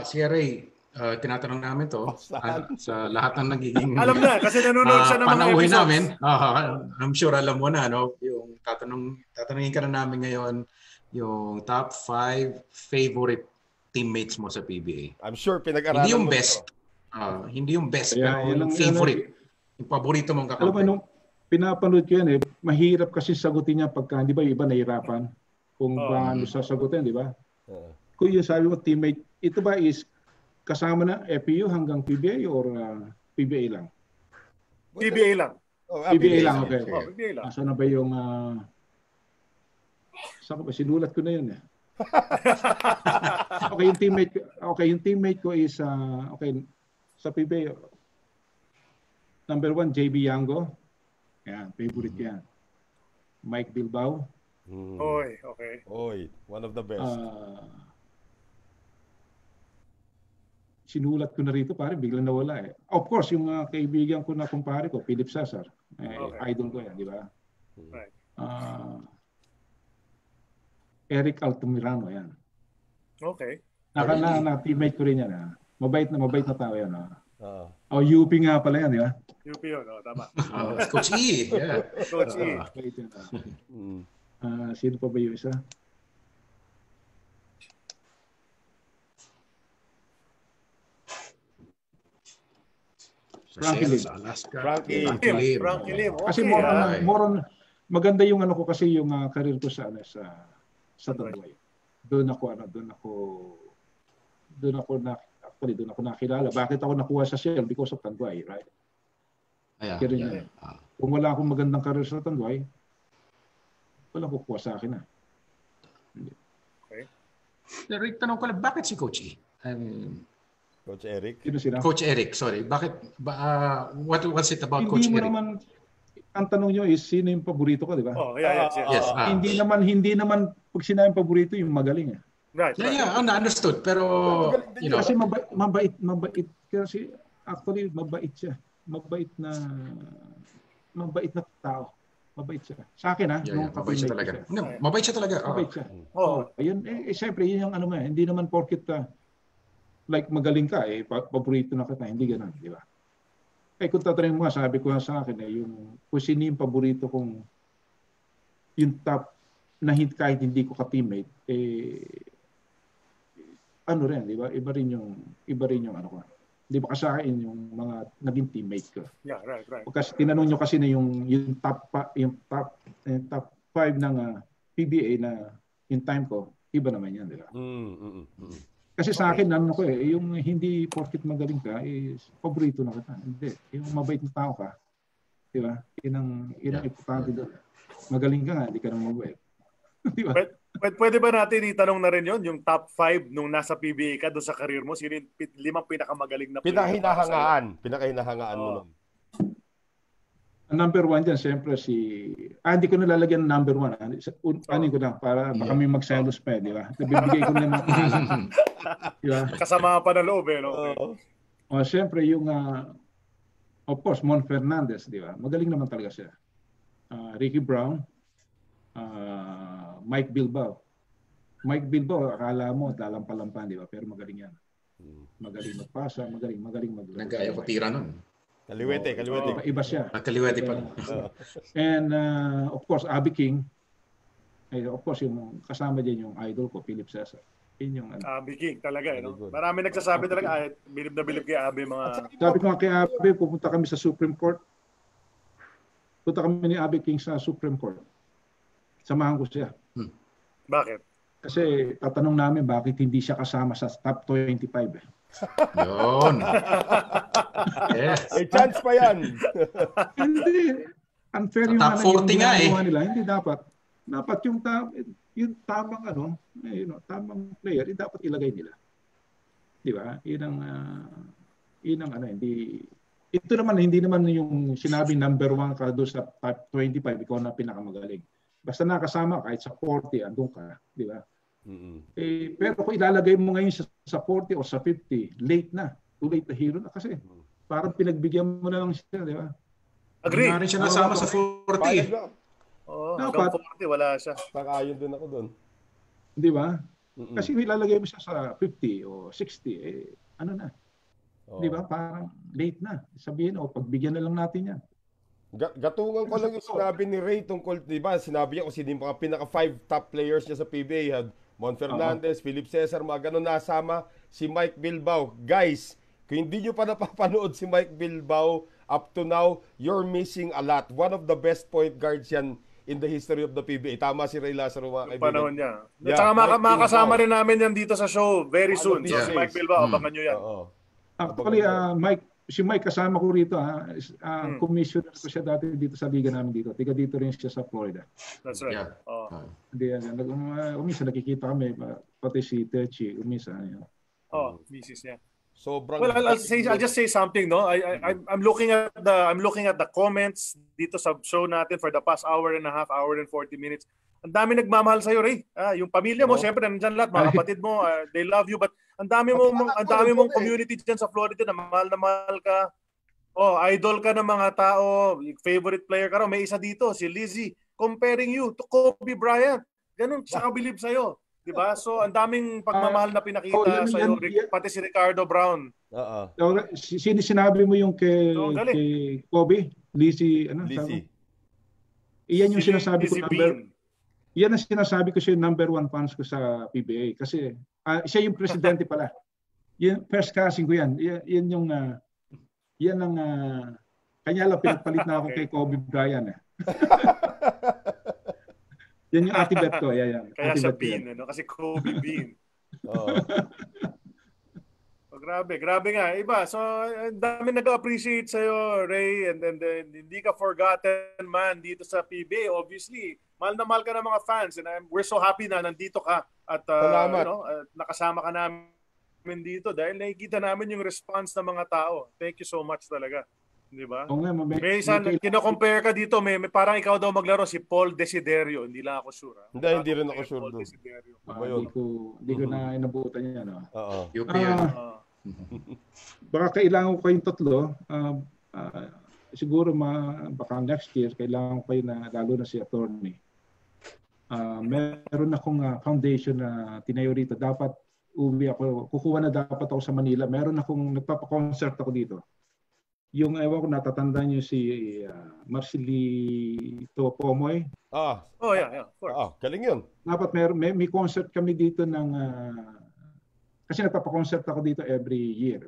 Si Ray, tinatanong namin to sa lahat ng nagiging alam na kasi nanonood siya ng mga panauhin episodes namin. I'm sure alam mo na, no? Yung tatanungin ka na namin ngayon yung top 5 favorite teammates mo sa PBA. I'm sure pinag-aralan hindi yung mo best. Hindi yung best, pero yung favorite. Yung paborito mong kakampi. Alam mo, nung pinapanood ko yan mahirap kasi sagutin niya pagka, di ba, iba nahihirapan kung paano sasagutin, di ba? Kung yung sabi mo, teammate, ito ba is kasama na FPU hanggang PBA or PBA lang? PBA lang. PBA lang, okay. PBA lang. Saan na ba yung... saan ko ba? Sinulat ko na yun yung teammate ko is sa PBA. Number 1, JB Yango. Yan, favorite yan. Mike Bilbao. Okay. One of the best. Sinulat ko na rito, pare, biglang nawala Of course, yung kaibigan ko na kumpare ko, Philip Cesar. Idol ko yan, di ba? Right. Eric Altamirano, yan. Okay. Na-teammate ko rin yan. Mabait na tao yan. UP nga pala yan, di ba? UP yun, tama. Coach E. Yeah. Coach E. Sino pa ba yung isa? Frankie Lim. Frankie Lim. Okay, kasi more on, maganda yung ko kasi yung career ko sa Tanduay. Doon ako nakilala. Bakit ako nakuha sa Shell? Because of Tanduay, right? Kung wala akong magandang career sa Tanduay, walang kukuha sa akin. Okay. Rick, tanong ko lang, bakit si Coach E? Coach Eric. Sino sila? Coach Eric, sorry. Bakit, what was it about Coach Hindi mo Eric? naman, ang tanong nyo is, sino yung paborito ko, di ba? Oh, yeah, yes. Yes. Hindi naman, pag sinabing paborito, yung magaling. Right. Yeah, understood. Pero, you know, Kasi mabait. Kasi actually, mabait siya. Mabait na tao. Mabait siya. Sa akin, yeah, mabait siya talaga. No, mabait siya talaga. Mabait siya. Oh. Ayun, siyempre, yun yung ano mo, hindi naman porket like magaling ka, paborito na kita. Hindi ganun, di ba? Kung tatanungin mo, sabi ko sa akin, yung kung sino yung paborito kong yung top na kahit hindi ko ka-teammate, ano rin, di ba? Iba rin yung ano ko. Di ba sa akin yung mga naging teammate ko. Yeah, right. Kasi tinanong nyo kasi na yung top 5 ng PBA na yung time ko, iba naman yan, di ba? Kasi sa akin, yung hindi porket magaling ka, is paborito na kita. Hindi. Yung mabait na tao ka, di ba? Yun ang importante doon. Magaling ka nga, hindi ka nang mabait. Di ba? Pwede ba natin itanong na rin yon yung top 5 nung nasa PBA ka doon sa career mo? Sino yung 5 pinakamagaling na player? Pinakahinahangaan mo nun. Ang number 1 dyan, siyempre hindi ko nalalagyan ng number 1. Ano ko na, para baka may magselos pa, di ba? Bibigay ko na mga di ba? Kasama pa na loob, no? Siyempre, yung, of course, Mon Fernandez, di ba? Magaling naman talaga siya. Ricky Brown, Mike Bilbao. Mike Bilbao, akala mo, lalampa-lampan, di ba? Pero magaling yan. Magaling magpasa, magaling maglaro. Nagkaya ko tira nun. Kaliwete. Iba siya. Kaliwete pa. And of course, Abby King. Of course, yung kasama din yung idol ko, Philip Cesar. Yun yung Abby King talaga, no? Marami nagsasabi talaga, bilib na bilib kay Abby mga... Sabi ko nga kay Abby, pupunta kami sa Supreme Court. Punta kami ni Abby King sa Supreme Court. Samahan ko siya. Bakit? Kasi tatanong namin bakit hindi siya kasama sa top 25. Yun. Yes. May chance pa yan. Hindi. Unfair yung top 40 nga nila. Hindi dapat. Dapat yung tamang tamang player, dapat ilagay nila. Di ba? Yun ang hindi. Ito naman, hindi naman yung sinabing number 1 ka doon sa top 25, ikaw na pinakamagaling. Basta nakasama kahit sa 40, andun ka, di ba? Pero kung ilalagay mo ngayon sa 40 o sa 50, late na. Too late na hero na kasi. Parang pinagbigyan mo na lang siya, di ba? Agree. Hindi siya nasama sa 40. Hanggang 40, wala siya. Nakayon din ako doon. Di ba? Kasi ilalagay mo siya sa 50 o 60, ano na. Di ba? Parang late na. Sabihin, pagbigyan na lang natin yan. Gatungan ko lang yung sinabi ni Ray tungkol, di ba? Sinabi niya kung sino yung mga pinaka 5 top players niya sa PBA. Had Mon Fernandez, Philip Cesar, mga ganun nasama. Si Mike Bilbao. Guys, kung hindi nyo pa napapanood si Mike Bilbao up to now, you're missing a lot. One of the best point guards yan in the history of the PBA. Tama si Ray Lazaro, mga kaibigan. Panahon niya. At saka makakasama rin namin yan dito sa show very soon. So, si Mike Bilbao, abangan nyo yan. Actually, si Mike kasama ko rito, commissioner ko siya dati dito sa liga namin dito. Tiga dito rin siya sa Florida. That's right. Yeah. Umisa nakikita kami, pati si Techi, umisa. Misis niya. Sobrang. Well, I'll just say something, no. I'm looking at the comments dito sa show natin for the past hour and 40 minutes. Ang dami nagmamahal sa iyo, Ray. Yung pamilya mo, syempre nandiyan lahat, mga kapatid mo, they love you, but ang dami mong community diyan sa Florida na mahal ka. Idol ka ng mga tao, favorite player ka raw. May isa dito, si Lizzie, comparing you to Kobe Bryant. Ganun siya kabilib sa iyo. Diba? So, ang daming pagmamahal na pinakita sa iyo, pati si Ricardo Brown. Sinabi mo yung kay Kobe? Lizzie, Lizzie. Iyan yung sinasabi ko Yan ang sinasabi ko siya yung number 1 fans ko sa PBA. Kasi siya yung presidente pala. Yan, first casting ko yan. Yan ang kanya lang pinagpalit na ako kay Kobe Bryant. Yan yung Ati Bet ko. Yan. Kaya siya Bean, kasi Kobe Bean. Grabe nga. Iba. So, dami nag-appreciate sa'yo, Ray. And then hindi ka forgotten man dito sa PBA. Obviously, mahal na mahal ka ng mga fans. And we're so happy na nandito ka at Salamat. nakasama ka namin dito dahil nakikita namin yung response ng mga tao. Thank you so much talaga. Di ba? Oo nga, May isa, kino-compare ka dito, may parang ikaw daw maglaro, si Paul Desiderio. Hindi lang ako sure. Hindi rin ako sure doon. Hindi ko na inabutan yan. Oo. UP yan. Baka kailangan ko kayong tatlo. Siguro baka next year, kailangan ko kayo na, lalo na si attorney. Meron akong foundation na tinayo rito. Dapat kukuha na dapat ako sa Manila. Meron akong, nagpapa-concert ako dito. Yung ewan ko, natatandaan niyo si Marcelito Pomoy. Yeah, of course. Galing yun. Dapat may concert kami dito ng kasi nagpapa-concert ako dito every year.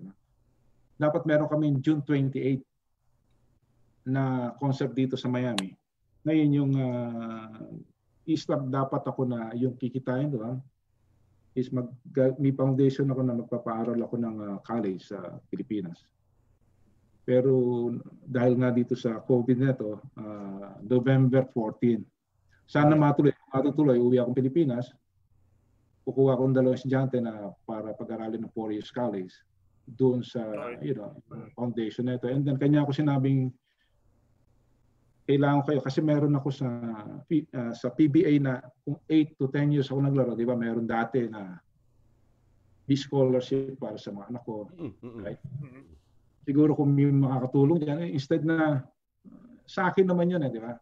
Dapat meron kami June 28 na concert dito sa Miami. Ngayon yung dapat ako na yung kikitain doon is may foundation ako na magpapaaral ako ng college sa Pilipinas. Pero dahil nga dito sa COVID na ito, November 14. Sana matutuloy, uwi akong Pilipinas. Kukuha akong 2 estudyante na para pag-aralin ng 4 years college doon sa foundation na ito. And then kanya ako sinabing kailangan kayo kasi meron ako sa PBA na kung 8 to 10 years ako naglaro, di ba? Meron dati na scholarship para sa mga anak ko. Right? Siguro kung may makakatulong dyan, instead na sa akin naman yun, di ba?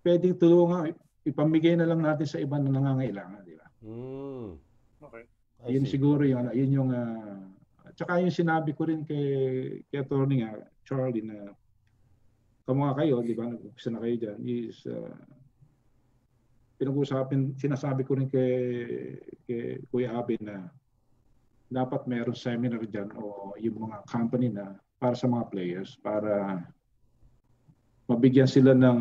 Pwedeng tulungan, ipamigay na lang natin sa iba na nangangailangan, di ba? Okay. Yun siguro yun yung tsaka yung sinabi ko rin kay attorney Charlie na kamukha kayo, di ba? Nag-umpisa na kayo dyan, is sinasabi ko rin kay Kuya Abin na dapat mayroong seminar dyan o yung mga company na para sa mga players para mabigyan sila ng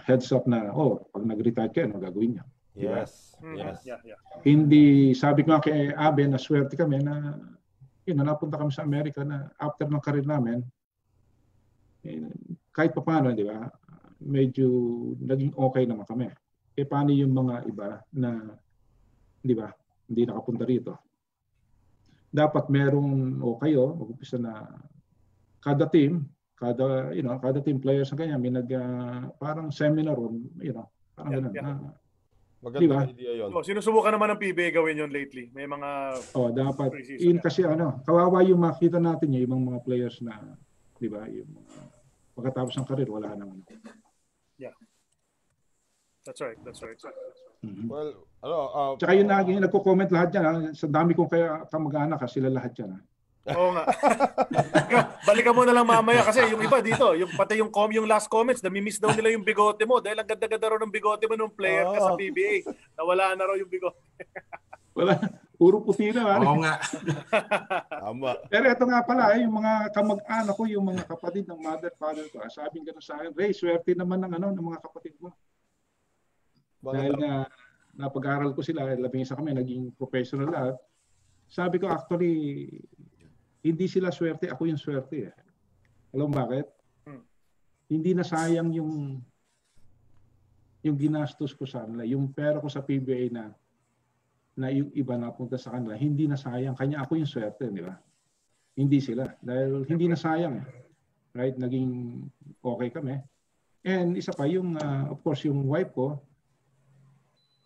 heads up na pag nag-retire kayo, ano gagawin niyo? Yes. Diba? Yes. Yeah. Hindi, sabi ko nga kay Abe na swerte kami na napunta kami sa Amerika na after ng career namin, kahit pa paano, di ba, medyo naging okay naman kami. Paano yung mga iba na, di ba, hindi nakapunta rito? Dapat meron kayo mag-umpisa na kada team players na kanya may parang seminar parang ganun. Magandang idea yun. Sinusubukan naman ng PBA gawin yun lately. May mga dapat yun kasi kawawa yung makita natin yung mga players na di ba yung pagkatapos ng career wala naman. Yeah. That's right. Well, tsaka yung nagko-comment lahat yan sa dami kong kamag-anak sila lahat yan. Oo nga. Balikan mo na lang mamaya kasi yung iba dito, pati yung last comments, nami-miss daw nila yung bigote mo dahil ang ganda-ganda raw ng bigote mo nung player ka sa PBA. Nawala na raw yung bigote. Wala, puro puti na. Oo nga. Tama. Pero ito nga pala, yung mga kamag-anak ko, yung mga kapatid ng mother, father ko, sabing gano'n sa akin, Ray, swerte naman ng mga kapatid mo. Dahil nga napag-aral ko sila, labing isa kami, naging professional lahat. Sabi ko actually, hindi sila swerte, ako yung swerte. Alam mo bakit? Hindi na sayang yung ginastos ko sa kanila. Yung pera ko sa PBA na yung iba napunta sa kanila, hindi na sayang. Kanya ako yung swerte, di ba? Hindi sila. Dahil hindi na sayang. Right? Naging okay kami. And isa pa, of course, yung wife ko,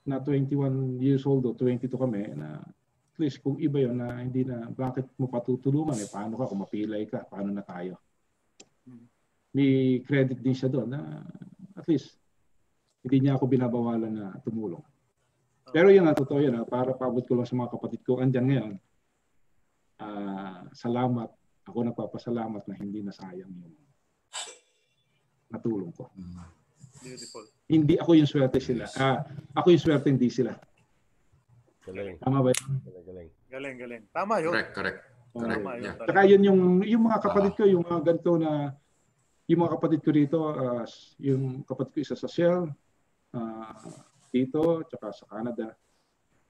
na 21 years old o 22 kami, na at least kung iba yun na hindi na, bakit mo patutulungan? Paano ka? Kung mapilay ka, paano na tayo? May credit din siya doon na at least hindi niya ako binabawalan na tumulong. Pero yun totoo yun. Para paabot ko lang sa mga kapatid ko, andyan ngayon, salamat. Ako nagpapasalamat na hindi na sayang yung natulong ko. Beautiful. Hindi ako yung swerte sila. Ako yung swerte, hindi sila. Galing. Tama ba yun? Galing. Tama yun. Correct. Tama yun. Yeah. Saka yun yung mga kapatid ko, yung mga ganito na, yung mga kapatid ko rito, yung kapatid ko isa sa Shell, dito, tsaka sa Canada.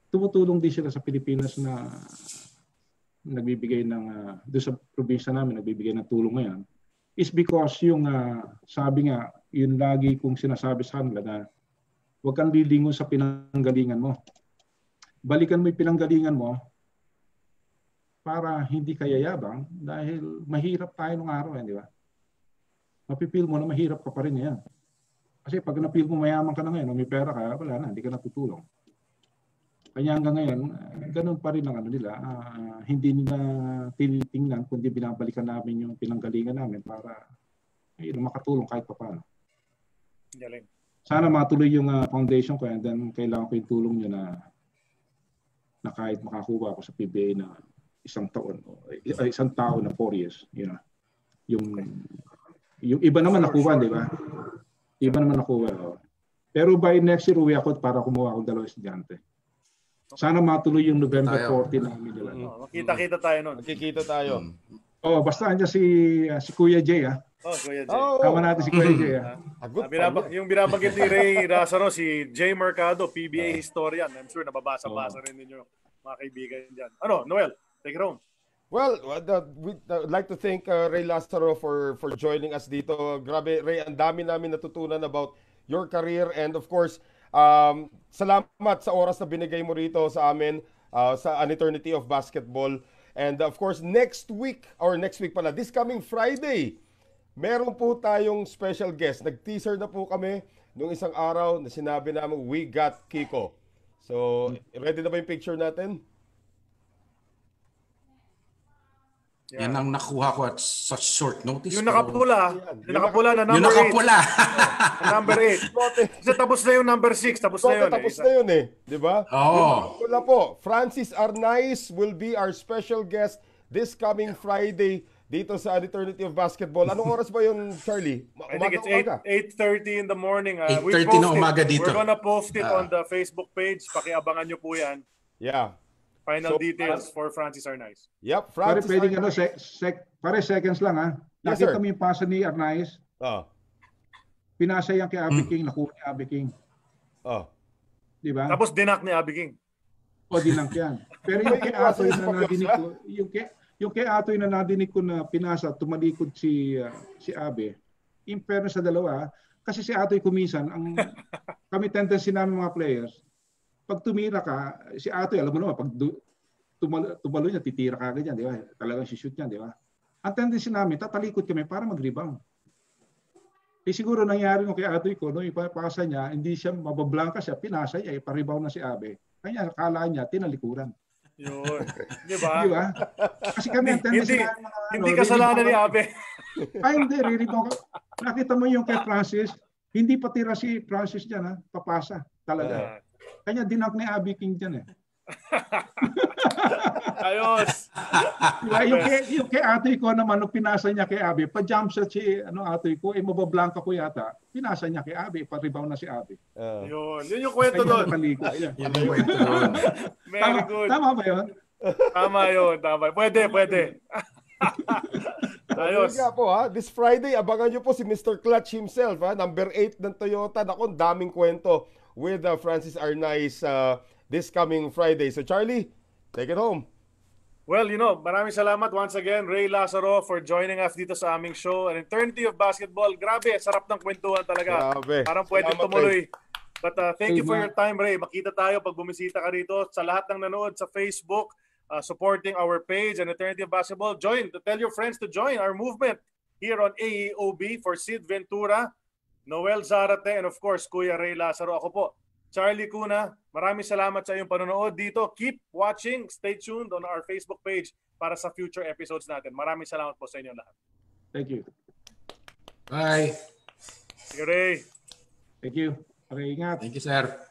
Tumutulong din sila sa Pilipinas na nagbibigay ng, doon sa probinsya namin, nagbibigay ng tulong ngayon. Is because yung, sabi nga, yun lagi kong sinasabi sa kanila na huwag kang lilingon sa pinanggalingan mo. balikan mo yung pinanggalingan mo para hindi ka yayabang dahil mahirap tayo nung araw, di ba? Mapipil mo na mahirap ka pa rin yan. Kasi pag napil mo mayaman ka na ngayon, may pera ka, wala na, hindi ka natutulong. Kaya hanggang ngayon, ganun pa rin ang ano nila. Hindi nila tinitingnan kundi binabalikan namin yung pinanggalingan namin para makatulong kahit pa paano. Galing. Sana matuloy yung foundation ko and then kailangan ko yung tulong nyo na kahit makakuha ako sa PBA na isang taon na 4 years. You know, yung iba naman nakuha, di ba? Iba naman nakuha. Pero by next year, uwi ako para kumuha ako 2 estudyante. Sana matuloy yung November 14 na nila. Makita-kita tayo nun. Makikita tayo. Basta andyan si Kuya Jay, ha? Kuya Jay. Tama natin si Kuya Jay, ha? Yung binabanggit ni Ray Lazaro, si Jay Mercado, PBA historian. I'm sure nababasa-basa rin ninyo mga kaibigan dyan. Noel, take it home. Well, we'd like to thank Ray Lazaro for joining us dito. Grabe, Ray, ang dami namin natutunan about your career and of course, salamat sa oras na binigay mo rito sa amin sa An Eternity of Basketball. And of course, next week pala, this coming Friday, meron po tayong special guest. Nag-teaser na po kami nung isang araw na sinabi namin, we got Kiko. So, ready na ba yung picture natin? Yeah. Yan ang nakuha ko at such short notice. Yung nakapula na number 8. Yung nakapula. Number 8. Kasi tapos na yung number 6. Tapos na yun. Tapos na yun eh. Di ba? Oo. Wala po. Francis Arnaiz will be our special guest this coming Friday dito sa An Eternity of Basketball. Anong oras ba yun, Charlie? I think it's 8:30 in the morning. 8:30 na umaga dito. We're gonna post it on the Facebook page. Pakiabangan nyo po yan. Yeah. Final details for Francis Arnaiz. Yep, Francis Arnaiz. Pare seconds lang, ha? Yes, nakita mo yung pasa ni Arnaiz? Pinasa yan kay Abby King, nakuha ni Abby King. Di ba? Tapos dinak ni Abby King. Dinak yan. Pero yung kay Atoy na nadinig ko, yung kay Atoy na nadinig ko na pinasa, tumalikod si Abby. In fairness sa dalawa, kasi si Atoy kumisan, kami tendency namin mga players, pag tumira ka, si Atoy, alam mo naman, pag tumalo niya, titira ka agad yan, di ba? Talagang si-shoot niya, di ba? Ang tendency namin, tatalikod kami para mag-rebound. Siguro nangyari nung kay Atoy ko, nung ipapasa niya, hindi siya mabablanka siya, pinasa niya, ipa-rebound na si Abe. Kanya, akala niya, tinalikuran. Yun. Di ba? Di ba? Kasi kami ang tendency namin. Hindi kasalanan ni Abe. Hindi, re-rebound ko. Nakita mo yung kay Francis, hindi pa tira si Francis dyan, ha? Papasa, talaga. Kanya dinak ni Abby King dyan eh. Ayos. Diba? Yung kay Atoy ko naman, nung pinasa niya kay Abby, pa-jump shot si Atoy ko, mabablanka ko yata, pinasa niya kay Abby, pa-rebound na si Abby. Yun yung kwento doon. Yun yung kwento doon. Very good. Tama ba yun? Tama yun. Pwede. Ayos. Po, ha? This Friday, abangan nyo po si Mr. Clutch himself, ha? Number 8 ng Toyota. Naku, daming kwento with Francis Arnaiz this coming Friday. So Charlie, take it home. Well, maraming salamat once again, Ray Lazaro, for joining us dito sa aming show, An Eternity of Basketball. Grabe, sarap ng kwentuhan talaga. Grabe. Parang pwede tumuloy. But thank you for your time, Ray. Makita tayo pag bumisita ka rito. Sa lahat ng nanood sa Facebook, supporting our page, An Eternity of Basketball, tell your friends to join our movement here on AEOB for Sid Ventura, Noel Zarate, and of course, Kuya Ray Lazaro. Ako po, Charlie Cuna. Maraming salamat sa iyong panonood dito. Keep watching. Stay tuned on our Facebook page para sa future episodes natin. Maraming salamat po sa inyo lahat. Thank you. Bye. Sige, Ray. Thank you. Ingat. Thank you, sir.